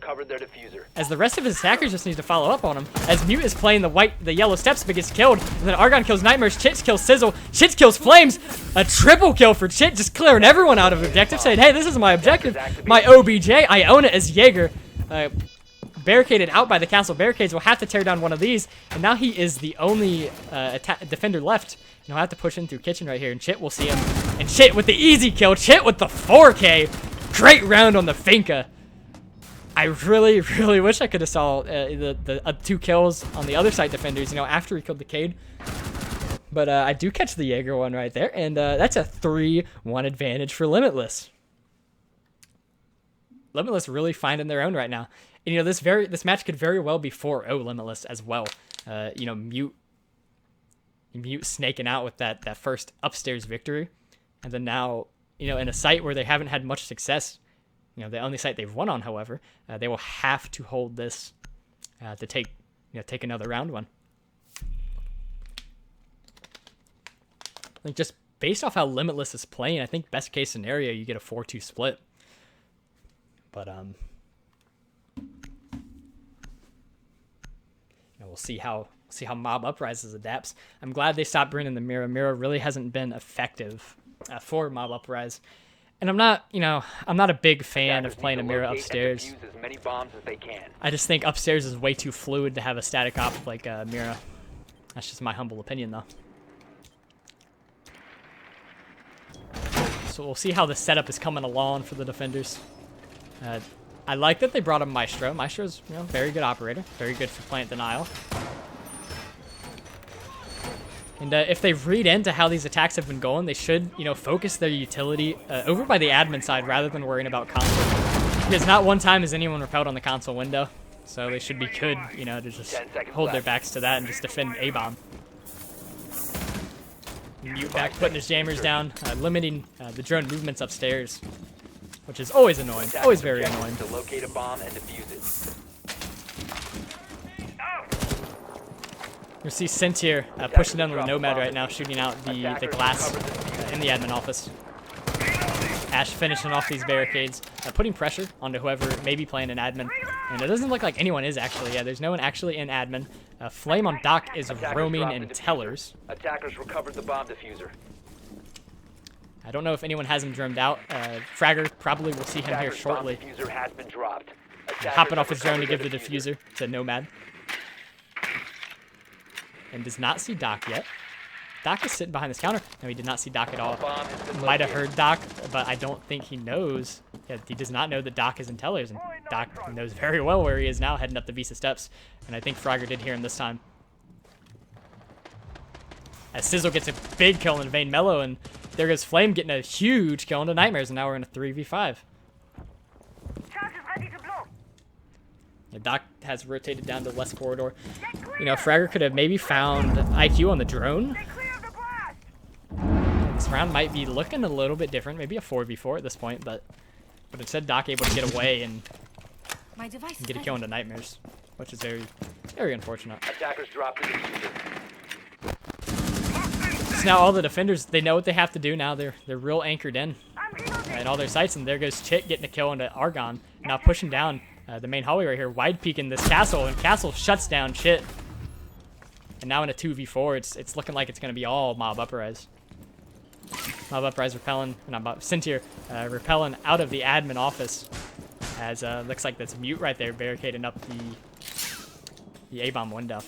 as the rest of his attackers just need to follow up on him. As Mute is playing the yellow steps but gets killed, and then Argon kills Nightmares, Chits kills Sizzle, Chits kills Flames, a triple kill for Chit, just clearing everyone out of objective, saying, hey, this is my objective, my OBJ, I own it, as Jaeger, barricaded out by the castle barricades, will have to tear down one of these, and now he is the only defender left. And he'll have to push in through kitchen right here, and Chit will see him. And Chit with the easy kill, Chit with the 4K. Great round on the Finka. I really wish I could have saw the 2 kills on the other side defenders, you know, after he killed the Cade. But I do catch the Jaeger one right there, and that's a 3-1 advantage for Limitless. Limitless really finding their own right now. And, you know, this match could very well be 4-0 Limitless as well. You know, Mute snaking out with that first upstairs victory, and then now, you know, in a site where they haven't had much success, you know, the only site they've won on, however, they will have to hold this to take another round one. I think just based off how Limitless is playing, I think best case scenario you get a 4-2 split. But we'll see how Mob Uprise adapts. I'm glad they stopped bringing the Mira. Mira really hasn't been effective for Mob Uprise, and I'm not a big fan of playing a Mira upstairs. I just think upstairs is way too fluid to have a static op like Mira. That's just my humble opinion, though. So we'll see how the setup is coming along for the defenders. I like that they brought him Maestro. Maestro's, you know, very good operator, very good for plant denial. And if they read into how these attacks have been going, they should, you know, focus their utility over by the admin side rather than worrying about console. Because not one time has anyone repelled on the console window, so they should be good, you know, to just hold their backs to that and just defend A-bomb. Mute back, putting his jammers down, limiting the drone movements upstairs, which is always annoying, always very annoying. To locate a bomb and defuse it. You see Sint here pushing down on the Nomad right now, shooting out the glass in the admin office. Ash finishing off these barricades, putting pressure onto whoever may be playing an admin. And it doesn't look like anyone is actually. Yeah, there's no one actually in admin. Flame on Doc is roaming in tellers. Attackers recovered the bomb diffuser. I don't know if anyone has him drummed out. Fragger probably will see him here shortly. Diffuser has been dropped. Hopping off his drone to give the diffuser to Nomad. And does not see Doc yet. Doc is sitting behind this counter. No, he did not see Doc at all. Might have heard Doc, but I don't think he knows. Yeah, he does not know that Doc is in tellers, and Doc knows very well where he is now, heading up the Visa steps. And I think Frogger did hear him this time. As Sizzle gets a big kill on Vane Mellow, and there goes Flame getting a huge kill into Nightmares, and now we're in a 3v5. Yeah, Doc has rotated down to less corridor. You know, Fragger could have maybe found IQ on the drone. This round might be looking a little bit different, maybe a 4v4 at this point, but instead Doc able to get away and get a kill into Nightmares, which is very, very unfortunate. Attackers dropped the diffuser. So now all the defenders, they know what they have to do now. They're real anchored in at all their sites, and there goes Chit getting a kill into Argon. Now pushing down the main hallway right here, wide peeking this Castle, and Castle shuts down Chit. And now in a 2v4, it's looking like it's going to be all Mob Uprise. Mob Uprise repelling, Sintier repelling out of the admin office, as looks like that's Mute right there barricading up the A-bomb window.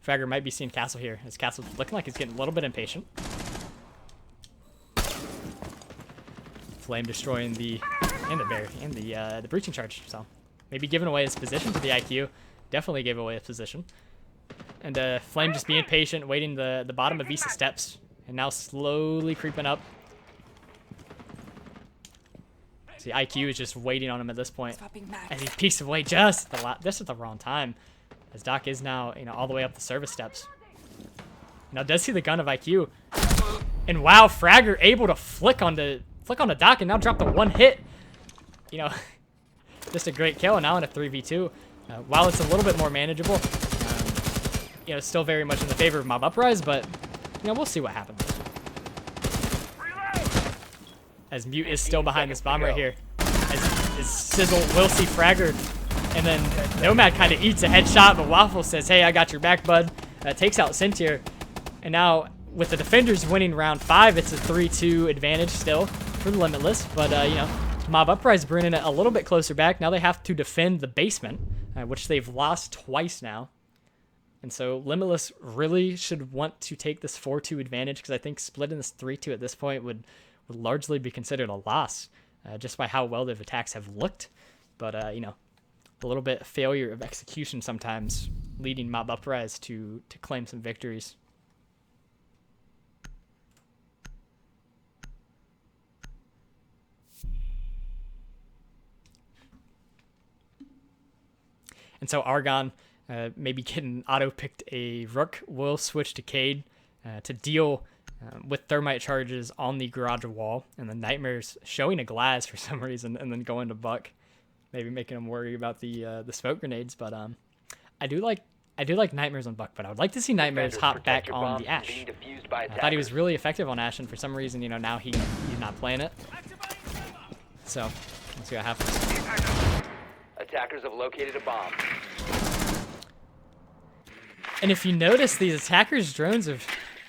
Fragger might be seeing Castle here, as Castle's looking like he's getting a little bit impatient. Flame destroying the breaching charge, so maybe giving away his position to the IQ. Definitely gave away his position. And Flame just being patient, waiting the bottom of Visa steps, and now slowly creeping up. See, IQ is just waiting on him at this point, as he peeks away just at the wrong time. As Doc is now, all the way up the service steps. Now does see the gun of IQ, and wow, Fragger able to flick on the Doc and now drop the one hit. Just a great kill, and now in a 3v2. While it's a little bit more manageable, still very much in the favor of Mob Uprise, but we'll see what happens. As Mute is still behind this bomb right here, as Sizzle will see Fragger. And then Nomad kind of eats a headshot, but Waffle says, "Hey, I got your back, bud." Takes out Sintier. And now, with the defenders winning round 5, it's a 3-2 advantage still for the Limitless. But, Mob Uprise bringing it a little bit closer back. Now they have to defend the basement, which they've lost twice now. And so Limitless really should want to take this 4-2 advantage, because I think splitting this 3-2 at this point would largely be considered a loss, just by how well their attacks have looked. But, a little bit failure of execution sometimes leading Mob Uprise to claim some victories. And so Argon, maybe getting auto-picked a Rook, will switch to Cade to deal with thermite charges on the garage wall, and the Nightmares showing a glass for some reason, and then going to Buck. Maybe making him worry about the smoke grenades, but I do like Nightmares on Buck, but I would like to see Nightmares hop back on the Ash. I thought he was really effective on Ash, and for some reason, now he's not playing it. So let's see what happens. Attackers have located a bomb. And if you notice, these attackers' drones are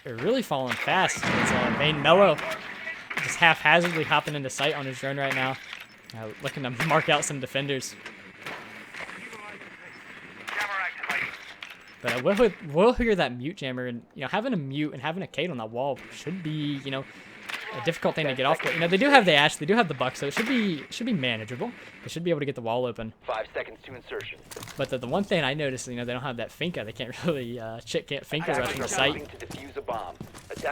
really falling fast. It's Vane Mellow just haphazardly hopping into sight on his drone right now. Looking to mark out some defenders. But we'll hear that Mute jammer, and having a Mute and having a Cade on that wall should be a difficult thing to get off. But they do have the Ash, they do have the Buck, so it should be manageable. They should be able to get the wall open. 5 seconds to insertion. But the one thing I noticed is they don't have that Finka. They can't really Chit can't Finka rush from the site.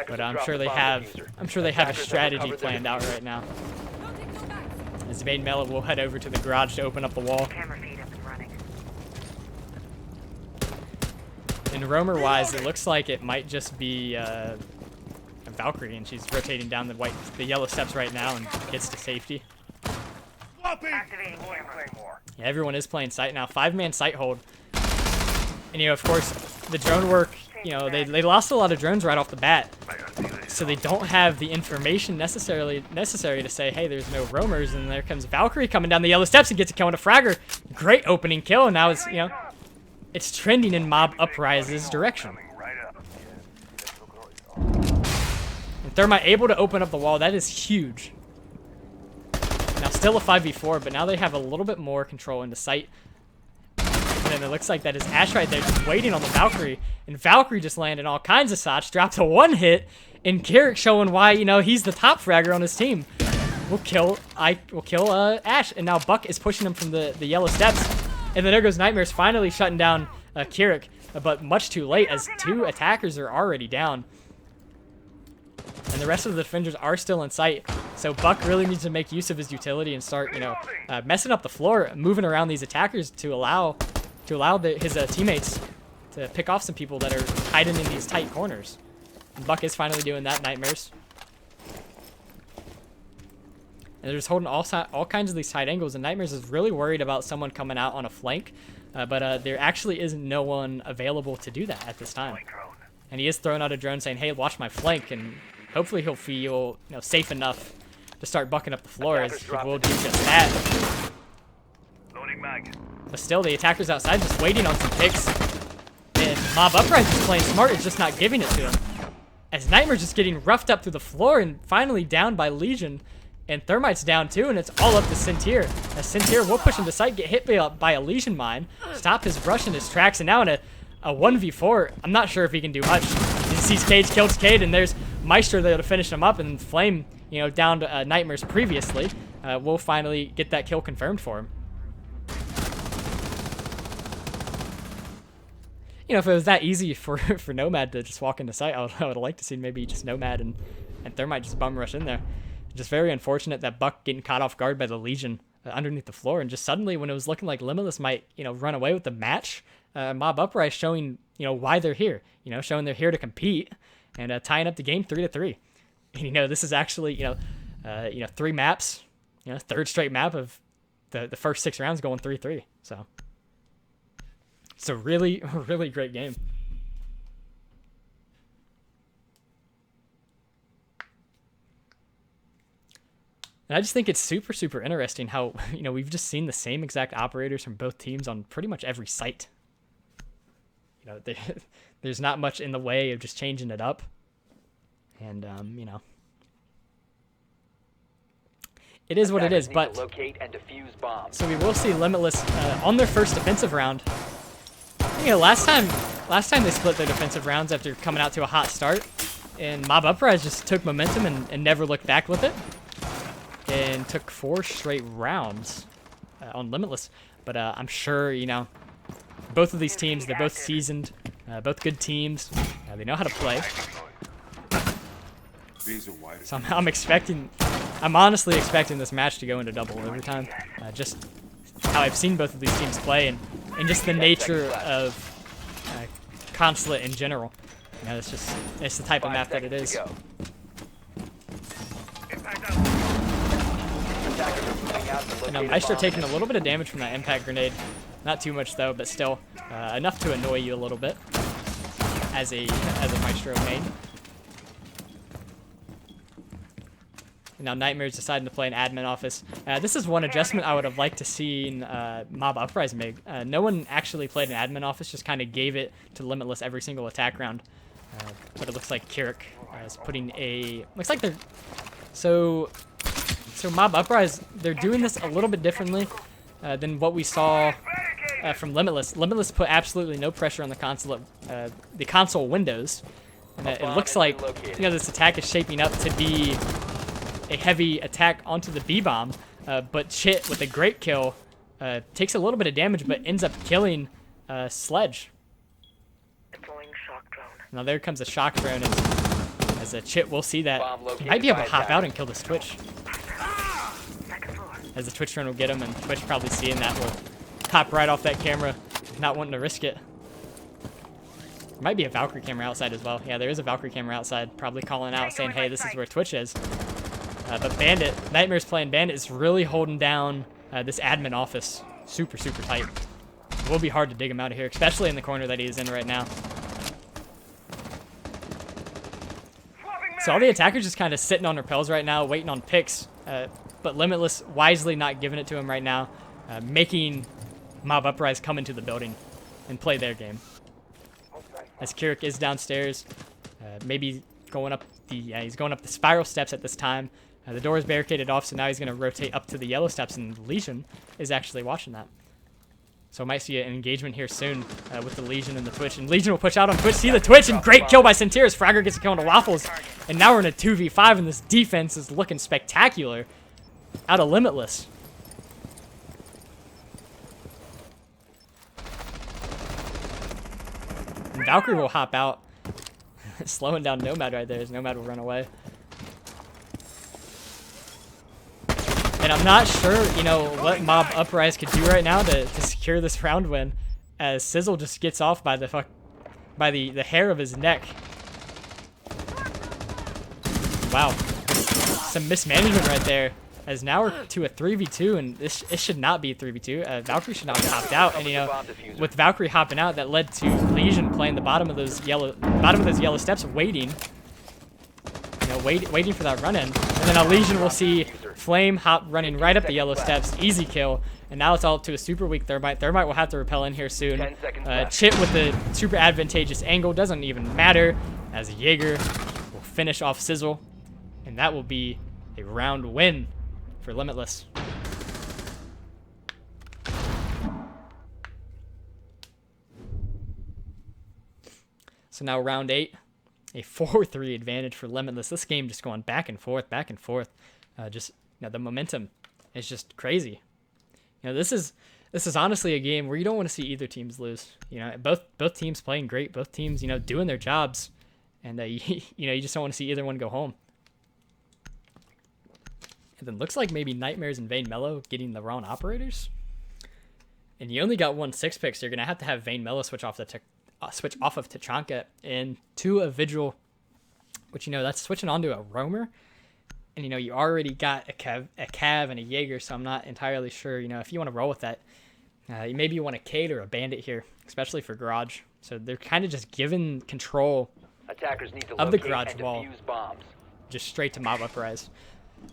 But I'm sure they have a strategy planned out right now. As Vane Mellow will head over to the garage to open up the wall. And roamer-wise, it looks like it might just be a Valkyrie, and she's rotating down the yellow steps right now and gets to safety. Yeah, everyone is playing site now. 5-man site hold. And, you know, of course, the drone work, you know, they lost a lot of drones right off the bat. So they don't have the information necessary to say, hey, there's no roamers. And there comes Valkyrie coming down the yellow steps and gets a kill on a fragger. Great opening kill. And now it's, you know, it's trending in Mob Uprise's direction. And Thermite able to open up the wall. That is huge. Now still a 5v4, but now they have a little bit more control in the site. And then it looks like that is Ash right there just waiting on the Valkyrie. And Valkyrie just landing all kinds of shots, dropped a 1 hit. And Carrick showing why, you know, he's the top fragger on his team. We'll kill Ash. And now Buck is pushing him from the yellow steps. And then there goes Nightmares finally shutting down Carrick. But much too late as 2 attackers are already down. And the rest of the defenders are still in sight. So Buck really needs to make use of his utility and start, you know, messing up the floor, moving around these attackers to allow his teammates to pick off some people that are hiding in these tight corners. And Buck is finally doing that, Nightmares. And they're just holding all kinds of these tight angles, and Nightmares is really worried about someone coming out on a flank, but there actually isn't no one available to do that at this time. And he is throwing out a drone saying, hey, watch my flank, and hopefully he'll feel, you know, safe enough to start bucking up the floor, as he will do just that. Loading mag. But still, the attackers outside just waiting on some picks. And Mob Uprise is playing smart, is just not giving it to him. As Nightmare's just getting roughed up through the floor and finally down by Legion. And Thermite's down too, and it's all up to Sintier. As Sintier will push him to site, get hit by a Legion mine, stop his rush in his tracks, and now in a 1v4, I'm not sure if he can do much. He sees Cage, kills Cade, and there's Maestro there to finish him up, and Flame, you know, down to Nightmares previously, will finally get that kill confirmed for him. You know, if it was that easy for Nomad to just walk into site, I would like to see maybe just Nomad and Thermite just bum rush in there. Just very unfortunate that Buck getting caught off guard by the Legion underneath the floor, and just suddenly when it was looking like Limitless might, you know, run away with the match, Mob Uprise showing, you know, why they're here, you know, showing they're here to compete, and tying up the game 3-3. And, you know, this is actually, you know, 3 maps, you know, 3rd straight map of the first 6 rounds going 3-3. So it's a really, really great game. And I just think it's super, super interesting how, you know, we've just seen the same exact operators from both teams on pretty much every site. You know, there's not much in the way of just changing it up. And, you know, it is what it is. But locate and defuse bombs. So we will see Limitless on their first defensive round. You know, last time they split their defensive rounds after coming out to a hot start, and Mob Uprise just took momentum and never looked back with it. And took 4 straight rounds on Limitless. But I'm sure, you know, both of these teams, they're both seasoned, both good teams. They know how to play. So I'm honestly expecting this match to go into double overtime. Just how I've seen both of these teams play, and just the nature of Consulate in general. You know, it's the type of map that it is. And Maestro taking a little bit of damage from that impact grenade. Not too much though, but still enough to annoy you a little bit as a Maestro main. And now Nightmare's deciding to play an admin office. This is one adjustment I would have liked to see in Mob Uprise MIG. No one actually played an admin office, just kind of gave it to Limitless every single attack round. But it looks like Carrick is putting a... Looks like they're... So Mob Uprise, they're doing this a little bit differently than what we saw from Limitless. Limitless put absolutely no pressure on the console windows. And it looks like, you know, this attack is shaping up to be a heavy attack onto the B-bomb, but Chit with a great kill takes a little bit of damage, but ends up killing Sledge. Now there comes a shock drone as a Chit will see that. He might be able to hop out and kill this Twitch. As the Twitch drone will get him, and Twitch probably seeing that will hop right off that camera, not wanting to risk it. There might be a Valkyrie camera outside as well. Yeah, there is a Valkyrie camera outside, probably calling out saying, hey, this is where Twitch is. But Bandit, Nightmare's playing Bandit, is really holding down this admin office super, super tight. It will be hard to dig him out of here, especially in the corner that he is in right now. So all the attackers just kind of sitting on repels right now, waiting on picks. But Limitless wisely not giving it to him right now, making Mob Uprise come into the building and play their game. As Kirik is downstairs, maybe going up he's going up the spiral steps at this time. The door is barricaded off, so now he's going to rotate up to the yellow steps, and Legion is actually watching that. So I might see an engagement here soon with the Legion and the Twitch. And Legion will push out on Twitch. See the Twitch, and great kill by Centeris. Fragger gets a kill on the Waffles. And now we're in a 2v5, and this defense is looking spectacular out of Limitless. And Valkyrie will hop out. Slowing down Nomad right there as Nomad will run away. And I'm not sure, you know, what Mob Uprise could do right now to secure this round win, as Sizzle just gets off by the hair of his neck. Wow, some mismanagement right there. As now we're to a 3v2, and it should not be a 3v2. Valkyrie should not have hopped out, and you know, with Valkyrie hopping out, that led to Legion playing the bottom of those yellow steps, waiting. You know, waiting for that run in, and then a Legion will see Flame hop running right up the yellow steps, easy kill, and now it's all up to a super weak Thermite. Thermite will have to repel in here soon. Chit with the super advantageous angle doesn't even matter, as Jaeger will finish off Sizzle, and that will be a round win for Limitless. So now round 8, a 4-3 advantage for Limitless. This game just going back and forth, back and forth. Just, you know, the momentum is just crazy. You know, this is honestly a game where you don't want to see either teams lose. You know, both teams playing great, both teams, you know, doing their jobs, and you know, you just don't want to see either one go home. And then looks like maybe Nightmares and Vayne Mello getting the wrong operators. And you only got one 6-pick, so you're gonna have to have Vayne Mello switch off of Tachanka into a Vigil, which, you know, that's switching onto a Roamer. And, you know, you already got a Cav and a Jaeger, so I'm not entirely sure, you know, if you want to roll with that. Maybe you want a Cade or a Bandit here, especially for Garage. So they're kind of just giving control of the Garage wall just straight to Mob Uprise.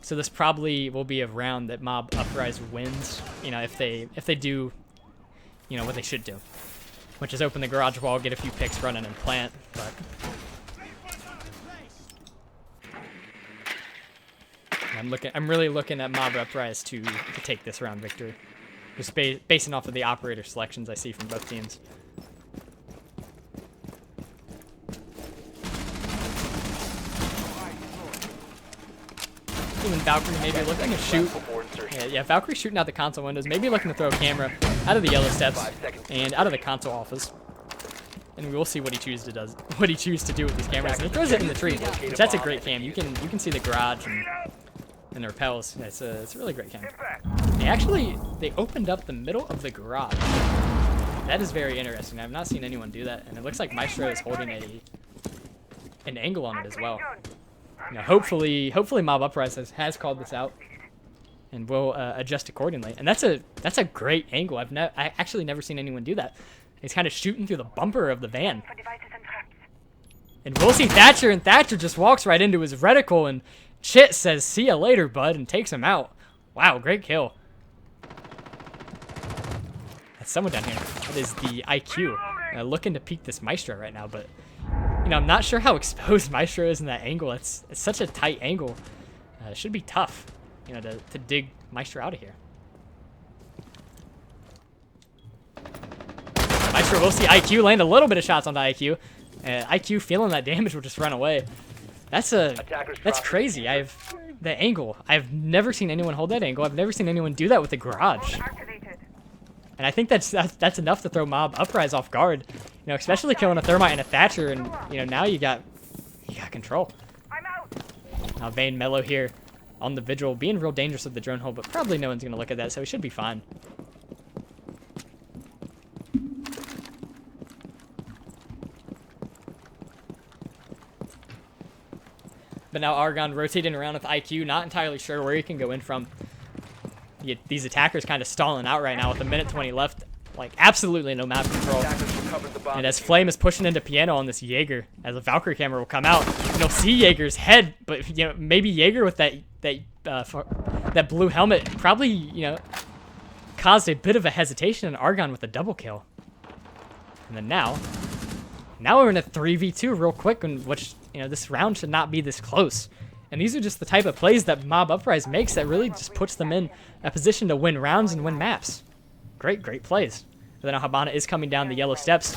So this probably will be a round that Mob Uprise wins, you know, if they do, you know, what they should do, which is open the Garage wall, get a few picks running and plant. But I'm really looking at Mob Uprise to take this round victory, just basing off of the operator selections I see from both teams. Even Valkyrie maybe looking to shoot. Yeah, Valkyrie shooting out the console windows, maybe looking to throw a camera out of the yellow steps and out of the console office. And we will see what he chooses to do with these cameras. And he throws it in the tree, which that's a great cam. You can see the garage and the repels. It's a really great cam. They opened up the middle of the garage. That is very interesting. I've not seen anyone do that, and it looks like Maestro is holding an angle on it as well. You know, hopefully Mob Uprise has called this out and will adjust accordingly. And that's a great angle. I actually never seen anyone do that. He's kind of shooting through the bumper of the van. And we'll see Thatcher, and Thatcher just walks right into his reticle, and Chit says, "See ya later, bud," and takes him out. Wow, great kill. That's someone down here. That is the IQ. Looking to peek this Maestro right now, but you know, I'm not sure how exposed Maestro is in that angle. It's such a tight angle. It should be tough, you know, to dig Maestro out of here. Maestro will see IQ land a little bit of shots on the IQ. IQ feeling that damage will just run away. That's crazy. The angle. I've never seen anyone hold that angle. I've never seen anyone do that with the garage. And I think that's enough to throw Mob Uprise off guard. You know, especially killing a Thermite and a Thatcher, and you know, now you got control. Now Vayne Mello here on the Vigil, being real dangerous with the drone hole, but probably no one's gonna look at that, so he should be fine. But now Argon rotating around with IQ, not entirely sure where he can go in from. These attackers kind of stalling out right now with a minute 20 left. Like, absolutely no map control. Attackers recovered the bomb. And as Flame is pushing into Piano on this Jaeger, as a Valkyrie camera will come out, you'll see Jaeger's head, but, you know, maybe Jaeger with that blue helmet probably, you know, caused a bit of a hesitation, and Argon with a double kill. And then now we're in a 3v2 real quick, which, you know, this round should not be this close. And these are just the type of plays that Mob Uprise makes that really just puts them in a position to win rounds and win maps. Great plays. But then Habana is coming down the yellow steps.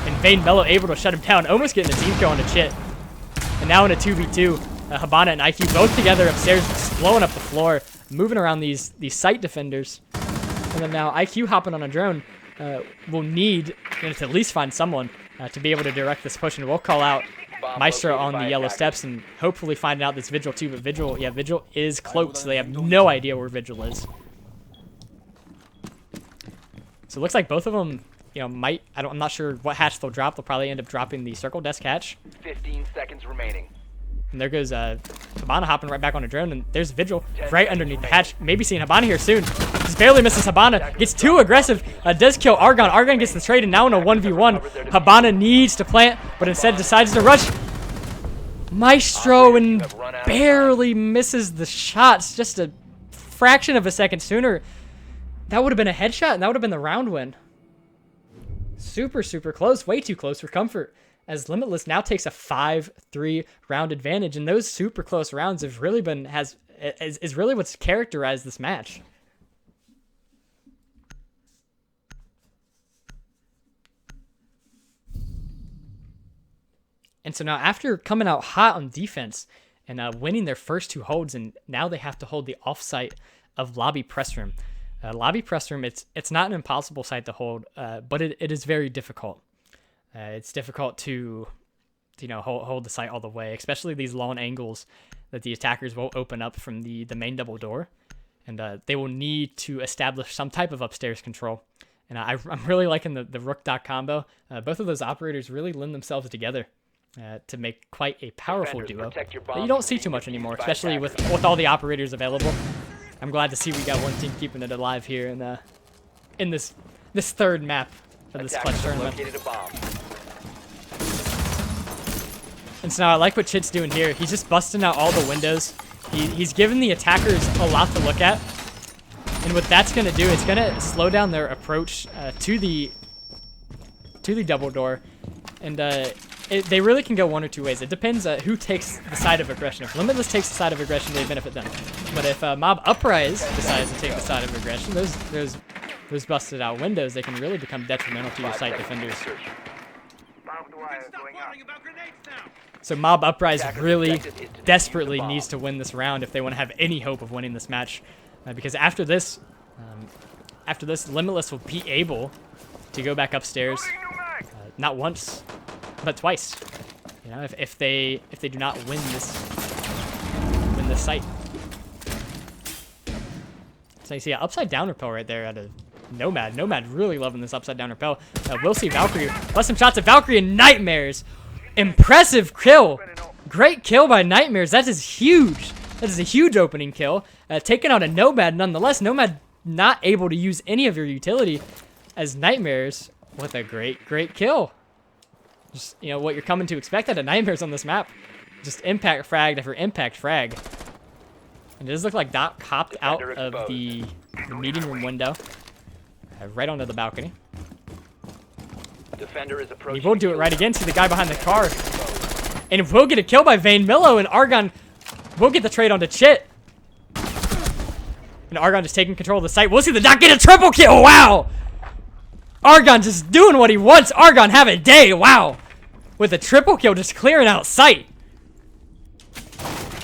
And Vane Mello able to shut him down, almost getting a team kill on a Chit. And now in a 2v2, Habana and IQ both together upstairs, just blowing up the floor, moving around these site defenders. And then now IQ hopping on a drone will need, you know, to at least find someone to be able to direct this push. And we'll call out Maestro on the yellow steps and hopefully find out this Vigil too. But Vigil is cloaked, so they have no idea where Vigil is. So it looks like both of them, you know, might, I'm not sure what hatch they'll drop. They'll probably end up dropping the circle desk hatch. 15 seconds remaining. And there goes Habana hopping right back on a drone, and there's Vigil right underneath the hatch. Maybe seeing Habana here soon. Just barely misses Habana. Gets too aggressive. Does kill Argon. Argon gets the trade, and now in a 1v1. Habana needs to plant, but instead decides to rush. Maestro and barely misses the shots. Just a fraction of a second sooner. That would have been a headshot, and that would have been the round win. Super close. Way too close for comfort, as Limitless now takes a 5-3 round advantage, and those super close rounds have really been is really what's characterized this match. And so now, after coming out hot on defense and winning their first 2 holds, and now they have to hold the offsite of Lobby Press Room. Lobby Press Room, it's not an impossible site to hold, but it is very difficult. It's difficult to, you know, hold the site all the way, especially these long angles that the attackers will open up from the main double door, and they will need to establish some type of upstairs control. And I'm really liking the Rook-Doc combo. Both of those operators really lend themselves together to make quite a powerful duo that you don't see too much anymore, especially with all the operators available. I'm glad to see we got one team keeping it alive here in this third map of this clutch tournament. And so now I like what Chit's doing here. He's just busting out all the windows. He's giving the attackers a lot to look at. And what that's going to do, it's going to slow down their approach to the double door. And they really can go one or two ways. It depends who takes the side of aggression. If Limitless takes the side of aggression, they benefit them. But if Mob Uprise decides to take the side of aggression, those busted out windows, they can really become detrimental to your site defenders. So Mob Uprise really desperately needs to win this round if they want to have any hope of winning this match. Because after this, Limitless will be able to go back upstairs, not once, but twice. You know, if they do not win this site. So you see an upside down repel right there out of Nomad. Nomad really loving this upside down repel. We'll see Valkyrie plus some shots of Valkyrie and Nightmares. Impressive kill. Great kill by Nightmares. That is huge. That is a huge opening kill. Taking out a Nomad nonetheless. Nomad not able to use any of your utility, as Nightmares with a great kill. Just, you know, what you're coming to expect out of Nightmares on this map. Just impact frag after impact frag. And it does look like Doc hopped out of the meeting room window. Right onto the balcony. Defender is approaching. He will do it right again. See the guy behind the car. And we'll get a kill by Vane Millo, and Argon will get the trade onto Chit. And Argon just taking control of the site. We'll see the Doc get a triple kill. Wow! Argon just doing what he wants. Argon have a day. Wow! With a triple kill, just clearing out sight.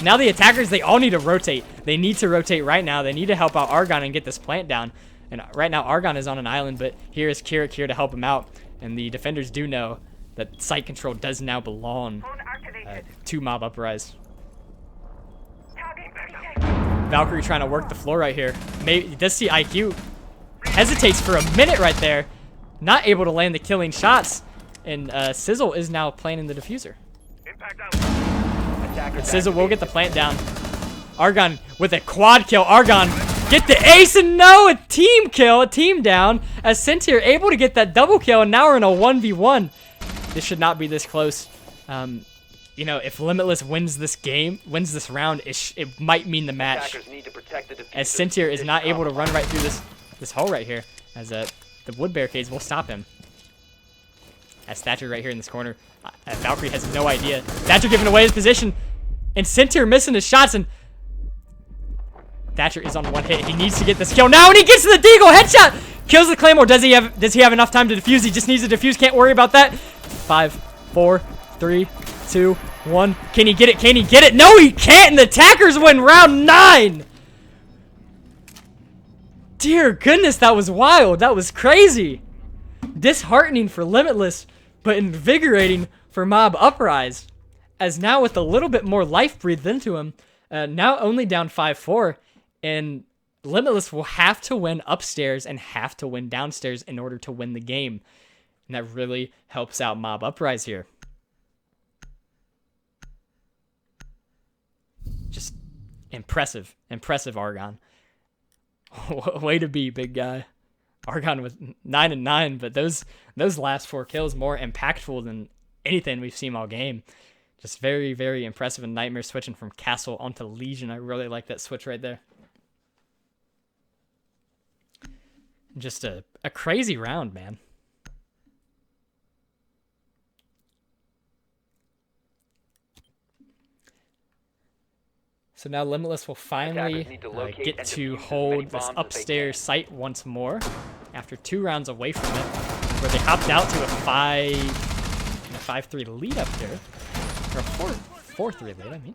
Now the attackers, they all need to rotate. They need to rotate right now. They need to help out Argon and get this plant down. And right now, Argon is on an island, but here is Kirik here to help him out. And the defenders do know that site control does now belong to Mob Uprise. Valkyrie trying to work the floor right here. Maybe does see IQ. Hesitates for a minute right there. Not able to land the killing shots. And Sizzle is now planting the diffuser. And Sizzle will get the plant down. Argon with a quad kill. Argon Get the ace, and no, a team kill, a team down. As Centaur able to get that double kill, and now we're in a 1v1. This should not be this close. You know, if Limitless wins this game, wins this round, it might mean the match. Need to protect the As Centaur is not able to run right through this hole right here, as the wood barricades will stop him. As Thatcher right here in this corner, Valkyrie has no idea. Thatcher giving away his position, and Centaur missing his shots, and Thatcher is on one hit. He needs to get this kill now, and he gets to the deagle headshot. Kills the Claymore. Does he have enough time to defuse? He just needs to defuse. Can't worry about that. 5, 4, 3, 2, 1. Can he get it? Can he get it? No, he can't. And the attackers win round 9. Dear goodness, that was wild. That was crazy. Disheartening for Limitless, but invigorating for Mob Uprise. As now with a little bit more life breathed into him, now only down 5-4, and Limitless will have to win upstairs and have to win downstairs in order to win the game. And that really helps out Mob Uprise here. Just impressive. Impressive, Argon. Way to be, big guy. Argon with 9 and 9, but those last 4 kills more impactful than anything we've seen all game. Just very, very impressive. And Nightmare switching from Castle onto Legion. I really like that switch right there. Just a crazy round, man. So now Limitless will finally get to hold this upstairs site once more after 2 rounds away from it, where they hopped out to a 5-3 lead up here, or a 4-3 lead, I mean.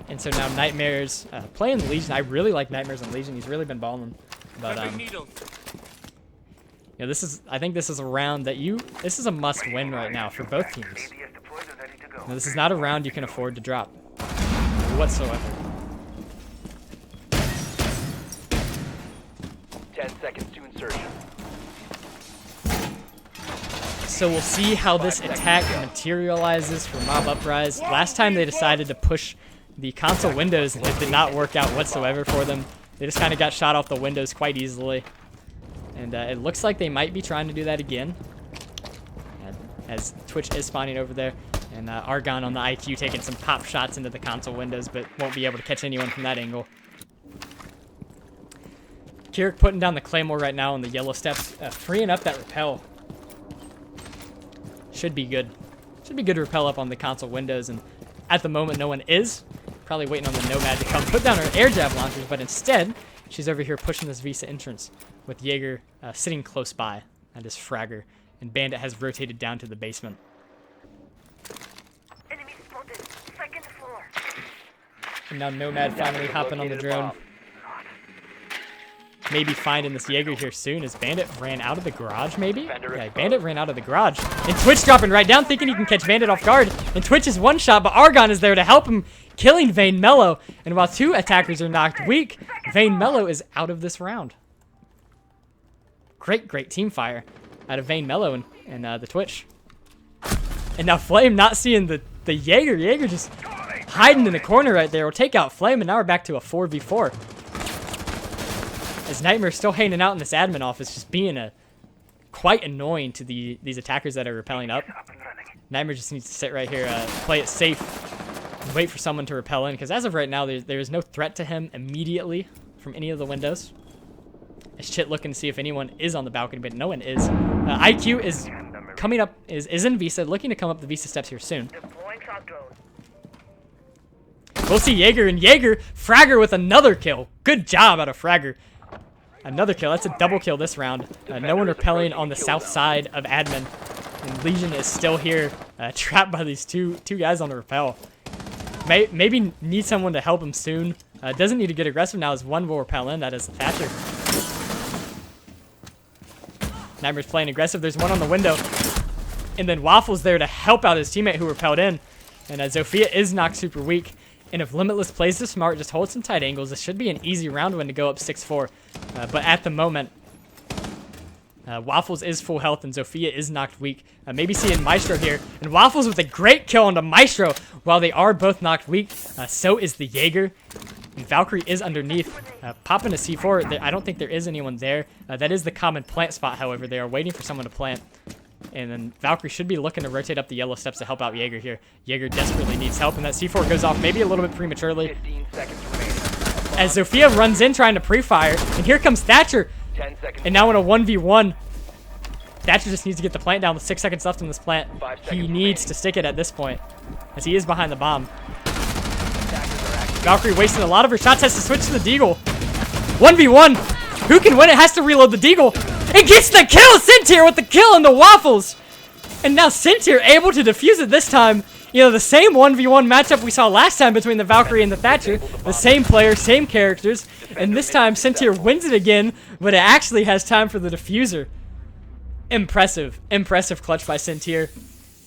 And so now Nightmare's playing the Legion. I really like Nightmares on Legion. He's really been balling, but yeah, I think this is a round that this is a must win right now for both teams. Now, this is not a round you can afford to drop whatsoever. 10 seconds to insertion. So we'll see how this attack materializes for Mob Uprise. Last time they decided to push the console windows, and it did not work out whatsoever for them. They just kind of got shot off the windows quite easily. And it looks like they might be trying to do that again, as Twitch is spawning over there. And Argon on the IQ taking some pop shots into the console windows, but won't be able to catch anyone from that angle. Kirik putting down the Claymore right now on the yellow steps, freeing up that repel. Should be good. Should be good to repel up on the console windows, and at the moment no one is. Probably waiting on the Nomad to come put down her air jab launchers, but instead she's over here pushing this Visa entrance with Jaeger sitting close by. That is Fragger, and Bandit has rotated down to the basement. Enemy spotted. Second floor. And now Nomad finally hopping on the drone. Maybe finding this Jaeger here soon, as Bandit ran out of the garage, maybe? Yeah, Bandit ran out of the garage. And Twitch dropping right down, thinking he can catch Bandit off guard. And Twitch is one shot, but Argon is there to help him, killing Vayne Mello. And while 2 attackers are knocked weak, Vayne Mello is out of this round. Great team fire out of Vayne Mello and the Twitch. And now Flame not seeing the Jaeger. Jaeger just hiding in the corner right there. Will take out Flame, and now we're back to a 4v4. As Nightmare's still hanging out in this admin office, just being quite annoying to these attackers that are rappelling up. Nightmare just needs to sit right here, play it safe, and wait for someone to rappel in, because as of right now, there is no threat to him immediately from any of the windows. As Chit looking to see if anyone is on the balcony, but no one is. IQ is coming up, is in Visa, looking to come up the Visa steps here soon. We'll see Jaeger, and Jaeger, Fragger with another kill. Good job out of Fragger. Another kill. That's a double kill this round. No one repelling on the south side of admin. And Legion is still here, trapped by these two guys on the rappel. Maybe need someone to help him soon. Doesn't need to get aggressive now, as one will repel in. That is Thatcher. Nightmare's playing aggressive. There's one on the window. And then Waffle's there to help out his teammate who repelled in. And Zofia is knocked super weak. And if Limitless plays this smart, just hold some tight angles, this should be an easy round win to go up 6-4. But at the moment, Waffles is full health and Zofia is knocked weak. Maybe seeing Maestro here. And Waffles with a great kill onto Maestro while they are both knocked weak. So is the Jaeger. Valkyrie is underneath, popping a C4. I don't think there is anyone there. That is the common plant spot, however. They are waiting for someone to plant. And then Valkyrie should be looking to rotate up the yellow steps to help out Jaeger here. Jaeger desperately needs help, and that C4 goes off maybe a little bit prematurely. 15 seconds remaining. As Zofia runs in trying to pre-fire, and here comes Thatcher. 10 seconds. And now in a 1v1, Thatcher just needs to get the plant down with 6 seconds left in this plant. 5 He seconds needs to stick it at this point, as he is behind the bomb. Attackers are active. Valkyrie wasting a lot of her shots, has to switch to the Deagle. 1v1. Who can win it? Has to reload the Deagle. It gets the kill! Sintir with the kill and the waffles! And now Sintir able to defuse it this time. You know, the same 1v1 matchup we saw last time between the Valkyrie and the Thatcher. The same players, same characters. And this time Sintir wins it again, but it actually has time for the diffuser. Impressive. Impressive clutch by Sintir.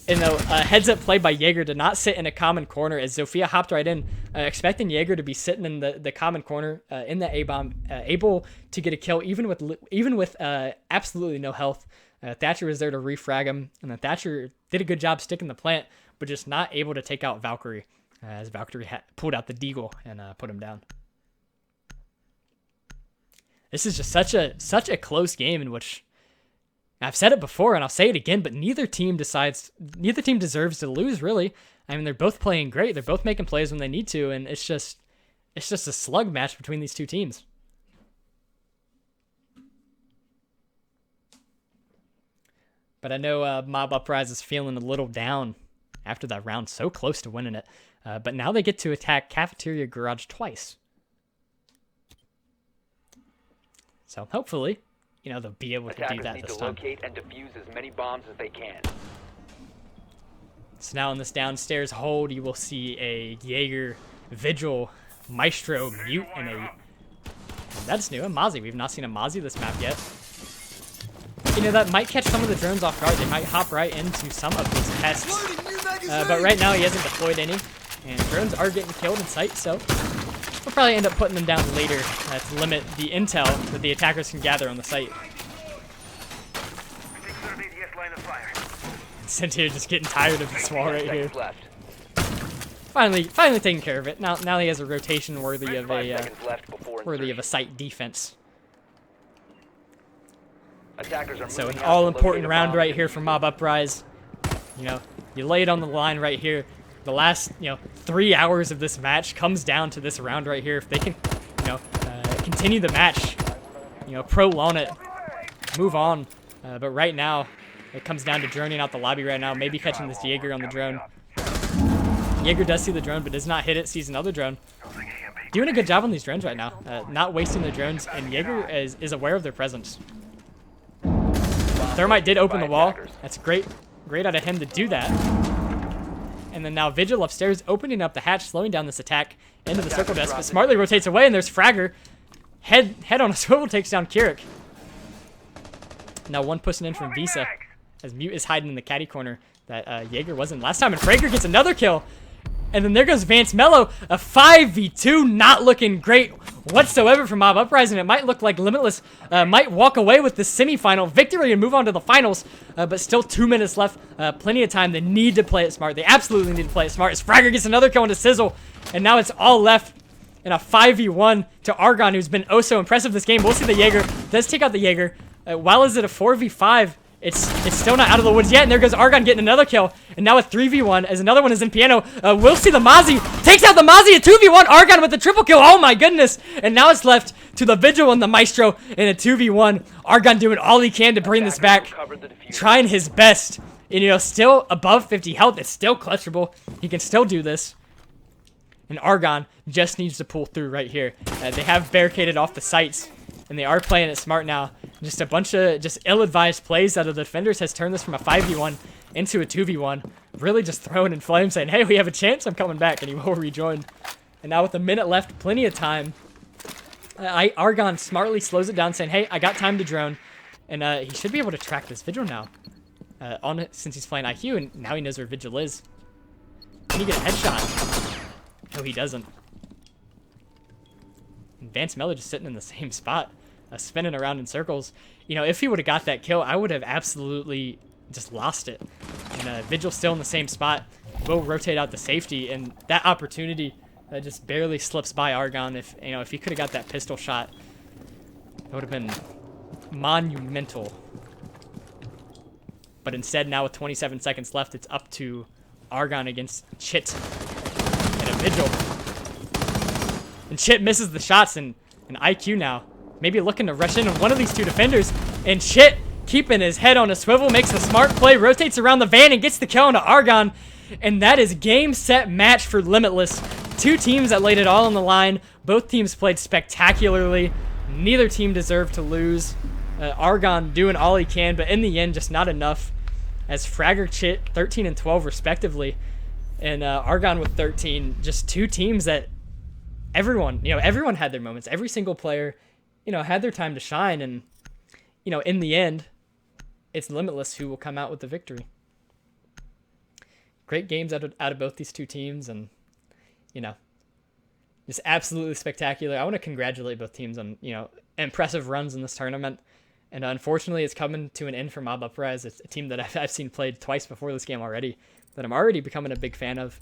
And the heads-up play by Jaeger to not sit in a common corner as Zofia hopped right in, expecting Jaeger to be sitting in the common corner in the A-bomb, able to get a kill even with absolutely no health. Thatcher was there to refrag him, and then Thatcher did a good job sticking the plant, but just not able to take out Valkyrie, as Valkyrie pulled out the Deagle and put him down. This is just such a close game in which I've said it before and I'll say it again, but neither team deserves to lose, really. I mean, they're both playing great. They're both making plays when they need to, and it's just a slug match between these two teams. But I know Mob Uprise is feeling a little down after that round, so close to winning it. But now they get to attack Cafeteria Garage twice. So hopefully, you know, they'll be able to do that need this to time. locate and defuse as many bombs as they can. So now in this downstairs hold, you will see a Jaeger, Vigil, Maestro, Mute, and a... That's new, a Mozzie. We've not seen a Mozzie this map yet. You know, that might catch some of the drones off guard. They might hop right into some of these tests. But right now, he hasn't deployed any. And drones are getting killed in sight, so we'll probably end up putting them down later to limit the intel that the attackers can gather on the site. Sintir just getting tired of this wall right here. Left. Finally taking care of it. Now he has a rotation worthy of a site defense. Attackers are So an moving out to all-important locate a round bomb right and here for defuse Mob Uprise. You know, you lay it on the line right here. The last, 3 hours of this match comes down to this round right here. If they can, continue the match, prolong it, move on. But right now, it comes down to droning out the lobby right now. Maybe catching this Jaeger on the drone. Jaeger does see the drone, but does not hit it. Sees another drone. Doing a good job on these drones right now. Not wasting the drones, and Jaeger is aware of their presence. Thermite did open the wall. That's great out of him to do that. And then now Vigil upstairs opening up the hatch, slowing down this attack into the circle desk, but smartly rotates away, and there's Fragger. Head on a swivel takes down Kirik. Now one pushing in from Visa, as Mute is hiding in the caddy corner that Jaeger wasn't last time, and Fragger gets another kill. And then there goes Vance Mello, a 5v2, not looking great whatsoever for Mob Uprising. It might look like Limitless might walk away with the semifinal victory and move on to the finals, but still 2 minutes left, plenty of time. They need to play it smart. They absolutely need to play it smart as Fragger gets another kill into Sizzle, and now it's all left in a 5v1 to Argon, who's been oh so impressive this game. We'll see the Jaeger. Does take out the Jaeger. While is it a 4v5, it's still not out of the woods yet, and there goes Argon getting another kill, and now a 3v1 as another one is in piano. We'll see the Mozzie takes out the Mozzie, a 2v1, Argon with the triple kill. Oh my goodness, and now it's left to the Vigil and the Maestro in a 2v1. Argon doing all he can to bring this back, trying his best, and still above 50 health. It's still clutchable. He can still do this. And Argon just needs to pull through right here. They have barricaded off the sites, and they are playing it smart now. Just a bunch of ill-advised plays out of the defenders has turned this from a 5v1 into a 2v1. Really just throwing in flames, saying, hey, we have a chance, I'm coming back, and he will rejoin. And now with a minute left, plenty of time, Argon smartly slows it down, saying, hey, I got time to drone. And he should be able to track this Vigil now, since he's playing IQ, and now he knows where Vigil is. Can he get a headshot? No, he doesn't. And Vance Mello just sitting in the same spot, spinning around in circles. If he would have got that kill, I would have absolutely just lost it. And Vigil still in the same spot. Will rotate out the safety, and that opportunity just barely slips by Argon. If if he could have got that pistol shot, it would have been monumental. But instead, now with 27 seconds left, it's up to Argon against Chit and a Vigil. And Chit misses the shots, and IQ now maybe looking to rush in on one of these two defenders. And Chit, keeping his head on a swivel, makes a smart play, rotates around the van, and gets the kill onto Argon. And that is game, set, match for Limitless. Two teams that laid it all on the line. Both teams played spectacularly. Neither team deserved to lose. Argon doing all he can, but in the end, just not enough. As Fragger, Chit, 13 and 12 respectively, and Argon with 13. Just two teams that everyone had their moments. Every single player, had their time to shine, and in the end, it's Limitless who will come out with the victory. Great games out of both these two teams, and just absolutely spectacular. I want to congratulate both teams on impressive runs in this tournament. And unfortunately, it's coming to an end for Mob Uprise. It's a team that I've seen played twice before this game already, that I'm already becoming a big fan of.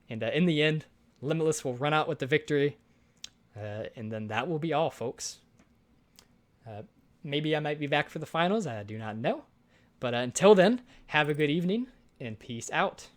And in the end, Limitless will run out with the victory. And then that will be all, folks. Maybe I might be back for the finals. I do not know. But until then, have a good evening, and peace out.